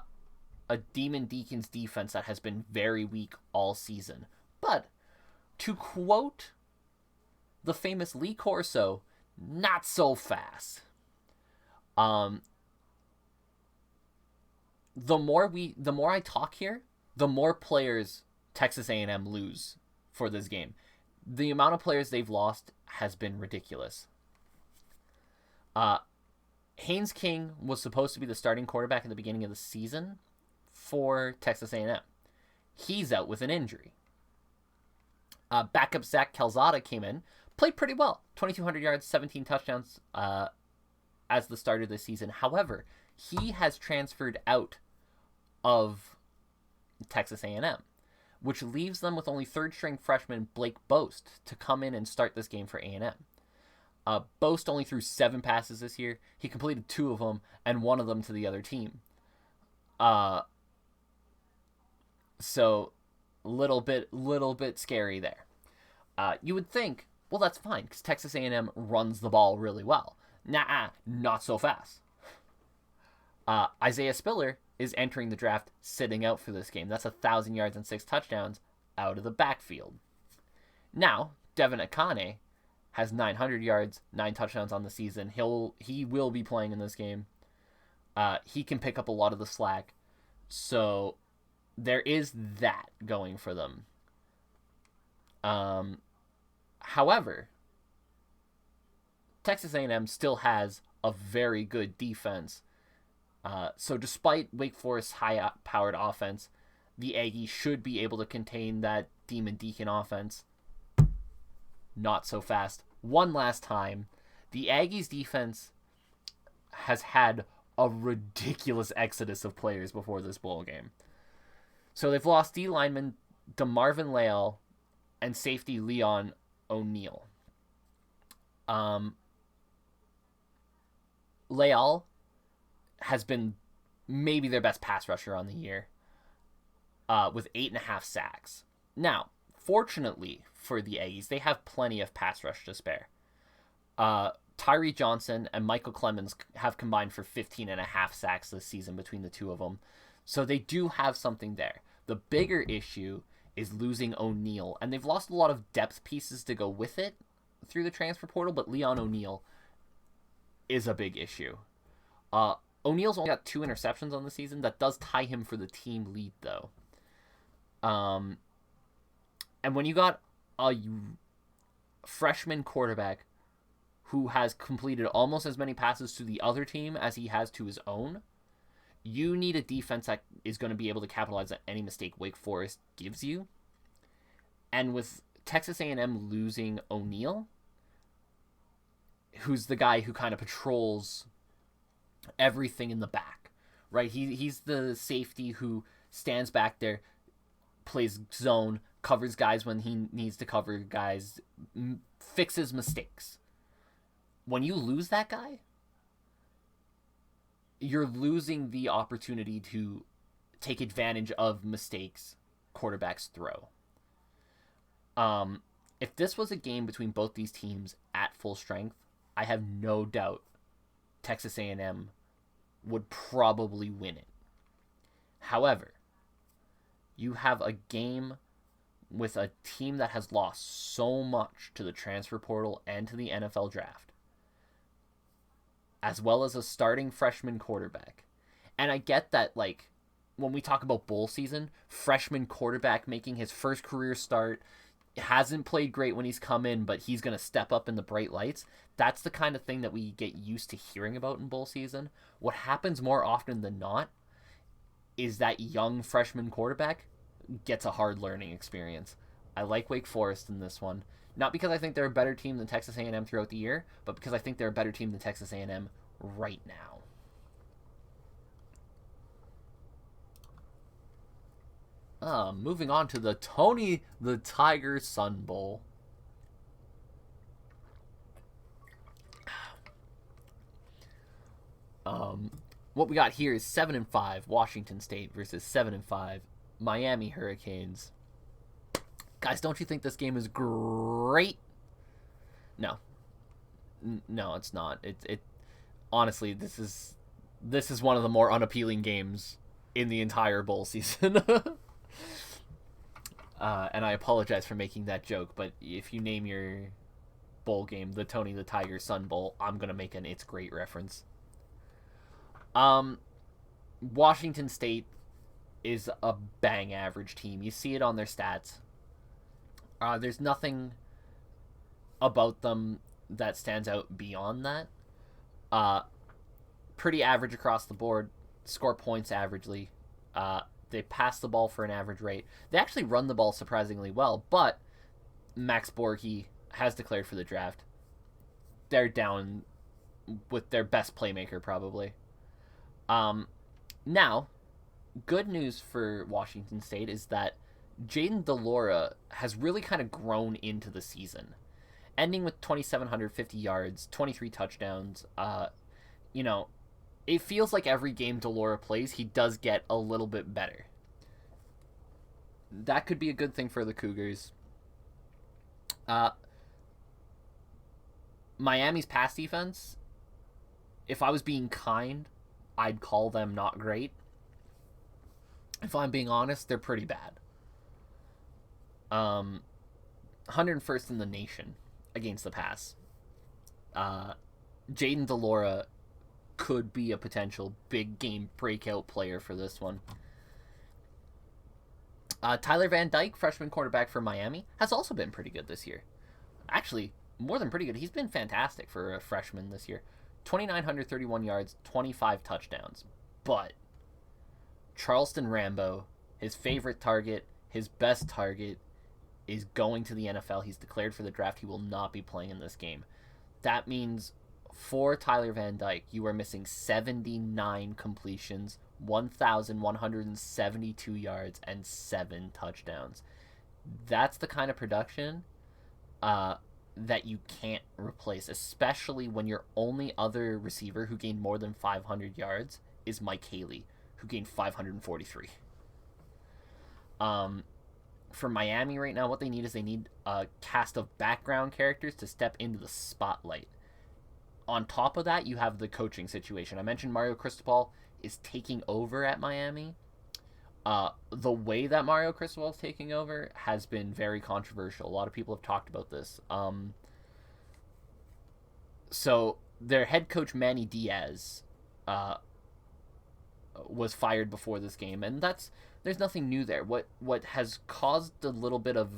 Demon Deacons defense that has been very weak all season. But to quote the famous Lee Corso, not so fast. The more I talk here, the more players Texas A&M lose for this game. The amount of players they've lost has been ridiculous. Haynes King was supposed to be the starting quarterback at the beginning of the season for Texas A&M. He's out with an injury. Backup Zach Calzada came in, played pretty well. 2,200 yards, 17 touchdowns as the starter this season. However, he has transferred out of Texas A&M, which leaves them with only third-string freshman Blake Boast to come in and start this game for A&M. Boast only threw 7 passes this year. He completed 2 of them and 1 of them to the other team. So little bit scary there. You would think, well, that's fine because Texas A&M runs the ball really well. Nah, not so fast. Isaiah Spiller is entering the draft sitting out for this game. That's 1,000 yards and 6 touchdowns out of the backfield. Now, Devin Akane has 900 yards, 9 touchdowns on the season. He will be playing in this game. He can pick up a lot of the slack. So there is that going for them. However, Texas A&M still has a very good defense. So despite Wake Forest's high-powered offense, the Aggies should be able to contain that Demon Deacon offense. Not so fast. One last time, the Aggies defense has had a ridiculous exodus of players before this bowl game. So they've lost D lineman DeMarvin Leal and safety Leon O'Neal. Leal has been maybe their best pass rusher on the year, with 8.5 sacks. Now, fortunately for the Aggies, they have plenty of pass rush to spare. Tyree Johnson and Michael Clemens have combined for 15.5 sacks this season between the two of them. So they do have something there. The bigger issue is losing O'Neal, and they've lost a lot of depth pieces to go with it through the transfer portal, but Leon O'Neal is a big issue. O'Neal's only got 2 interceptions on the season. That does tie him for the team lead, though. And when you got a freshman quarterback who has completed almost as many passes to the other team as he has to his own, you need a defense that is going to be able to capitalize on any mistake Wake Forest gives you. And with Texas A&M losing O'Neal, who's the guy who kind of patrols everything in the back, right? He's the safety who stands back there, plays zone, covers guys when he needs to cover guys, fixes mistakes. When you lose that guy, you're losing the opportunity to take advantage of mistakes quarterbacks throw. If this was a game between both these teams at full strength, I have no doubt Texas A&M would probably win it. However, you have a game with a team that has lost so much to the transfer portal and to the NFL draft, as well as a starting freshman quarterback. And I get that, like, when we talk about bowl season, freshman quarterback making his first career start, hasn't played great when he's come in, but he's going to step up in the bright lights. That's the kind of thing that we get used to hearing about in bowl season. What happens more often than not is that young freshman quarterback gets a hard learning experience. I like Wake Forest in this one. Not because I think they're a better team than Texas A&M throughout the year, but because I think they're a better team than Texas A&M right now. Moving on to the Tony the Tiger Sun Bowl. What we got here is 7-5 Washington State versus 7-5 Miami Hurricanes. Guys, don't you think this game is great? No. No, it's not. It honestly, this is one of the more unappealing games in the entire bowl season. And I apologize for making that joke, but if you name your bowl game the Tony the Tiger Sun Bowl, I'm going to make an It's Great reference. Washington State is a bang average team. You see it on their stats. There's nothing about them that stands out beyond that. Pretty average across the board. Score points averagely. They pass the ball for an average rate. They actually run the ball surprisingly well, but Max Borghi has declared for the draft. They're down with their best playmaker, probably. Now, good news for Washington State is that Jaden DeLora has really kind of grown into the season, ending with 2,750 yards, 23 touchdowns. It feels like every game DeLora plays, he does get a little bit better. That could be a good thing for the Cougars. Miami's pass defense, if I was being kind, I'd call them not great. If I'm being honest, they're pretty bad. 101st in the nation against the pass. Jaden DeLora could be a potential big game breakout player for this one. Tyler Van Dyke, freshman quarterback for Miami, has also been pretty good this year. Actually, more than pretty good. He's been fantastic for a freshman this year. 2,931 yards, 25 touchdowns. But Charleston Rambo, his favorite target, his best target, is going to the NFL. He's declared for the draft. He will not be playing in this game. That means for Tyler Van Dyke, you are missing 79 completions, 1,172 yards, and 7 touchdowns. That's the kind of production that you can't replace, especially when your only other receiver who gained more than 500 yards is Mike Haley, who gained 543. For Miami right now, what they need is they need a cast of background characters to step into the spotlight. On top of that, you have the coaching situation. I mentioned Mario Cristobal is taking over at Miami. The way that Mario Cristobal is taking over has been very controversial. A lot of people have talked about this. So their head coach Manny Diaz was fired before this game, and there's nothing new there. What has caused a little bit of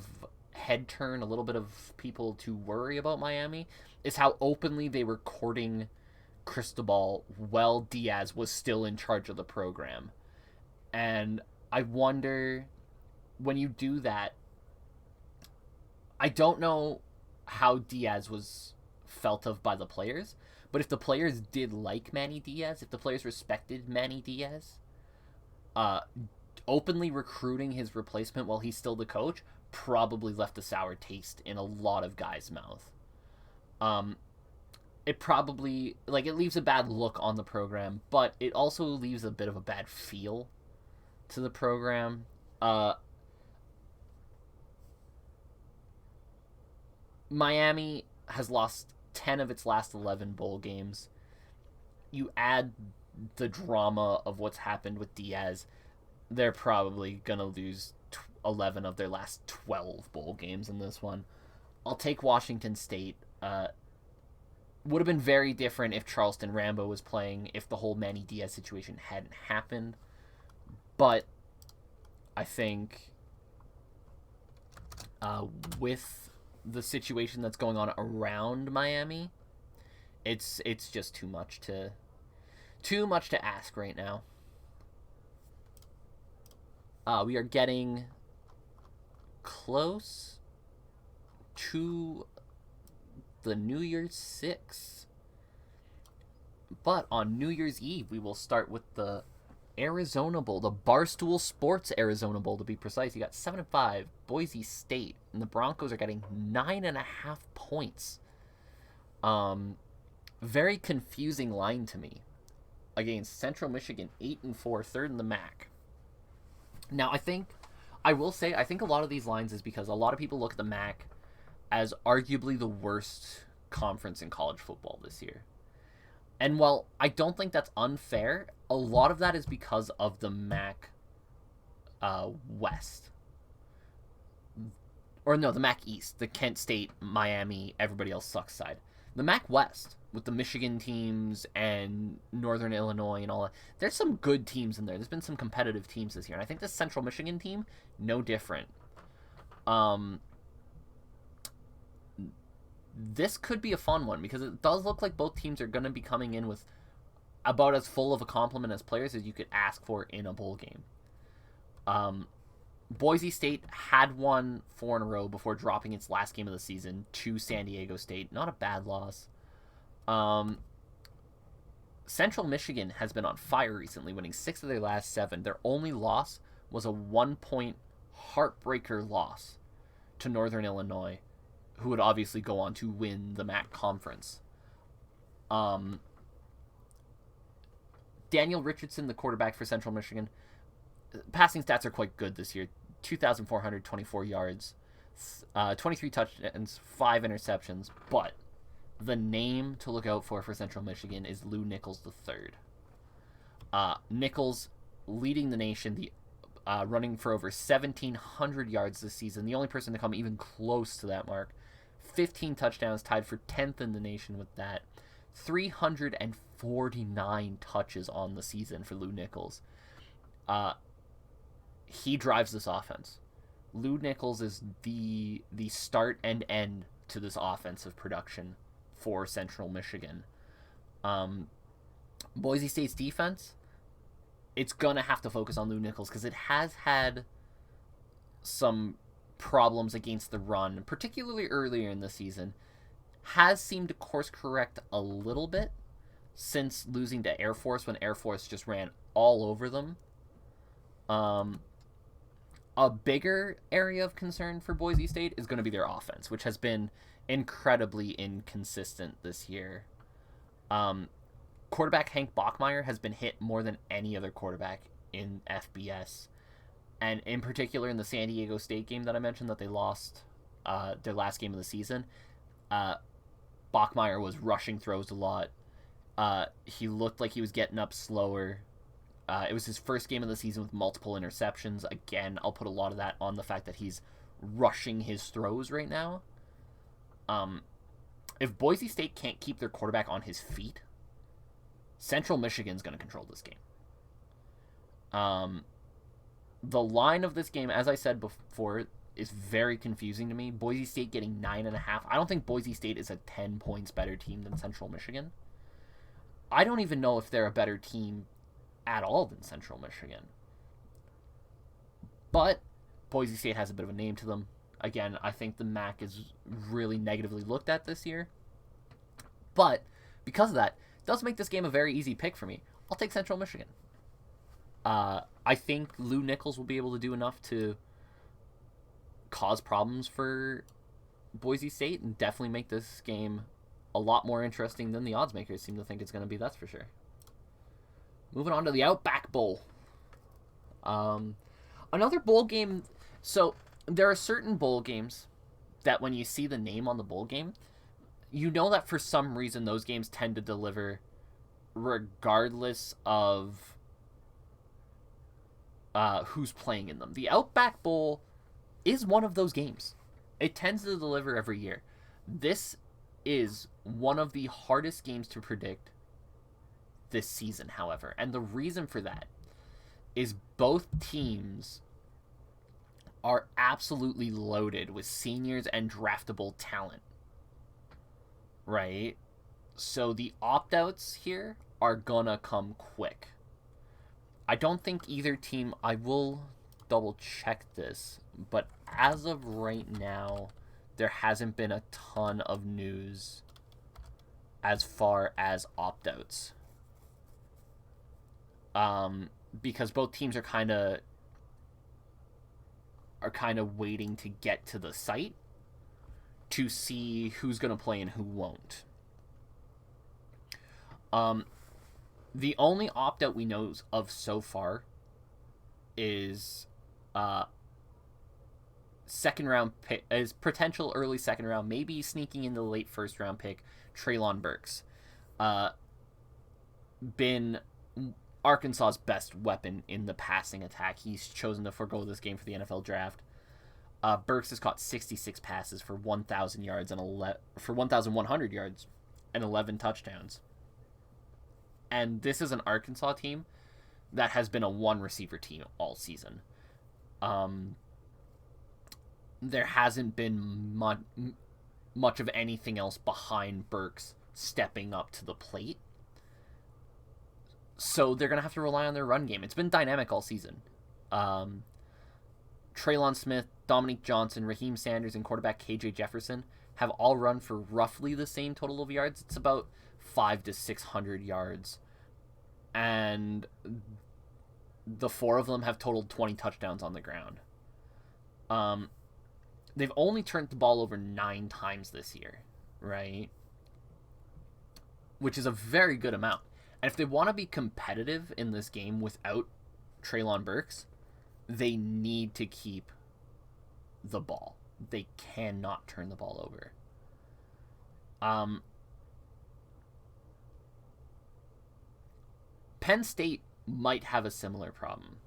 head turn, a little bit of people to worry about Miami, is how openly they were courting Cristobal while Diaz was still in charge of the program. And I wonder, when you do that, I don't know how Diaz was felt of by the players, but if the players did like Manny Diaz, if the players respected Manny Diaz, openly recruiting his replacement while he's still the coach probably left a sour taste in a lot of guys' mouth. It probably, it leaves a bad look on the program, but it also leaves a bit of a bad feel to the program. Miami has lost 10 of its last 11 bowl games. You add the drama of what's happened with Diaz, they're probably going to lose 11 of their last 12 bowl games in this one. I'll take Washington State. Would have been very different if Charleston Rambo was playing, if the whole Manny Diaz situation hadn't happened. But I think with the situation that's going on around Miami, it's just too much to ask right now. We are getting close to the New Year's 6. But on New Year's Eve, we will start with the Arizona Bowl, the Barstool Sports Arizona Bowl to be precise. You got 7-5, Boise State, and the Broncos are getting 9.5 points. Very confusing line to me. Against Central Michigan, 8-4, third in the MAC. Now, I will say a lot of these lines is because a lot of people look at the MAC as arguably the worst conference in college football this year. And while I don't think that's unfair, a lot of that is because of the MAC West. Or no, the MAC East, the Kent State, Miami, everybody else sucks side. The MAC West, with the Michigan teams and Northern Illinois and all that, there's some good teams in there. There's been some competitive teams this year. And I think this Central Michigan team, no different. This could be a fun one because it does look like both teams are going to be coming in with about as full of a complement as players as you could ask for in a bowl game. Boise State had won 4 in a row before dropping its last game of the season to San Diego State. Not a bad loss. Central Michigan has been on fire recently, winning 6 of their last 7. Their only loss was a 1-point heartbreaker loss to Northern Illinois, who would obviously go on to win the MAC conference. Daniel Richardson, the quarterback for Central Michigan, passing stats are quite good this year. 2,424 yards, 23 touchdowns, 5 interceptions. But the name to look out for Central Michigan is Lou Nichols III. Nichols leading the nation, running for over 1,700 yards this season. The only person to come even close to that mark. 15 touchdowns, tied for 10th in the nation with that. 349 touches on the season for Lew Nichols. He drives this offense. Lew Nichols is the start and end to this offensive production for Central Michigan. Boise State's defense, it's going to have to focus on Lew Nichols because it has had some problems against the run, particularly earlier in the season. Has seemed to course correct a little bit since losing to Air Force, when Air Force just ran all over them. A bigger area of concern for Boise State is going to be their offense, which has been incredibly inconsistent this year. Quarterback Hank Bachmeier has been hit more than any other quarterback in FBS. And in particular in the San Diego State game that I mentioned that they lost their last game of the season, Bachmeier was rushing throws a lot. He looked like he was getting up slower. It was his first game of the season with multiple interceptions. Again, I'll put a lot of that on the fact that he's rushing his throws right now. If Boise State can't keep their quarterback on his feet, Central Michigan's going to control this game. The line of this game, as I said before, is very confusing to me. Boise State getting 9.5. I don't think Boise State is a 10 points better team than Central Michigan. I don't even know if they're a better team at all than Central Michigan. But Boise State has a bit of a name to them. Again, I think the MAC is really negatively looked at this year. But because of that, it does make this game a very easy pick for me. I'll take Central Michigan. I think Lew Nichols will be able to do enough to cause problems for Boise State and definitely make this game a lot more interesting than the odds makers seem to think it's going to be, that's for sure. Moving on to the Outback Bowl. Another bowl game. So there are certain bowl games that when you see the name on the bowl game, you know that for some reason those games tend to deliver regardless of who's playing in them. The Outback Bowl is one of those games. It tends to deliver every year. This is one of the hardest games to predict this season, however. And the reason for that is both teams are absolutely loaded with seniors and draftable talent. Right? So the opt-outs here are gonna come quick. I don't think either team, I will double check this, but as of right now, there hasn't been a ton of news as far as opt-outs. Because both teams are kind of waiting to get to the site to see who's going to play and who won't. The only opt-out we know of so far is second round pick, is potential early second round, maybe sneaking into the late first round pick, Treylon Burks. Been Arkansas's best weapon in the passing attack. He's chosen to forego this game for the NFL draft. Burks has caught 66 passes for 1,000 yards and 1,100 yards and 11 touchdowns. And this is an Arkansas team that has been a one receiver team all season. There hasn't been much of anything else behind Burks stepping up to the plate. So they're going to have to rely on their run game. It's been dynamic all season. Traylon Smith, Dominique Johnson, Raheem Sanders, and quarterback KJ Jefferson have all run for roughly the same total of yards. It's about 500 to 600 yards. And the four of them have totaled 20 touchdowns on the ground. They've only turned the ball over 9 times this year, right? Which is a very good amount. And if they want to be competitive in this game without Treylon Burks, they need to keep the ball. They cannot turn the ball over. Penn State might have a similar problem.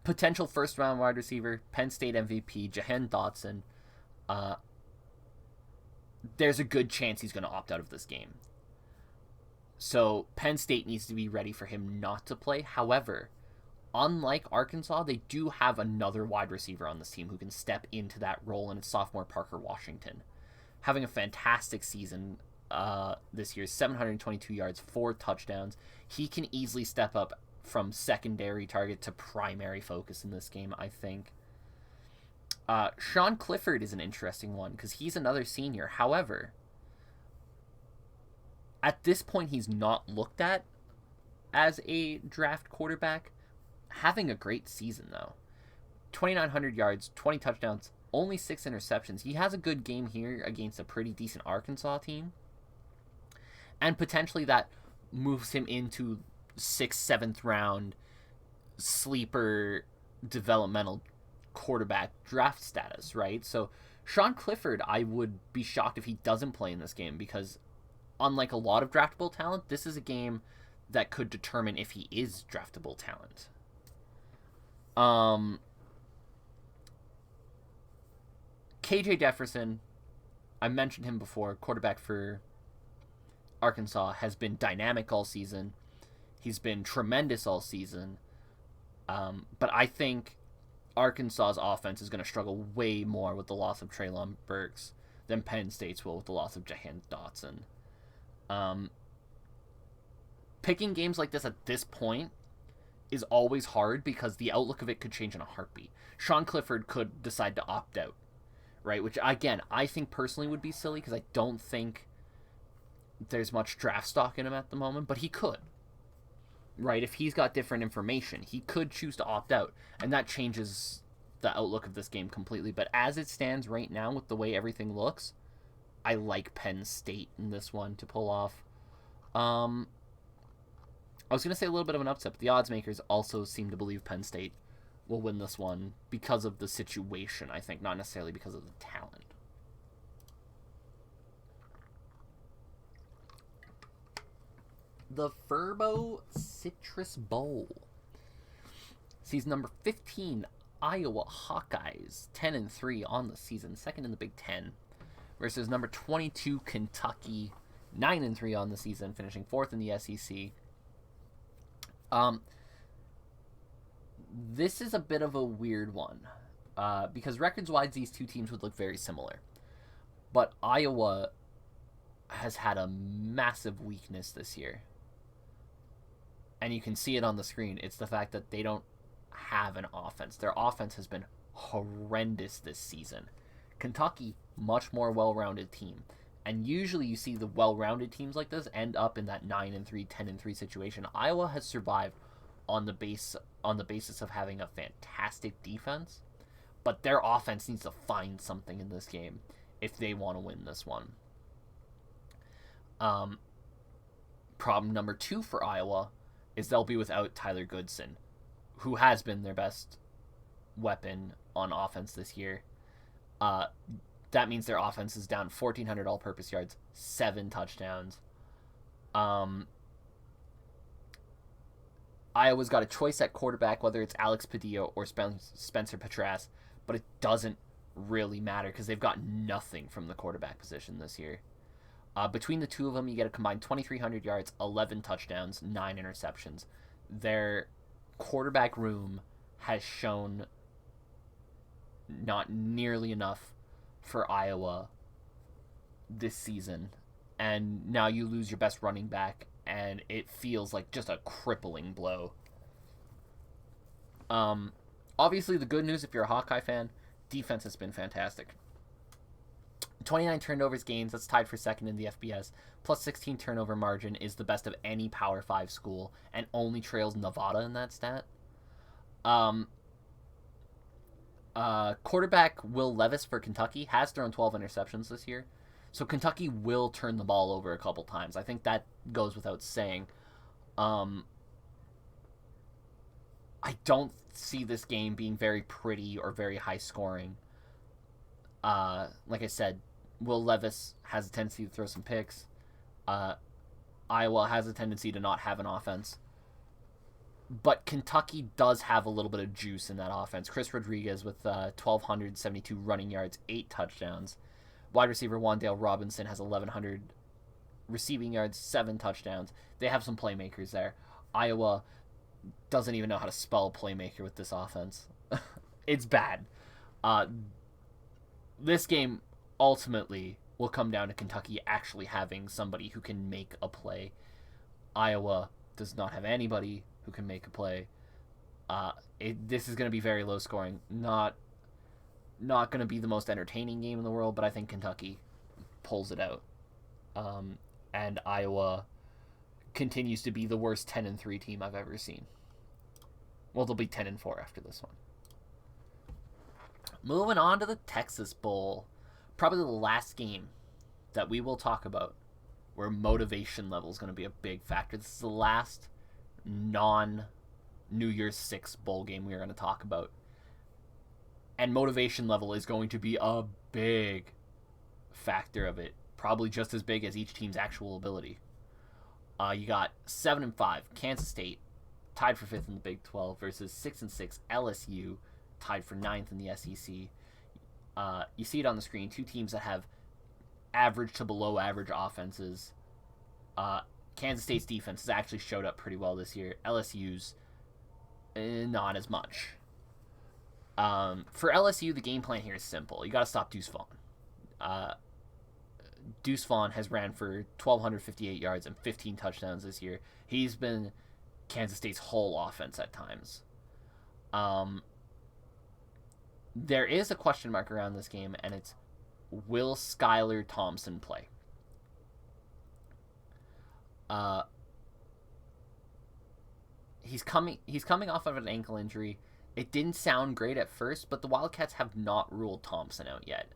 Potential first-round wide receiver, Penn State MVP, Jahan Dotson, uh, there's a good chance he's going to opt out of this game. So Penn State needs to be ready for him not to play. However, unlike Arkansas, they do have another wide receiver on this team who can step into that role, and it's sophomore Parker Washington. Having a fantastic season this year, 722 yards, 4 touchdowns. He can easily step up from secondary target to primary focus in this game, I think. Sean Clifford is an interesting one because he's another senior. However, at this point, he's not looked at as a draft quarterback. Having a great season, though. 2,900 yards, 20 touchdowns, only 6 interceptions. He has a good game here against a pretty decent Arkansas team. And potentially that moves him into 6th, 7th round sleeper developmental quarterback draft status, right? So Sean Clifford, I would be shocked if he doesn't play in this game because unlike a lot of draftable talent, this is a game that could determine if he is draftable talent. KJ Jefferson, I mentioned him before, quarterback for Arkansas, has been dynamic all season. He's been tremendous all season. But I think Arkansas's offense is going to struggle way more with the loss of Treylon Burks than Penn State's will with the loss of Jahan Dotson. Picking games like this at this point is always hard because the outlook of it could change in a heartbeat. Sean Clifford could decide to opt out, right? Which, again, I think personally would be silly because I don't think there's much draft stock in him at the moment, but he could, right? If he's got different information, he could choose to opt out, and that changes the outlook of this game completely. But as it stands right now with the way everything looks, I like Penn State in this one to pull off. I was going to say a little bit of an upset, but the odds makers also seem to believe Penn State will win this one because of the situation, I think, not necessarily because of the talent. The Frisco Citrus Bowl. Season number 15, Iowa Hawkeyes, 10-3 on the season, second in the Big Ten, versus number 22, Kentucky, 9-3 on the season, finishing 4th in the SEC. This is a bit of a weird one because records-wise, these two teams would look very similar. But Iowa has had a massive weakness this year. And you can see it on the screen. It's the fact that they don't have an offense. Their offense has been horrendous this season. Kentucky, much more well-rounded team. And usually you see the well-rounded teams like this end up in that 9-3, 10-3 situation. Iowa has survived on the basis of having a fantastic defense, but their offense needs to find something in this game if they want to win this one. Problem number 2 for Iowa is they'll be without Tyler Goodson, who has been their best weapon on offense this year. That means their offense is down 1,400 all-purpose yards, 7 touchdowns. Iowa's got a choice at quarterback, whether it's Alex Padilla or Spencer Petras, but it doesn't really matter because they've got nothing from the quarterback position this year. Between the two of them, you get a combined 2,300 yards, 11 touchdowns, 9 interceptions. Their quarterback room has shown not nearly enough for Iowa this season, and now you lose your best running back, and it feels like just a crippling blow. Obviously, the good news, if you're a Hawkeye fan, defense has been fantastic. 29 turnovers gains, that's tied for second in the FBS, plus 16 turnover margin is the best of any Power 5 school, and only trails Nevada in that stat. Quarterback Will Levis for Kentucky has thrown 12 interceptions this year, so Kentucky will turn the ball over a couple times. I think that goes without saying. I don't see this game being very pretty or very high scoring. Like I said, Will Levis has a tendency to throw some picks. Iowa has a tendency to not have an offense. But Kentucky does have a little bit of juice in that offense. Chris Rodriguez with 1,272 running yards, 8 touchdowns. Wide receiver Wandale Robinson has 1,100 receiving yards, 7 touchdowns. They have some playmakers there. Iowa doesn't even know how to spell playmaker with this offense. It's bad. This game ultimately will come down to Kentucky actually having somebody who can make a play. Iowa does not have anybody who can make a play. This is going to be very low scoring. Not going to be the most entertaining game in the world, but I think Kentucky pulls it out. And Iowa continues to be the worst 10-3 team I've ever seen. Well, they'll be 10-4 after this one. Moving on to the Texas Bowl. Probably the last game that we will talk about where motivation level is going to be a big factor. This is the last non-New Year's Six bowl game we are going to talk about. And motivation level is going to be a big factor of it. Probably just as big as each team's actual ability. You got 7-5 Kansas State, tied for 5th in the Big 12, versus 6-6 LSU, tied for 9th in the SEC. You see it on the screen. Two teams that have average to below average offenses. Kansas State's defense has actually showed up pretty well this year. LSU's not as much. For LSU, the game plan here is simple. You got to stop Deuce Vaughn. Deuce Vaughn has ran for 1,258 yards and 15 touchdowns this year. He's been Kansas State's whole offense at times. There is a question mark around this game, and it's, will Skylar Thompson play? He's coming off of an ankle injury. It didn't sound great at first, but the Wildcats have not ruled Thompson out yet.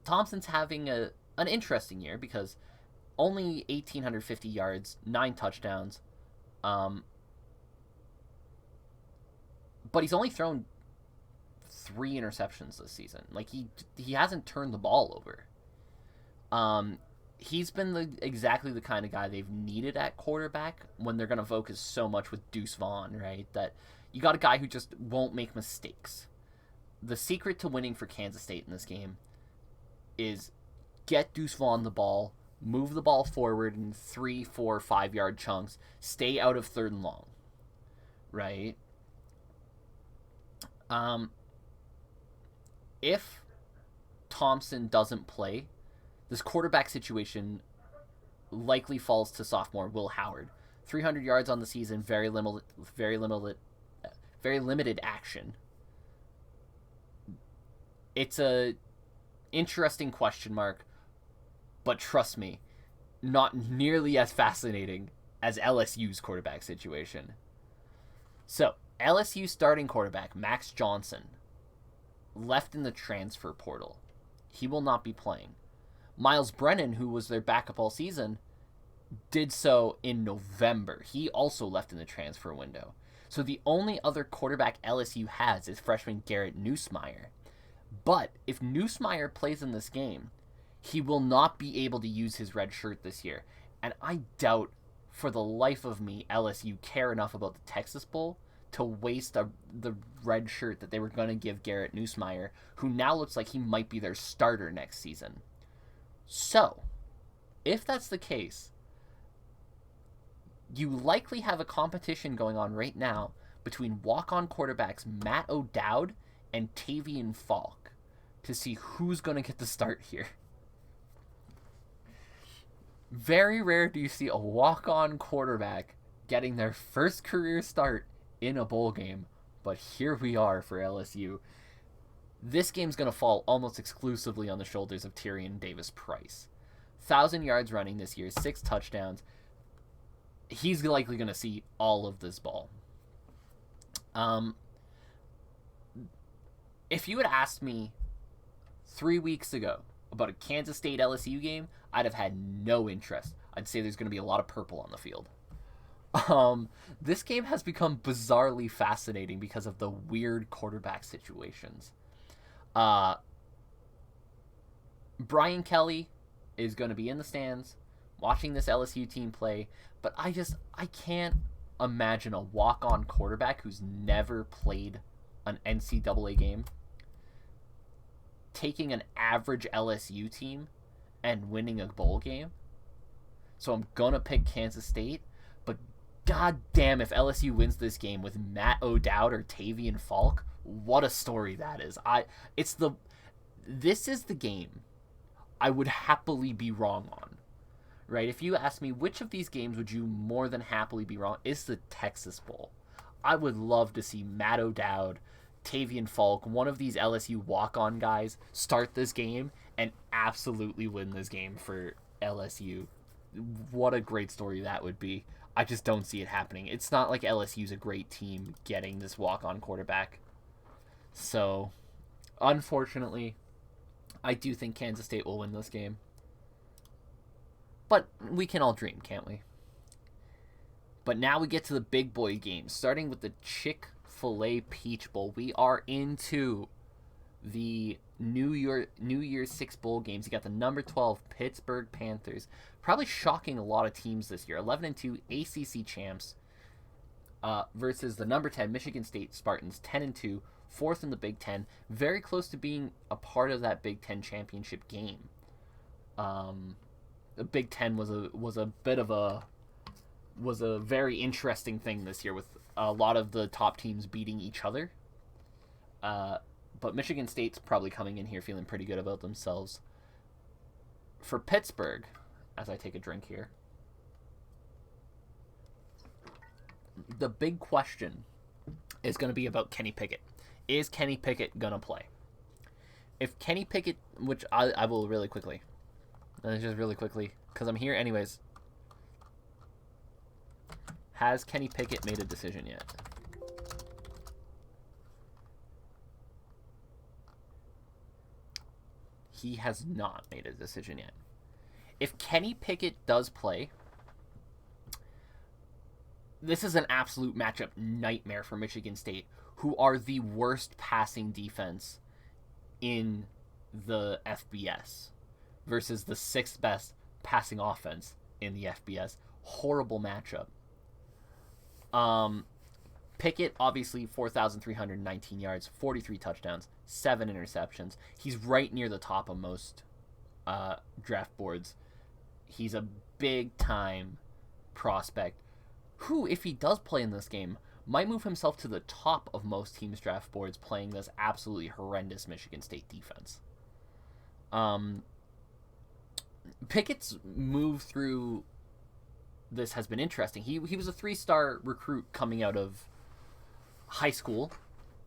Thompson's having an interesting year because only 1,850 yards, 9 touchdowns. But he's only thrown 3 interceptions this season. Like, he hasn't turned the ball over. He's been exactly the kind of guy they've needed at quarterback when they're going to focus so much with Deuce Vaughn, right? That you got a guy who just won't make mistakes. The secret to winning for Kansas State in this game is get Deuce Vaughn the ball, move the ball forward in 3, 4, 5 yard chunks, stay out of 3rd and long, right? If Thompson doesn't play, this quarterback situation likely falls to sophomore Will Howard. 300 yards on the season, very limited action. It's a interesting question mark, but trust me, not nearly as fascinating as LSU's quarterback situation. So, LSU starting quarterback Max Johnson left in the transfer portal. He will not be playing. Miles Brennan, who was their backup all season, did so in November. He also left in the transfer window. So the only other quarterback LSU has is freshman Garrett Nussmeier. But if Nussmeier plays in this game, he will not be able to use his red shirt this year. And I doubt for the life of me LSU care enough about the Texas Bowl to waste the red shirt that they were going to give Garrett Nussmeier, who now looks like he might be their starter next season. So, if that's the case, you likely have a competition going on right now between walk-on quarterbacks Matt O'Dowd and Tavian Falk to see who's going to get the start here. Very rare do you see a walk-on quarterback getting their first career start in a bowl game, but here we are for LSU. This game's going to fall almost exclusively on the shoulders of Tyrion Davis-Price. 1,000 yards running this year, 6 touchdowns. He's likely going to see all of this ball. If you had asked me 3 weeks ago about a Kansas State LSU game, I'd have had no interest. I'd say there's going to be a lot of purple on the field. This game has become bizarrely fascinating because of the weird quarterback situations. Brian Kelly is going to be in the stands watching this LSU team play, but I can't imagine a walk-on quarterback who's never played an NCAA game taking an average LSU team and winning a bowl game. So I'm gonna pick Kansas State, but god damn if LSU wins this game with Matt O'Dowd or Tavian Falk, what a story that is. This is the game I would happily be wrong on. Right? If you ask me which of these games would you more than happily be wrong, it's the Texas Bowl. I would love to see Matt O'Dowd, Tavian Falk, one of these LSU walk-on guys, start this game and absolutely win this game for LSU. What a great story that would be. I just don't see it happening. It's not like LSU's a great team getting this walk-on quarterback. So, unfortunately, I do think Kansas State will win this game. But we can all dream, can't we? But now we get to the big boy games, starting with the Chick-fil-A Peach Bowl. We are into the New Year's 6 bowl games. You got the number 12 Pittsburgh Panthers, probably shocking a lot of teams this year. 11-2 ACC champs versus the number 10 Michigan State Spartans, 10-2, fourth in the Big Ten, very close to being a part of that Big Ten championship game. The Big Ten was a very interesting thing this year with a lot of the top teams beating each other. But Michigan State's probably coming in here feeling pretty good about themselves. For Pittsburgh, as I take a drink here, the big question is going to be about Kenny Pickett. Is Kenny Pickett going to play? If Kenny Pickett, which I will really quickly, because I'm here anyways. Has Kenny Pickett made a decision yet? He has not made a decision yet. If Kenny Pickett does play, this is an absolute matchup nightmare for Michigan State, who are the worst passing defense in the FBS, versus the 6th best passing offense in the FBS. Horrible matchup. Pickett, obviously, 4,319 yards, 43 touchdowns, 7 interceptions. He's right near the top of most draft boards. He's a big-time prospect who, if he does play in this game, might move himself to the top of most teams' draft boards playing this absolutely horrendous Michigan State defense. Pickett's move through this has been interesting. He was a 3-star recruit coming out of high school.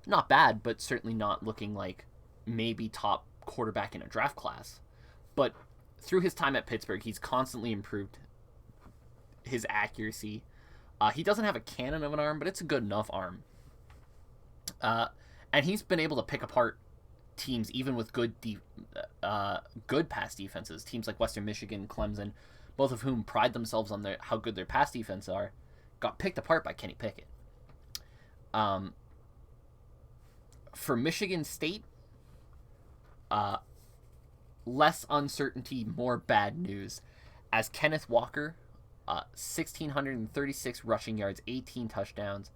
Not bad, but certainly not looking like maybe top quarterback in a draft class. But through his time at Pittsburgh, he's constantly improved his accuracy. He doesn't have a cannon of an arm, but it's a good enough arm. And he's been able to pick apart teams even with good pass defenses. Teams like Western Michigan, Clemson, both of whom pride themselves on how good their pass defense are, got picked apart by Kenny Pickett. For Michigan State, less uncertainty, more bad news, as Kenneth Walker, 1,636 rushing yards, 18 touchdowns,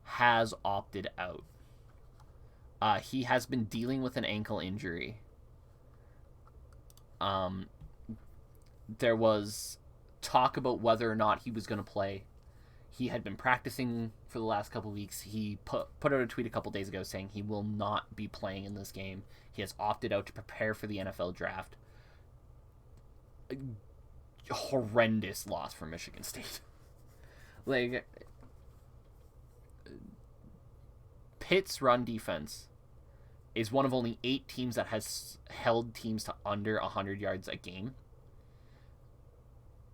has opted out. He has been dealing with an ankle injury. There was talk about whether or not he was going to play. He had been practicing for the last couple weeks. He put out a tweet a couple days ago saying he will not be playing in this game. He has opted out to prepare for the NFL draft. A horrendous loss for Michigan State. Like, Pitt's run defense is one of only 8 teams that has held teams to under 100 yards a game.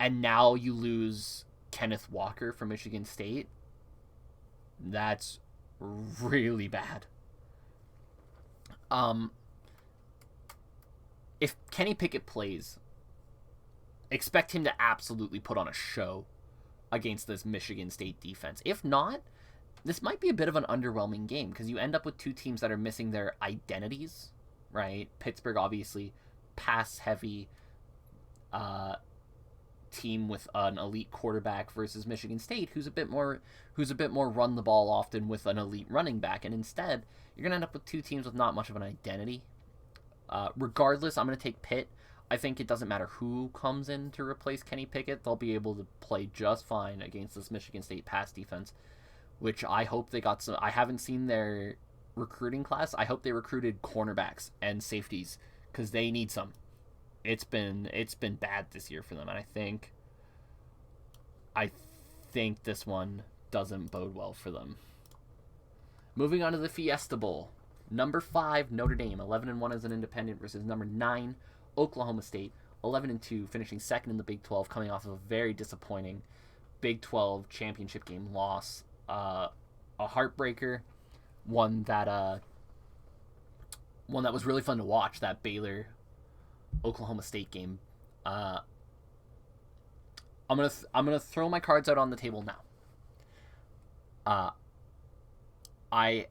And now you lose Kenneth Walker from Michigan State. That's really bad. If Kenny Pickett plays, expect him to absolutely put on a show against this Michigan State defense. If not, this might be a bit of an underwhelming game because you end up with 2 teams that are missing their identities, right? Pittsburgh, obviously, pass-heavy team with an elite quarterback versus Michigan State, who's a bit more run the ball often with an elite running back, and instead you're gonna end up with two teams with not much of an identity. Regardless, I'm gonna take Pitt. I think it doesn't matter who comes in to replace Kenny Pickett; they'll be able to play just fine against this Michigan State pass defense, which I hope they got some. I haven't seen their recruiting class. I hope they recruited cornerbacks and safeties because they need some. It's been bad this year for them, and I think this one doesn't bode well for them. Moving on to the Fiesta Bowl. Number 5, Notre Dame, 11-1 as an independent versus number 9, Oklahoma State, 11-2, finishing second in the Big 12, coming off of a very disappointing Big 12 championship game loss. A heartbreaker, one that was really fun to watch, that Baylor Oklahoma State game. I'm gonna throw my cards out on the table now. I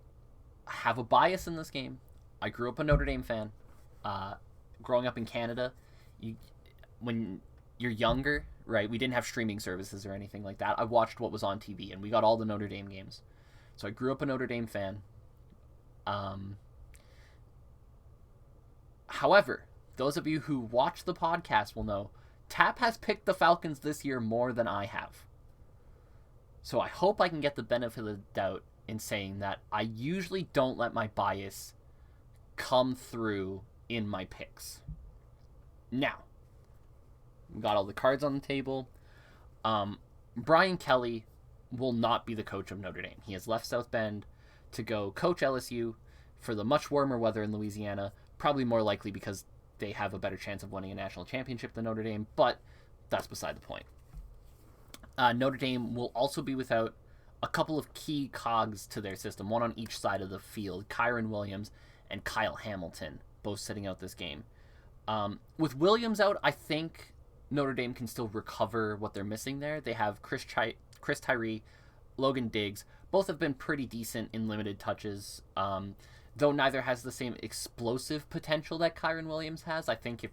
have a bias in this game. I grew up a Notre Dame fan. Growing up in Canada, when you're younger, right? We didn't have streaming services or anything like that. I watched what was on TV, and we got all the Notre Dame games. So I grew up a Notre Dame fan. However, those of you who watch the podcast will know Tap has picked the Falcons this year more than I have. So I hope I can get the benefit of the doubt in saying that I usually don't let my bias come through in my picks. Now, we got all the cards on the table. Brian Kelly will not be the coach of Notre Dame. He has left South Bend to go coach LSU for the much warmer weather in Louisiana, probably more likely because they have a better chance of winning a national championship than Notre Dame, but that's beside the point. Notre Dame will also be without a couple of key cogs to their system, one on each side of the field, Kyron Williams and Kyle Hamilton, both sitting out this game. With Williams out, I think Notre Dame can still recover what they're missing there. They have Chris Tyree, Logan Diggs. Both have been pretty decent in limited touches, though neither has the same explosive potential that Kyron Williams has. I think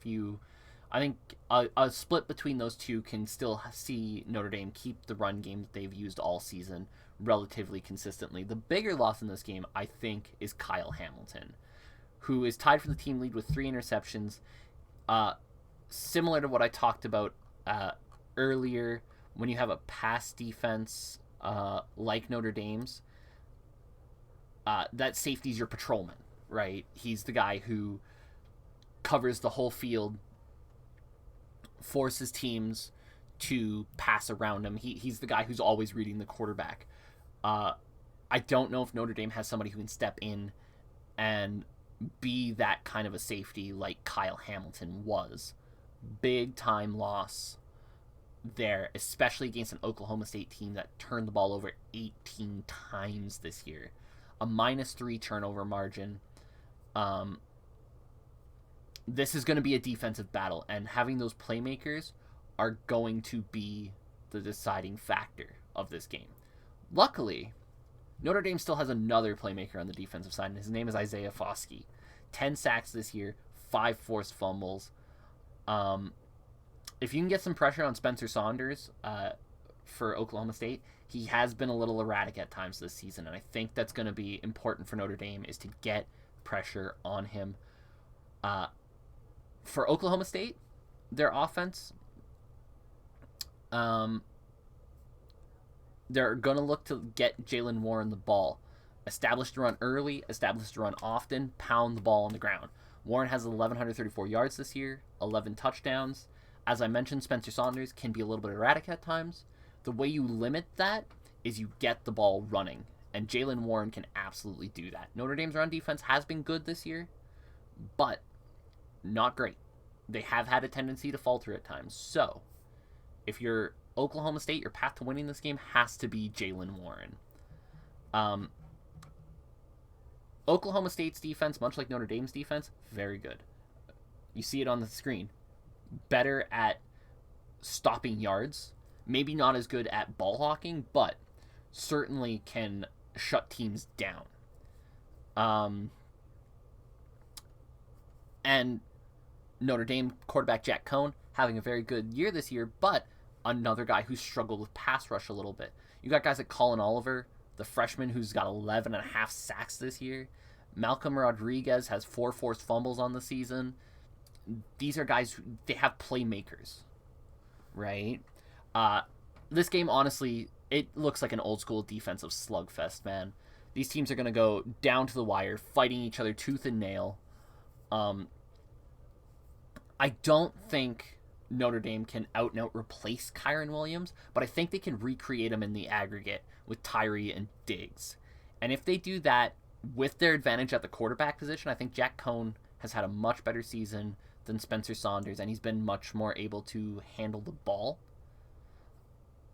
a split between those two can still see Notre Dame keep the run game that they've used all season relatively consistently. The bigger loss in this game, I think, is Kyle Hamilton, who is tied for the team lead with 3 interceptions. Similar to what I talked about earlier, when you have a pass defense like Notre Dame's, that safety's your patrolman, right? He's the guy who covers the whole field, forces teams to pass around him. He's the guy who's always reading the quarterback. I don't know if Notre Dame has somebody who can step in and be that kind of a safety like Kyle Hamilton was. Big time loss there, especially against an Oklahoma State team that turned the ball over 18 times this year. A -3 turnover margin. This is going to be a defensive battle, and having those playmakers are going to be the deciding factor of this game. Luckily, Notre Dame still has another playmaker on the defensive side, and his name is Isaiah Foskey. 10 sacks this year, 5 forced fumbles. If you can get some pressure on Spencer Saunders for Oklahoma State, he has been a little erratic at times this season, and I think that's going to be important for Notre Dame, is to get pressure on him. For Oklahoma State, their offense, they're going to look to get Jalen Warren the ball. Establish the run early, establish the run often, pound the ball on the ground. Warren has 1,134 yards this year, 11 touchdowns. As I mentioned, Spencer Saunders can be a little bit erratic at times. The way you limit that is you get the ball running, and Jalen Warren can absolutely do that. Notre Dame's run defense has been good this year, but not great. They have had a tendency to falter at times. So, if you're Oklahoma State, your path to winning this game has to be Jalen Warren. Oklahoma State's defense, much like Notre Dame's defense, very good. You see it on the screen. Better at stopping yards. Maybe not as good at ball hawking, but certainly can shut teams down. And Notre Dame quarterback Jack Cohn having a very good year this year, but another guy who struggled with pass rush a little bit. You got guys like Colin Oliver, the freshman who's got 11.5 sacks this year. Malcolm Rodriguez has 4 forced fumbles on the season. These are guys who they have playmakers, right? This game, honestly, it looks like an old school defensive slugfest, man. These teams are going to go down to the wire, fighting each other tooth and nail. I don't think Notre Dame can out-and-out replace Kyron Williams, but I think they can recreate him in the aggregate with Tyree and Diggs. And if they do that with their advantage at the quarterback position, I think Jack Cohn has had a much better season than Spencer Saunders, and he's been much more able to handle the ball.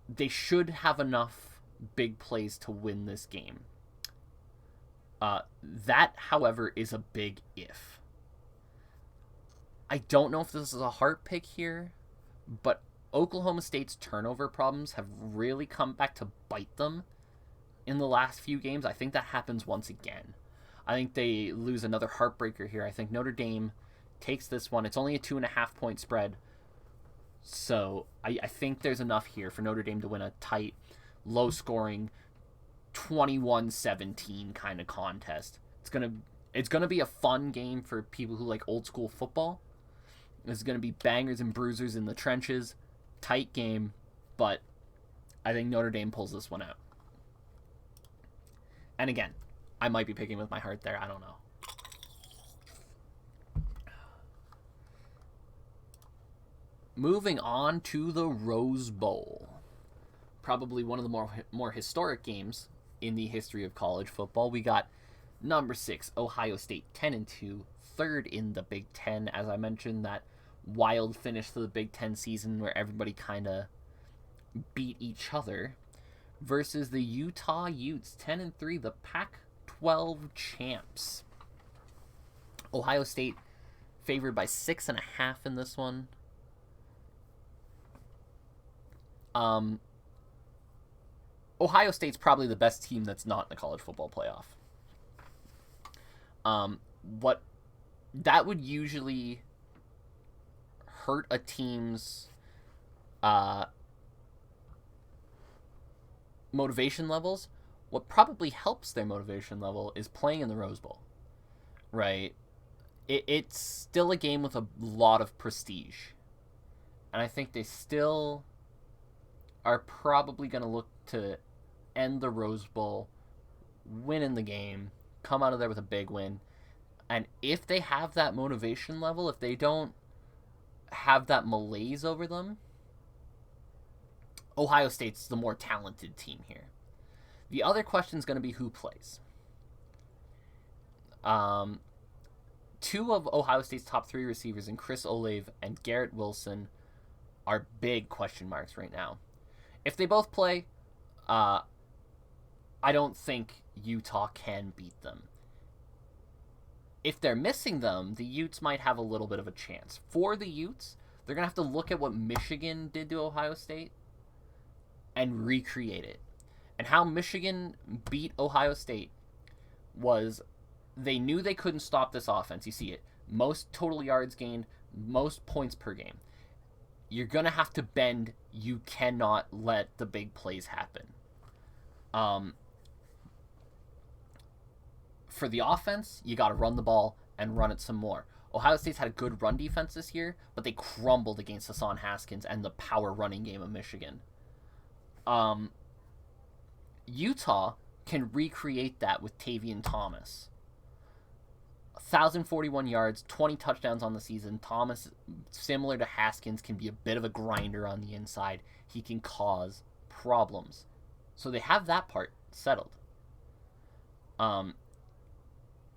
They should have enough big plays to win this game. That, however, is a big if. I don't know if this is a heart pick here, but Oklahoma State's turnover problems have really come back to bite them in the last few games. I think that happens once again. I think they lose another heartbreaker here. I think Notre Dame takes this one. It's only a 2.5 point spread. So I think there's enough here for Notre Dame to win a tight, low-scoring, 21-17 kind of contest. It's gonna be a fun game for people who like old school football. There's gonna be bangers and bruisers in the trenches, tight game, but I think Notre Dame pulls this one out. And again, I might be picking with my heart there. I don't know. Moving on to the Rose Bowl. Probably one of the more historic games in the history of college football. We got number 6, Ohio State, 10-2, third in the Big Ten. As I mentioned, that wild finish to the Big Ten season where everybody kind of beat each other, versus the Utah Utes, 10-3, the Pac-12 champs. Ohio State favored by 6.5 in this one. Ohio State's probably the best team that's not in the college football playoff. What that would usually hurt a team's motivation levels. What probably helps their motivation level is playing in the Rose Bowl, right? It's still a game with a lot of prestige, and I think they still are probably going to look to end the Rose Bowl, win in the game, come out of there with a big win. And if they have that motivation level, if they don't have that malaise over them, Ohio State's the more talented team here. The other question is going to be who plays. 2 of Ohio State's top 3 receivers in Chris Olave and Garrett Wilson are big question marks right now. If they both play, I don't think Utah can beat them. If they're missing them, the Utes might have a little bit of a chance. For the Utes, they're going to have to look at what Michigan did to Ohio State and recreate it. And how Michigan beat Ohio State was they knew they couldn't stop this offense. You see it. Most total yards gained, most points per game. You're going to have to bend. You cannot let the big plays happen. For the offense, you got to run the ball and run it some more. Ohio State's had a good run defense this year, but they crumbled against Hassan Haskins and the power running game of Michigan. Utah can recreate that with Tavion Thomas. 1,041 yards, 20 touchdowns on the season. Thomas, similar to Haskins, can be a bit of a grinder on the inside. He can cause problems. So they have that part settled.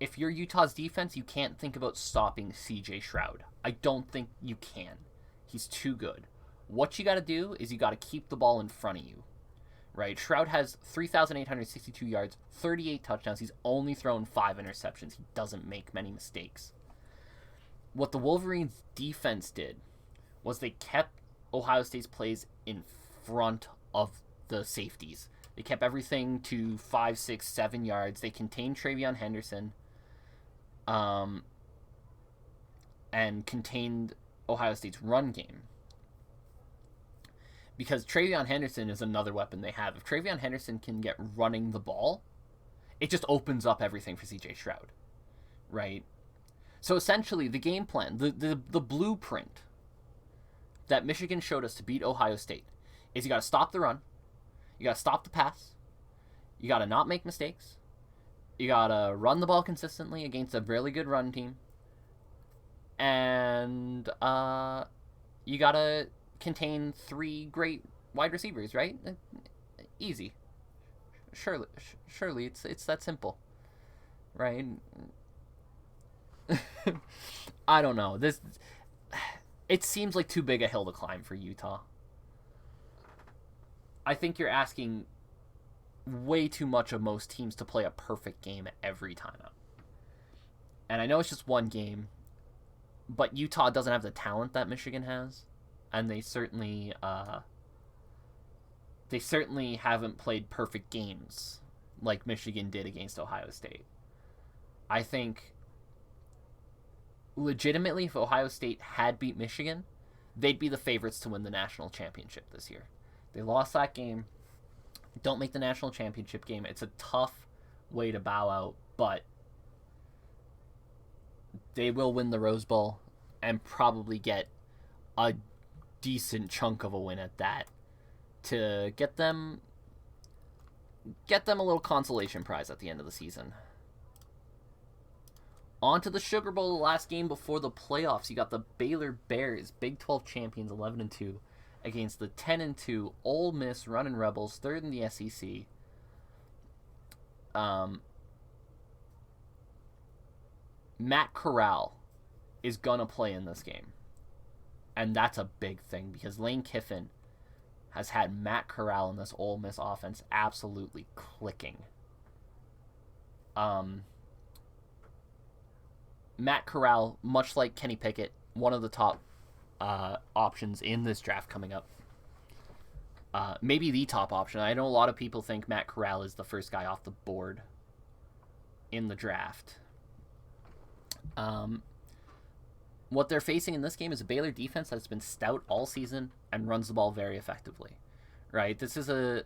If you're Utah's defense, you can't think about stopping CJ Stroud. I don't think you can. He's too good. What you got to do is you got to keep the ball in front of you. Right? Stroud has 3,862 yards, 38 touchdowns. He's only thrown 5 interceptions. He doesn't make many mistakes. What the Wolverines' defense did was they kept Ohio State's plays in front of the safeties. They kept everything to 5, 6, 7 yards. They contained Travion Henderson and contained Ohio State's run game. because Travion Henderson is another weapon they have. If Travion Henderson can get running the ball, it just opens up everything for CJ Stroud, right? So essentially, the game plan, the blueprint that Michigan showed us to beat Ohio State is you got to stop the run, you got to stop the pass, you got to not make mistakes, you got to run the ball consistently against a really good run team, and you got to contain 3 great wide receivers, right? Easy. Surely it's that simple, right? I don't know. It seems like too big a hill to climb for Utah. I think you're asking way too much of most teams to play a perfect game every time out. And I know it's just one game, but Utah doesn't have the talent that Michigan has, and they certainly haven't played perfect games like Michigan did against Ohio State. I think legitimately, if Ohio State had beat Michigan, they'd be the favorites to win the national championship this year. They lost that game. Don't make the national championship game. It's a tough way to bow out, but they will win the Rose Bowl and probably get a decent chunk of a win at that to get them a little consolation prize at the end of the season. On to the Sugar Bowl, the last game before the playoffs. You got the Baylor Bears, Big 12 champions, 11-2, against the 10-2 Ole Miss Runnin' Rebels, third in the SEC. Matt Corral is gonna play in this game, and that's a big thing because Lane Kiffin has had Matt Corral in this Ole Miss offense absolutely clicking. Matt Corral, much like Kenny Pickett, one of the top options in this draft coming up. Maybe the top option. I know a lot of people think Matt Corral is the first guy off the board in the draft. What they're facing in this game is a Baylor defense that's been stout all season and runs the ball very effectively. Right? This is a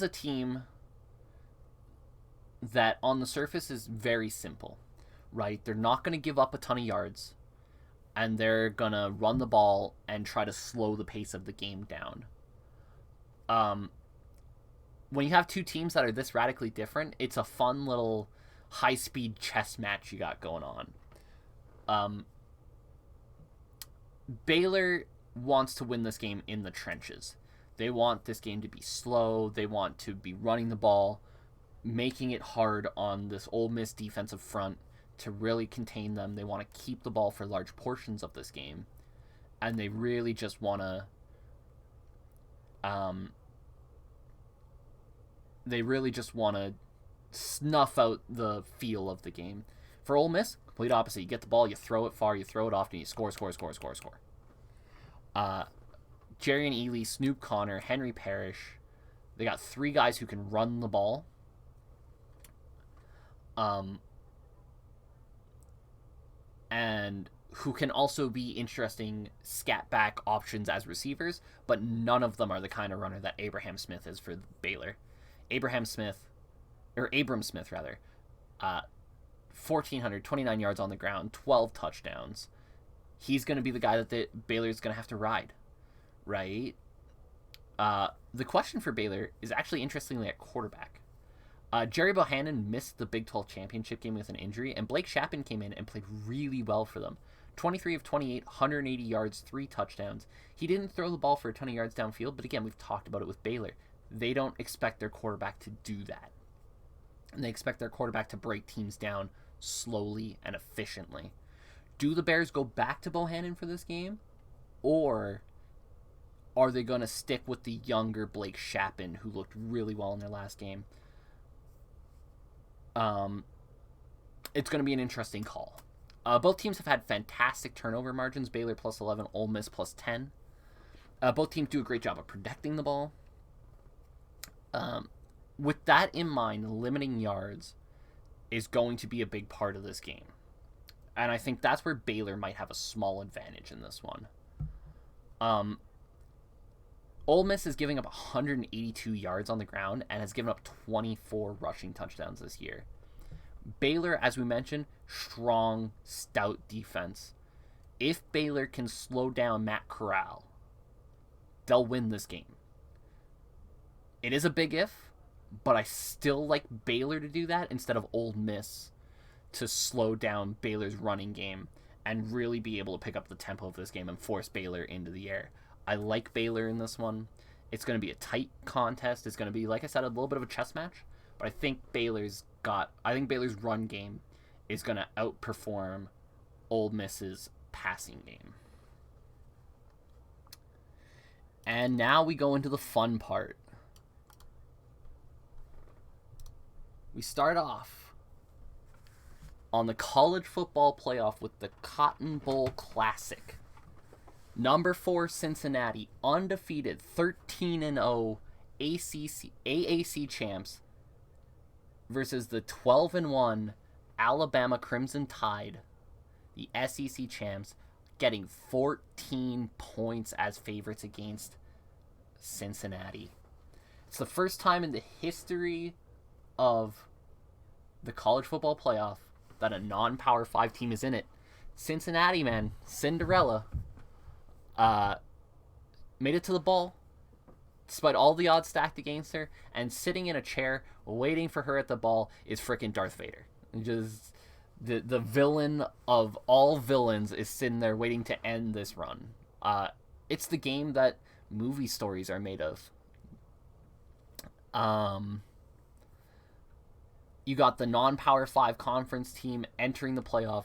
team that on the surface is very simple. Right? They're not going to give up a ton of yards, and they're going to run the ball and try to slow the pace of the game down. When you have two teams that are this radically different, it's a fun little high-speed chess match you got going on. Baylor wants to win this game in the trenches. They want this game to be slow. They want to be running the ball, making it hard on this Ole Miss defensive front to really contain them. They want to keep the ball for large portions of this game, and they really just want to snuff out the feel of the game. For Ole Miss, complete opposite. You get the ball, you throw it far, you throw it often, you score. Jerrion Ealy, Snoop Connor, Henry Parrish. They got 3 guys who can run the ball. And who can also be interesting scat back options as receivers, but none of them are the kind of runner that Abram Smith is for Baylor. Abram Smith, 1,429 yards on the ground, 12 touchdowns. He's going to be the guy that Baylor's going to have to ride, right? The question for Baylor is actually interestingly at quarterback. Jerry Bohannon missed the Big 12 championship game with an injury, and Blake Shapen came in and played really well for them. 23 of 28, 180 yards, 3 touchdowns. He didn't throw the ball for a ton of yards downfield, but again, we've talked about it with Baylor. They don't expect their quarterback to do that. And they expect their quarterback to break teams down slowly and efficiently. Do the Bears go back to Bohannon for this game? Or are they going to stick with the younger Blake Shapen, who looked really well in their last game? It's going to be an interesting call. Both teams have had fantastic turnover margins. Baylor plus 11, Ole Miss plus 10. Both teams do a great job of protecting the ball. With that in mind, limiting yards is going to be a big part of this game. And I think that's where Baylor might have a small advantage in this one. Ole Miss is giving up 182 yards on the ground and has given up 24 rushing touchdowns this year. Baylor, as we mentioned, strong, stout defense. If Baylor can slow down Matt Corral, they'll win this game. It is a big if, but I still like Baylor to do that instead of Ole Miss to slow down Baylor's running game and really be able to pick up the tempo of this game and force Baylor into the air. I like Baylor in this one. It's going to be a tight contest. It's going to be, like I said, a little bit of a chess match. But I think Baylor's run game is going to outperform Ole Miss's passing game. And now we go into the fun part. We start off on the college football playoff with the Cotton Bowl Classic. Number 4 Cincinnati, undefeated, 13-0 AAC champs versus the 12-1 Alabama Crimson Tide, the SEC champs, getting 14 points as favorites against Cincinnati. It's the first time in the history of the college football playoff that a non-Power 5 team is in it. Cincinnati, man, Cinderella, made it to the bowl despite all the odds stacked against her, and sitting in a chair waiting for her at the ball is freaking Darth Vader. Just the villain of all villains is sitting there waiting to end this run. It's the game that movie stories are made of. You got the non-Power 5 conference team entering the playoff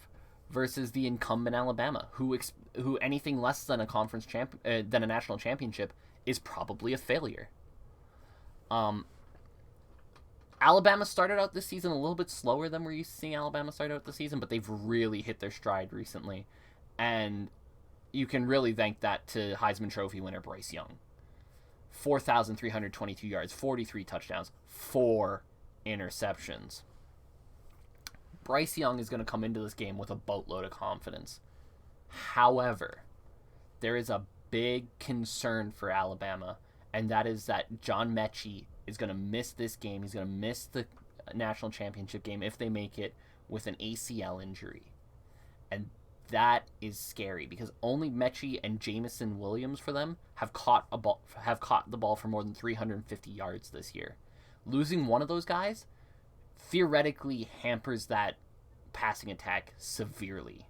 versus the incumbent Alabama, who anything less than a national championship is probably a failure. Alabama started out this season a little bit slower than we're used to seeing Alabama start out the season, but they've really hit their stride recently, and you can really thank that to Heisman Trophy winner Bryce Young. 4,322 yards, 43 touchdowns, 4 interceptions. Bryce Young is going to come into this game with a boatload of confidence. However, there is a big concern for Alabama, and that is that John Mechie is going to miss this game. He's going to miss the national championship game if they make it with an ACL injury. And that is scary because only Mechie and Jamison Williams for them have caught the ball for more than 350 yards this year. Losing one of those guys theoretically hampers that passing attack severely.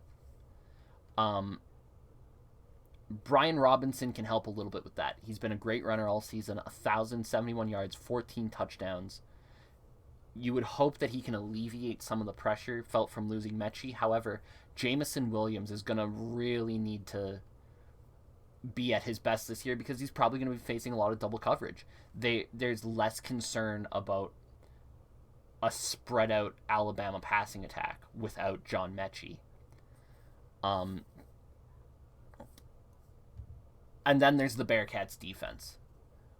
Brian Robinson can help a little bit with that. He's been a great runner all season, 1,071 yards, 14 touchdowns. You would hope that he can alleviate some of the pressure felt from losing Mechie. However, Jamison Williams is going to really need to be at his best this year because he's probably going to be facing a lot of double coverage. There's less concern about a spread out Alabama passing attack without John Mechie. And then there's the Bearcats defense,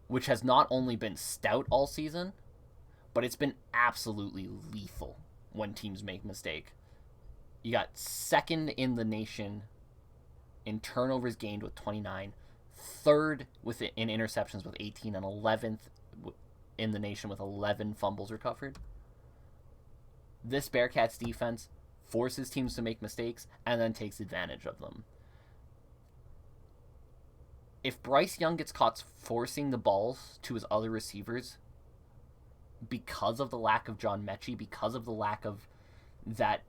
which has not only been stout all season, but it's been absolutely lethal when teams make a mistake. You got second in the nation in turnovers gained with 29, third in interceptions with 18, and 11th in the nation with 11 fumbles recovered. This Bearcats defense forces teams to make mistakes and then takes advantage of them. If Bryce Young gets caught forcing the balls to his other receivers because of the lack of John Mechie, because of the lack of that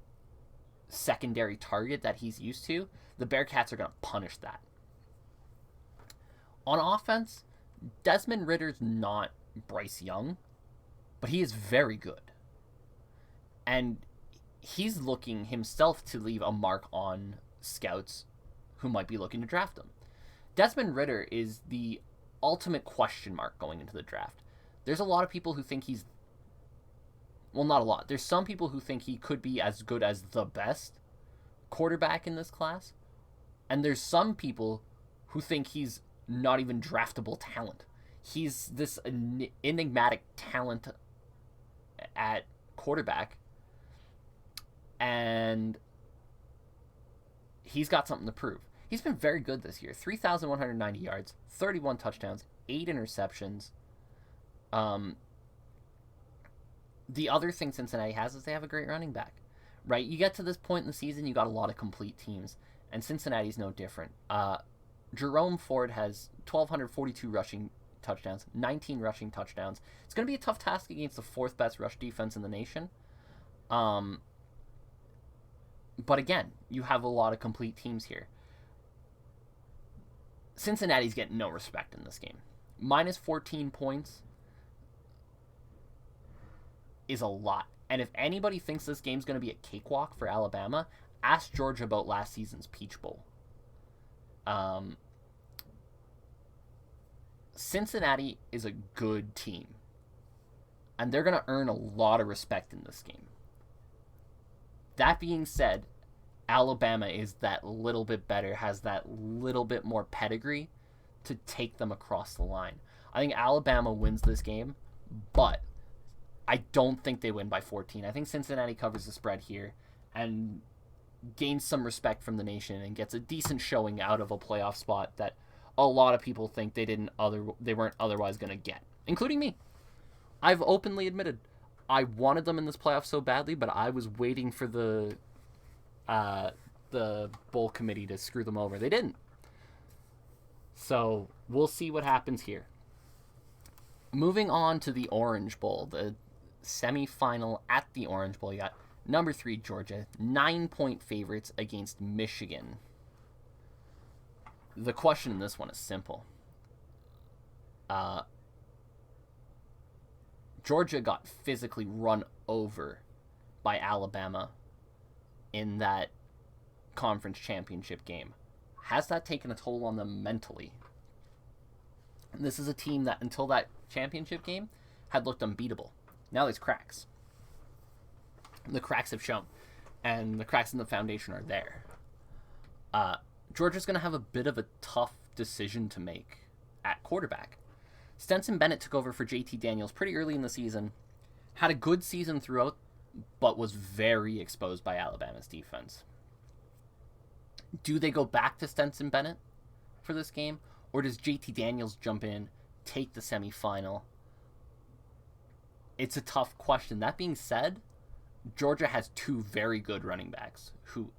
secondary target that he's used to, the Bearcats are going to punish that. On offense, Desmond Ritter's not Bryce Young, but he is very good. And he's looking himself to leave a mark on scouts who might be looking to draft him. Desmond Ridder is the ultimate question mark going into the draft. There's a lot of people who think he's... Well, not a lot. There's some people who think he could be as good as the best quarterback in this class. And there's some people who think he's not even draftable talent. He's this enigmatic talent at quarterback. And he's got something to prove. He's been very good this year. 3,190 yards, 31 touchdowns, 8 interceptions. The other thing Cincinnati has is they have a great running back, right? You get to this point in the season, you got a lot of complete teams, and Cincinnati's no different. Jerome Ford has 1,242 rushing touchdowns, 19 rushing touchdowns. It's going to be a tough task against the fourth best rush defense in the nation. But again, you have a lot of complete teams here. Cincinnati's getting no respect in this game. Minus 14 points is a lot. And if anybody thinks this game's going to be a cakewalk for Alabama, ask Georgia about last season's Peach Bowl. Cincinnati is a good team. And they're going to earn a lot of respect in this game. That being said, Alabama is that little bit better, has that little bit more pedigree to take them across the line. I think Alabama wins this game, but I don't think they win by 14. I think Cincinnati covers the spread here and gains some respect from the nation and gets a decent showing out of a playoff spot that a lot of people think they weren't otherwise going to get, including me. I've openly admitted I wanted them in this playoff so badly, but I was waiting for the bowl committee to screw them over. They didn't. So we'll see what happens here. Moving on to the Orange Bowl, the semifinal at the Orange Bowl. You got number 3 Georgia, 9-point favorites against Michigan. The question in this one is simple. Georgia got physically run over by Alabama in that conference championship game. Has that taken a toll on them mentally? And this is a team that, until that championship game, had looked unbeatable. Now there's cracks. The cracks have shown. And the cracks in the foundation are there. Georgia's going to have a bit of a tough decision to make at quarterback. Stetson Bennett took over for JT Daniels pretty early in the season. Had a good season throughout, but was very exposed by Alabama's defense. Do they go back to Stetson Bennett for this game? Or does JT Daniels jump in, take the semifinal? It's a tough question. That being said, Georgia has 2 very good running backs who,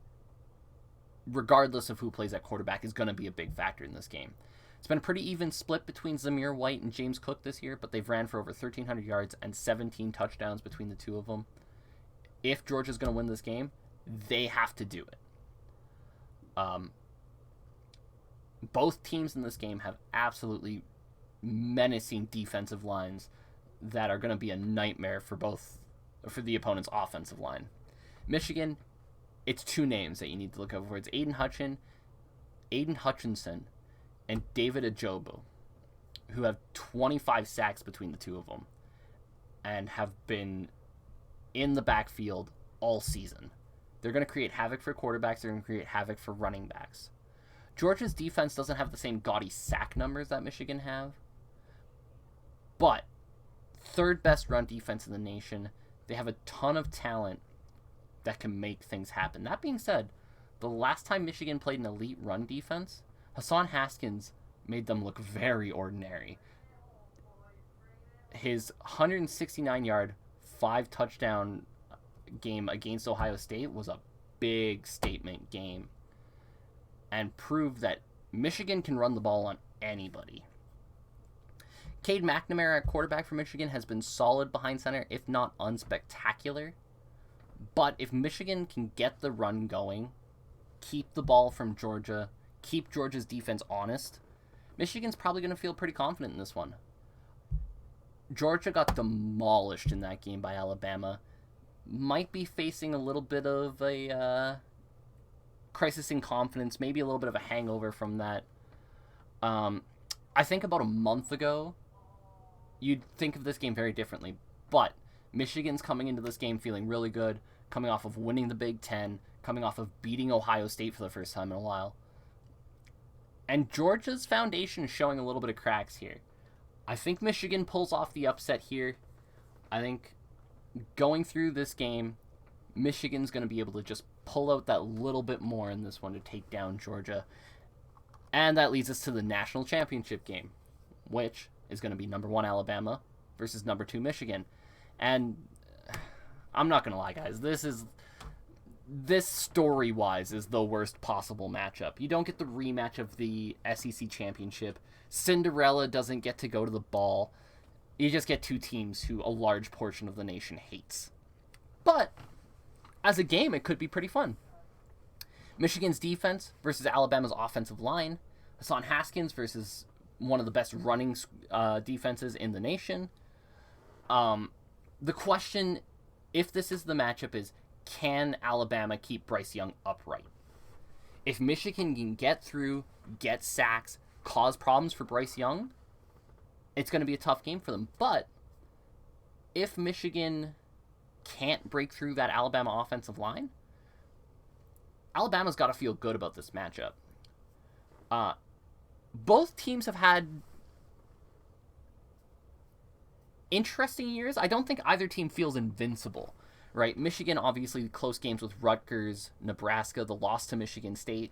regardless of who plays at quarterback, is going to be a big factor in this game. It's been a pretty even split between Zamir White and James Cook this year, but they've ran for over 1,300 yards and 17 touchdowns between the two of them. If Georgia's going to win this game, they have to do it. Both teams in this game have absolutely menacing defensive lines that are going to be a nightmare for the opponent's offensive line. Michigan, it's 2 names that you need to look over for. It's Aiden Hutchinson and David Ajobu, who have 25 sacks between the two of them and have been in the backfield all season. They're going to create havoc for quarterbacks. They're going to create havoc for running backs. Georgia's defense doesn't have the same gaudy sack numbers that Michigan have, but 3rd best run defense in the nation. They have a ton of talent that can make things happen. That being said, the last time Michigan played an elite run defense, Hassan Haskins made them look very ordinary. His 169-yard, 5-touchdown game against Ohio State was a big statement game and proved that Michigan can run the ball on anybody. Cade McNamara at quarterback for Michigan has been solid behind center, if not unspectacular. But if Michigan can get the run going, keep the ball from Georgia, keep Georgia's defense honest, Michigan's probably going to feel pretty confident in this one. Georgia got demolished in that game by Alabama. Might be facing a little bit of a crisis in confidence, maybe a little bit of a hangover from that. I think about a month ago, you'd think of this game very differently. But Michigan's coming into this game feeling really good, coming off of winning the Big Ten, coming off of beating Ohio State for the first time in a while. And Georgia's foundation is showing a little bit of cracks here. I think Michigan pulls off the upset here. I think going through this game, Michigan's going to be able to just pull out that little bit more in this one to take down Georgia. And that leads us to the national championship game, which is going to be number 1 Alabama versus number 2 Michigan. And I'm not going to lie, guys. This story-wise is the worst possible matchup. You don't get the rematch of the SEC championship. Cinderella doesn't get to go to the ball. You just get 2 teams who a large portion of the nation hates. But as a game, it could be pretty fun. Michigan's defense versus Alabama's offensive line. Hassan Haskins versus one of the best running defenses in the nation. The question, if this is the matchup, is can Alabama keep Bryce Young upright? If Michigan can get through, get sacks, cause problems for Bryce Young, it's going to be a tough game for them. But if Michigan can't break through that Alabama offensive line, Alabama's got to feel good about this matchup. Both teams have had interesting years. I don't think either team feels invincible, right? Michigan, obviously, close games with Rutgers, Nebraska, the loss to Michigan State.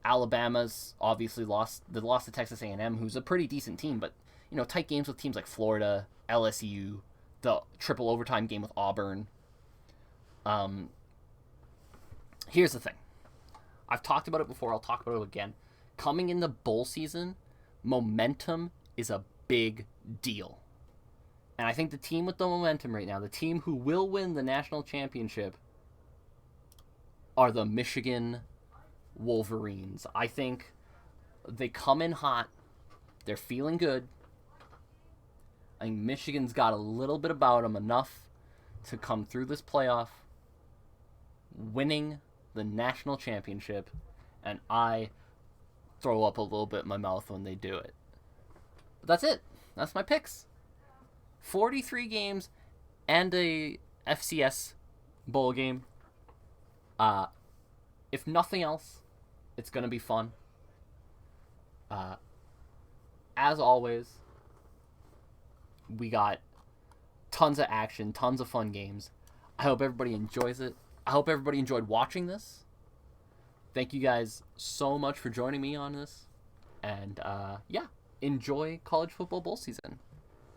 Alabama's obviously lost to Texas A&M, who's a pretty decent team, but tight games with teams like Florida, LSU, the triple overtime game with Auburn. Here's the thing. I've talked about it before. I'll talk about it again. Coming in the bowl season, momentum is a big deal. And I think the team with the momentum right now, the team who will win the national championship, are the Michigan Wolverines. I think they come in hot. They're feeling good. I think Michigan's got a little bit about them, enough to come through this playoff winning the national championship, and I throw up a little bit in my mouth when they do it. But that's it. That's my picks. 43 games and a FCS bowl game. If nothing else, it's going to be fun. As always, we got tons of action, tons of fun games. I hope everybody enjoys it. I hope everybody enjoyed watching this. Thank you guys so much for joining me on this. And, enjoy college football bowl season.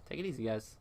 Take it easy, guys.